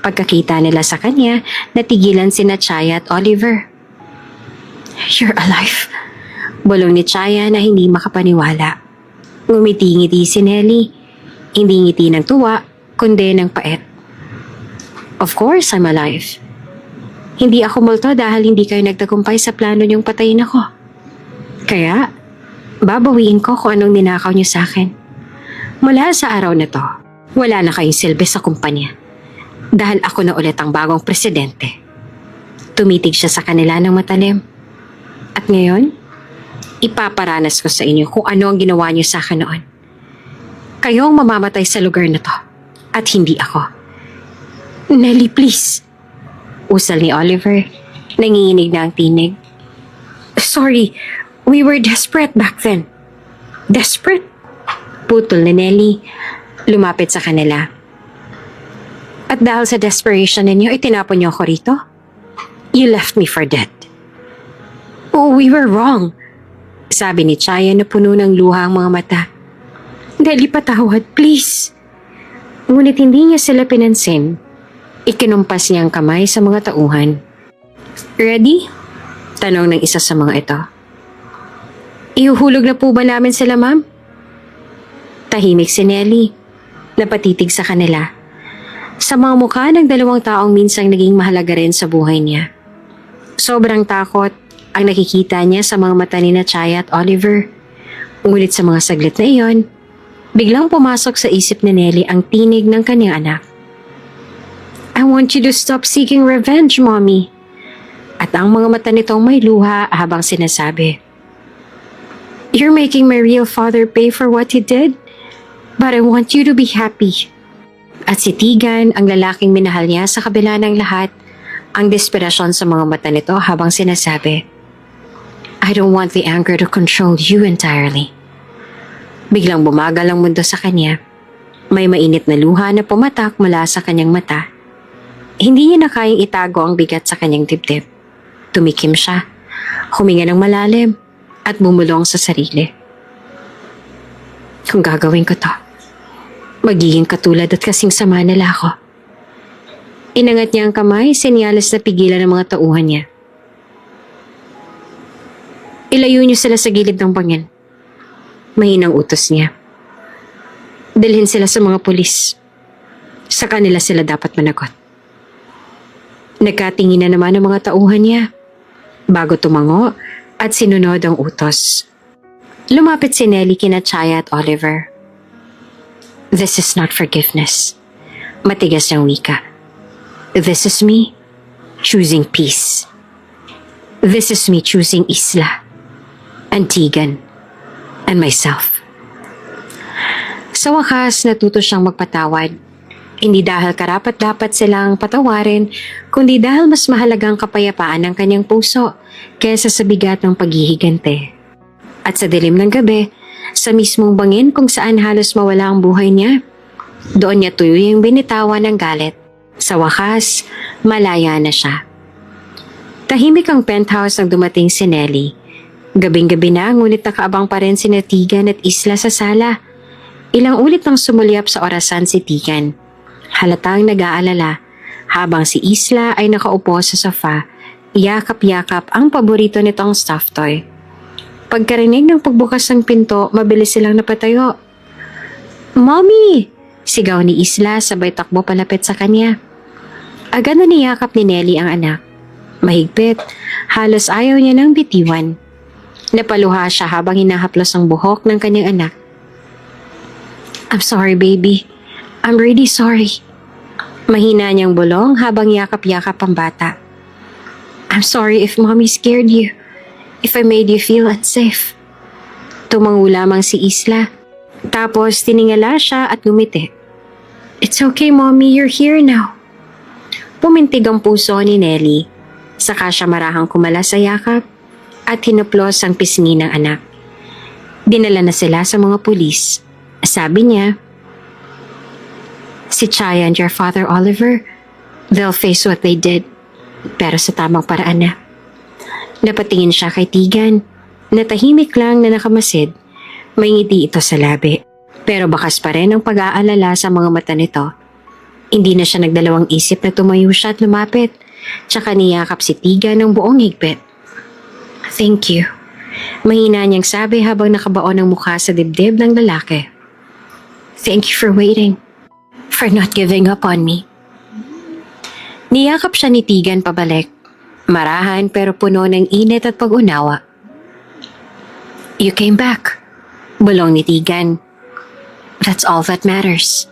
Pagkakita nila sa kanya, natigilan sina Chaya at Oliver. You're alive. Bulong ni Chaya na hindi makapaniwala. Ngumiti-ngiti si Nelly. Hindi ngiti ng tuwa, kundi ng pait. Of course, I'm alive. Hindi ako multo dahil hindi kayo nagtagumpay sa plano niyong patayin ako. Kaya, babawiin ko kung anong ninakaw niyo sa akin. Mula sa araw na to, wala na kayong silbi sa kumpanya. Dahil ako na ulit ang bagong presidente. Tumitig siya sa kanila ng matalim. At ngayon, ipaparanas ko sa inyo kung ano ang ginawa niyo sa akin noon. Kayo ang mamamatay sa lugar na to. At hindi ako. Nelly, please. Usal ni Oliver. Nanginginig na ang tinig. Sorry, we were desperate back then. Desperate? Putol ni Nelly. Lumapit sa kanila. At dahil sa desperation ninyo, itinapon niyo ako rito? You left me for dead. Oh, we were wrong. Sabi ni Chaya na puno ng luha ang mga mata. Nelly, patawad, please. Ngunit hindi niya sila pinansin. Ikinumpas niya ang kamay sa mga tauhan. Ready? Tanong ng isa sa mga ito. Ihuhulog na po ba namin sila, ma'am? Tahimik si Nelly. Napatitig sa kanila. Sa mga mukha ng dalawang taong minsang naging mahalaga rin sa buhay niya. Sobrang takot ang nakikita niya sa mga mata ni na Chaya at Oliver. Ngunit sa mga saglit na iyon, biglang pumasok sa isip ni Nelly ang tinig ng kanyang anak. I want you to stop seeking revenge, Mommy. At ang mga mata nitong may luha habang sinasabi, You're making my real father pay for what he did, but I want you to be happy. At si Tegan, ang lalaking minahal niya sa kabila ng lahat, ang desperasyon sa mga mata nito habang sinasabi, I don't want the anger to control you entirely. Biglang bumagal ang mundo sa kanya. May mainit na luha na pumatak mula sa kanyang mata. Hindi niya na kayang itago ang bigat sa kanyang dibdib. Tumikim siya, huminga ng malalim, at bumulong sa sarili. Kung gagawin ko to, magiging katulad at kasing sama nila ako. Inangat niya ang kamay, senyales na pigilan ng mga tauhan niya. Ilayo niyo sila sa gilid ng bangin. Mahinang utos niya. Dalhin sila sa mga pulis. Sa kanila sila dapat managot. Nagkatingin na naman ang mga tauhan niya bago tumango at sinunod ang utos. Lumapit si Nelly kina Chaya at Oliver. This is not forgiveness. Matigas niyang wika. This is me choosing peace. This is me choosing Isla, Antigan, and myself. Sa wakas, natuto siyang magpatawad. Hindi dahil karapat-dapat silang patawarin, kundi dahil mas mahalagang kapayapaan ng kanyang puso kaysa sa bigat ng paghihigante. At sa dilim ng gabi, sa mismong bangin kung saan halos mawala ang buhay niya, doon niya tuyong binitawan ng galit. Sa wakas, malaya na siya. Tahimik ang penthouse nang dumating si Nelly. Gabing-gabi na, ngunit nakaabang pa rin si Tigan at Isla sa sala. Ilang ulit nang sumulyap sa orasan si Tigan. Halatang nag-aalala, habang si Isla ay nakaupo sa sofa, yakap-yakap ang paborito nitong stuffed toy. Pagkarinig ng pagbukas ng pinto, mabilis silang napatayo. "Mommy!" sigaw ni Isla sabay takbo palapit sa kanya. Agad na niyakap ni Nelly ang anak. Mahigpit, halos ayaw niya ng bitiwan. Napaluha siya habang hinahaplos ang buhok ng kanyang anak. "I'm sorry, baby. I'm really sorry." Mahina niyang bulong habang yakap-yakap ang bata. "I'm sorry if mommy scared you. If I made you feel unsafe." Tumango lamang si Isla. Tapos tiningala siya at ngumiti. "It's okay, mommy. You're here now." Pumintig ang puso ni Nelly. Saka siya marahang kumala sa yakap at hinuplos ang pisngi ng anak. Dinala na sila sa mga pulis. Sabi niya, "Si Chaya and your father, Oliver, they'll face what they did, pero sa tamang paraan na." Napatingin siya kay Tigan. Natahimik lang na nakamasid. May ngiti ito sa labi. Pero bakas pa rin ang pag-aalala sa mga mata nito. Hindi na siya nagdalawang isip na tumayo siya at lumapit. Tsaka niyakap si Tigan ng buong higpit. "Thank you." Mahina niyang sabi habang nakabaon ang mukha sa dibdib ng lalaki. "Thank you for waiting. For not giving up on me." Niyakap siya ni Tigan pabalik. Marahan pero puno ng init at pag-unawa. "You came back," bulong ni Tigan. "That's all that matters."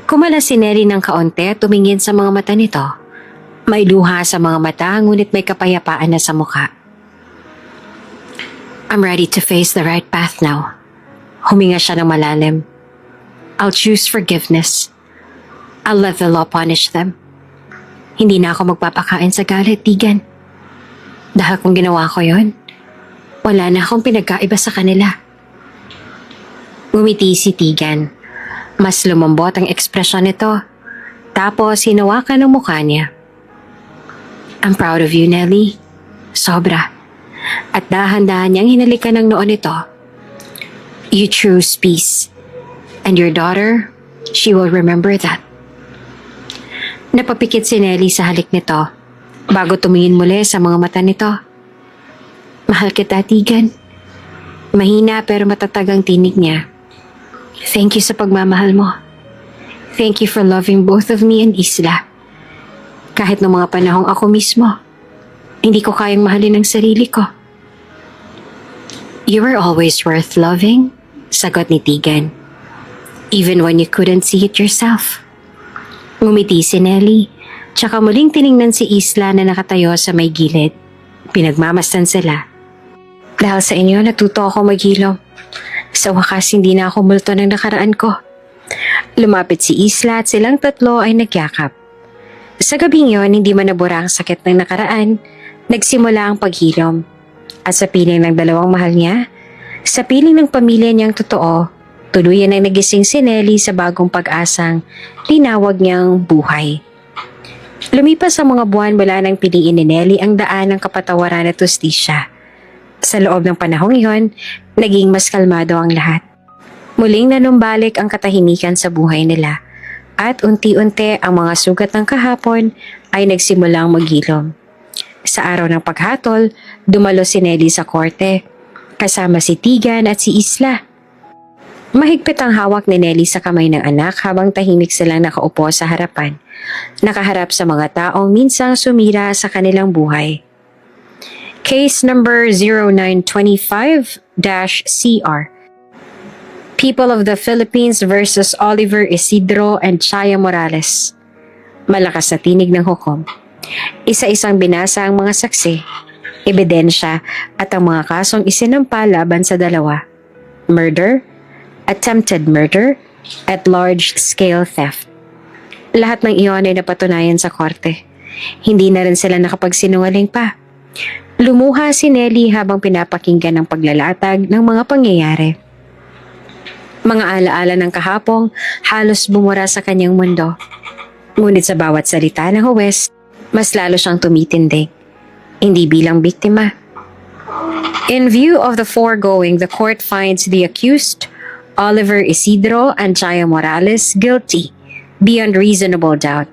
Kumala si Nelly ng kaunti at tumingin sa mga mata nito. May luha sa mga mata ngunit may kapayapaan na sa mukha. "I'm ready to face the right path now." Huminga siya ng malalim. "I'll choose forgiveness. I'll let the law punish them. Hindi na ako magpapakain sa galit, Tigan. Dahil kung ginawa ko yon, wala na akong pinagkaiba sa kanila." Ngumiti si Tigan. Mas lumambot ang ekspresyon nito. Tapos hinawakan ang mukha niya. "I'm proud of you, Nelly. Sobra." At dahan-dahan niyang hinalikan ng noon nito. "You choose peace. And your daughter, she will remember that." Napapikit si Nelly sa halik nito bago tumingin muli sa mga mata nito. "Mahal kita, Tigan." Mahina pero matatag ang tinig niya. "Thank you sa pagmamahal mo. Thank you for loving both of me and Isla. Kahit noong mga panahong ako mismo, hindi ko kayang mahalin ang sarili ko." "You were always worth loving," sagot ni Tigan. "Even when you couldn't see it yourself." Ngumiti si Nelly, tsaka muling tiningnan si Isla na nakatayo sa may gilid. Pinagmamasdan sila. "Dahil sa inyo, natuto ako maghilom. Sa wakas, hindi na ako multo ng nakaraan ko." Lumapit si Isla at silang tatlo ay nagyakap. Sa gabing yon, hindi man nabura ang sakit ng nakaraan, nagsimula ang paghilom. At sa piling ng dalawang mahal niya, sa piling ng pamilya niyang totoo, Tuluyan ang nagising si Nelly sa bagong pag-asang tinawag niyang buhay. Lumipas ang mga buwan mula nang piliin ni Nelly ang daan ng kapatawaran at ustisya. Sa loob ng panahong iyon, naging mas kalmado ang lahat. Muling nanumbalik ang katahimikan sa buhay nila at unti-unti ang mga sugat ng kahapon ay nagsimulang maghilom. Sa araw ng paghatol, dumalo si Nelly sa korte, kasama si Tigan at si Isla. Mahigpit ang hawak ni Nelly sa kamay ng anak habang tahimik silang nakaupo sa harapan, nakaharap sa mga taong minsang sumira sa kanilang buhay. Case number 0925-CR. People of the Philippines versus Oliver Isidro and Chaya Morales. Malakas na tinig ng hukom. Isa-isang binasa ang mga saksi, ebidensya at ang mga kasong isinampa laban sa dalawa. Murder, attempted murder, at large-scale theft. Lahat ng iyon ay napatunayan sa korte. Hindi na rin sila nakapagsinungaling pa. Lumuha si Nelly habang pinapakinggan ang paglalatag ng mga pangyayari. Mga alaala ng kahapong halos bumura sa kanyang mundo. Ngunit sa bawat salita ng huwes, mas lalo siyang tumitindig. Hindi bilang biktima. In view of the foregoing, the court finds the accused, Oliver Isidro and Chaya Morales, guilty beyond reasonable doubt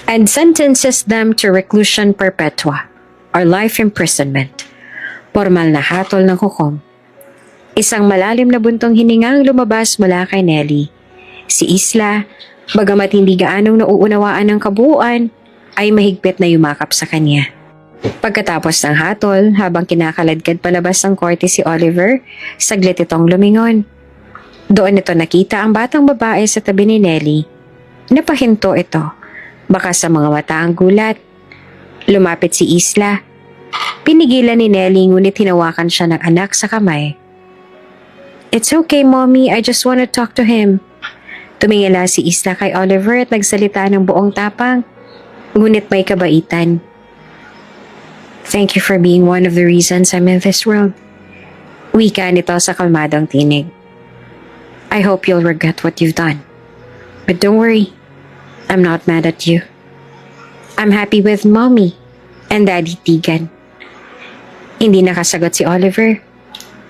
and sentences them to reclusion perpetua or life imprisonment. Formal na hatol ng hukom. Isang malalim na buntong hiningang lumabas mula kay Nelly. Si Isla, bagamat hindi gaanong nauunawaan ng kabuuan, ay mahigpit na yumakap sa kanya. Pagkatapos ng hatol, habang kinakaladkad palabas ng korte si Oliver, saglit itong lumingon. Doon ito nakita ang batang babae sa tabi ni Nelly. Napahinto ito, baka sa mga mata ang gulat. Lumapit si Isla. Pinigilan ni Nelly ngunit hinawakan siya ng anak sa kamay. "It's okay, Mommy. I just want to talk to him." Tumingala si Isla kay Oliver at nagsalita ng buong tapang, ngunit may kabaitan. "Thank you for being one of the reasons I'm in this world." Wika nito sa kalmadong tinig. "I hope you'll regret what you've done. But don't worry, I'm not mad at you. I'm happy with Mommy and Daddy Tigan." Hindi nakasagot si Oliver.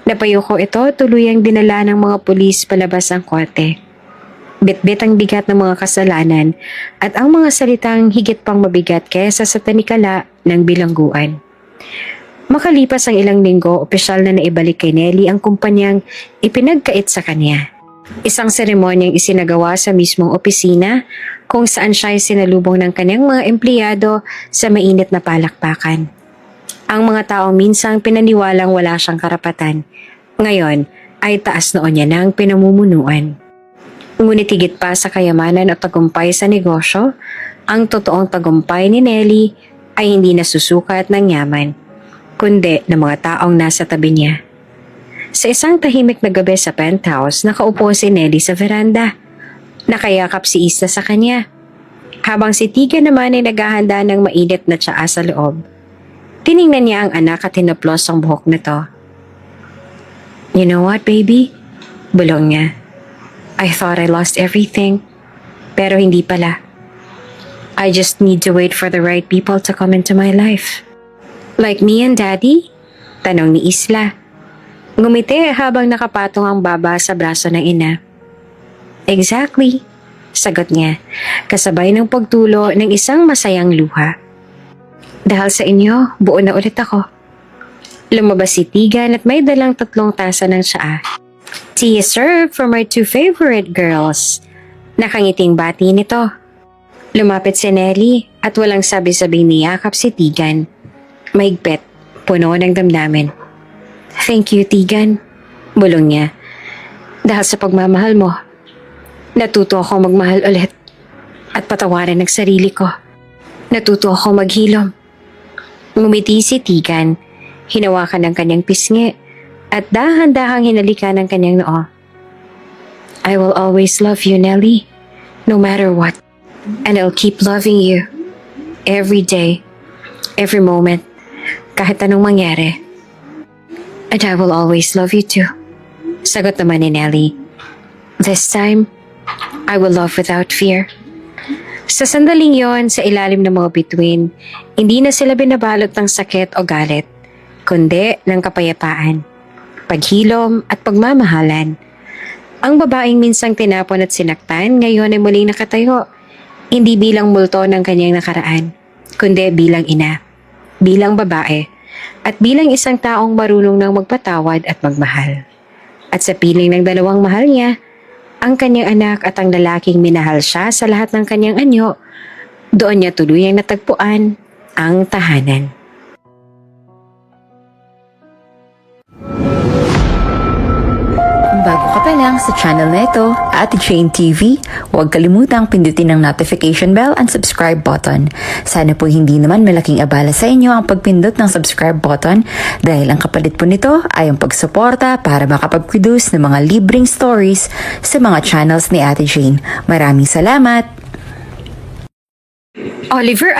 Napayuko ito, tuluyang dinala ng mga pulis palabas ang korte. Bitbit ang bigat ng mga kasalanan at ang mga salitang higit pang mabigat kaysa sa tanikala ng bilangguan. Makalipas ang ilang linggo, opisyal na naibalik kay Nelly ang kumpanyang ipinagkait sa kanya. Isang seremonyang isinagawa sa mismong opisina kung saan siya ay sinalubong ng kanyang mga empleyado sa mainit na palakpakan. Ang mga taong minsang pinaniwalang wala siyang karapatan, ngayon ay taas noon niya ng pinamumunuan. Ngunit higit pa sa kayamanan at tagumpay sa negosyo, ang totoong tagumpay ni Nelly ay hindi nasusukat ng yaman, kundi ng mga taong nasa tabi niya. Sa isang tahimik na gabi sa penthouse, nakaupo si Nelly sa veranda. Nakayakap si Isla sa kanya, habang si Tiga naman ay naghahanda ng mainit na tsaa sa loob. Tiningnan niya ang anak at hinaplos ang buhok nito. "You know what, baby?" Bulong niya. "I thought I lost everything, pero hindi pala. I just need to wait for the right people to come into my life." "Like me and Daddy?" Tanong ni Isla. Ngumiti habang nakapatong ang baba sa braso ng ina. "Exactly," sagot niya, kasabay ng pagtulo ng isang masayang luha. "Dahil sa inyo, buo na ulit ako." Lumabas si Tigan at may dalang 3 tasa ng tsaa. "Tea is served for my 2 favorite girls." Nakangiting bati nito. Lumapit si Nelly at walang sabi-sabing niyakap si Tigan. Mahigpit, puno ng damdamin. "Thank you, Tigan," bulong niya. "Dahil sa pagmamahal mo, natuto ako magmahal ulit at patawarin ang sarili ko. Natuto ako maghilom." Ngumiti si Tigan, hinawakan ng kanyang pisngi at dahan-dahang hinalikan ng kanyang noo. "I will always love you, Nelly, no matter what. And I'll keep loving you every day, every moment, kahit anong mangyari. And I will always love you too." Sagot naman ni Nelly. This time, I will love without fear. Sa sandaling yon, sa ilalim ng mga bituin, hindi na sila binabalot ng sakit o galit, kundi ng kapayapaan, paghilom at pagmamahalan. Ang babaeng minsang tinapon at sinaktan, ngayon ay muling nakatayo, hindi bilang multo ng kanyang nakaraan, kundi bilang ina, bilang babae, at bilang isang taong marunong ng magpatawad at magmahal. At sa piling ng dalawang mahal niya, ang kanyang anak at ang lalaking minahal siya sa lahat ng kanyang anyo, doon niya tuluyang natagpuan ang tahanan. Kung bago ka pa lang sa channel na ito, Ate Jane TV, huwag kalimutang pindutin ang notification bell and subscribe button. Sana po hindi naman malaking abala sa inyo ang pagpindot ng subscribe button dahil ang kapalit po nito ay ang pagsuporta para makapag-produce ng mga libreng stories sa mga channels ni Ate Jane. Maraming salamat! Oliver,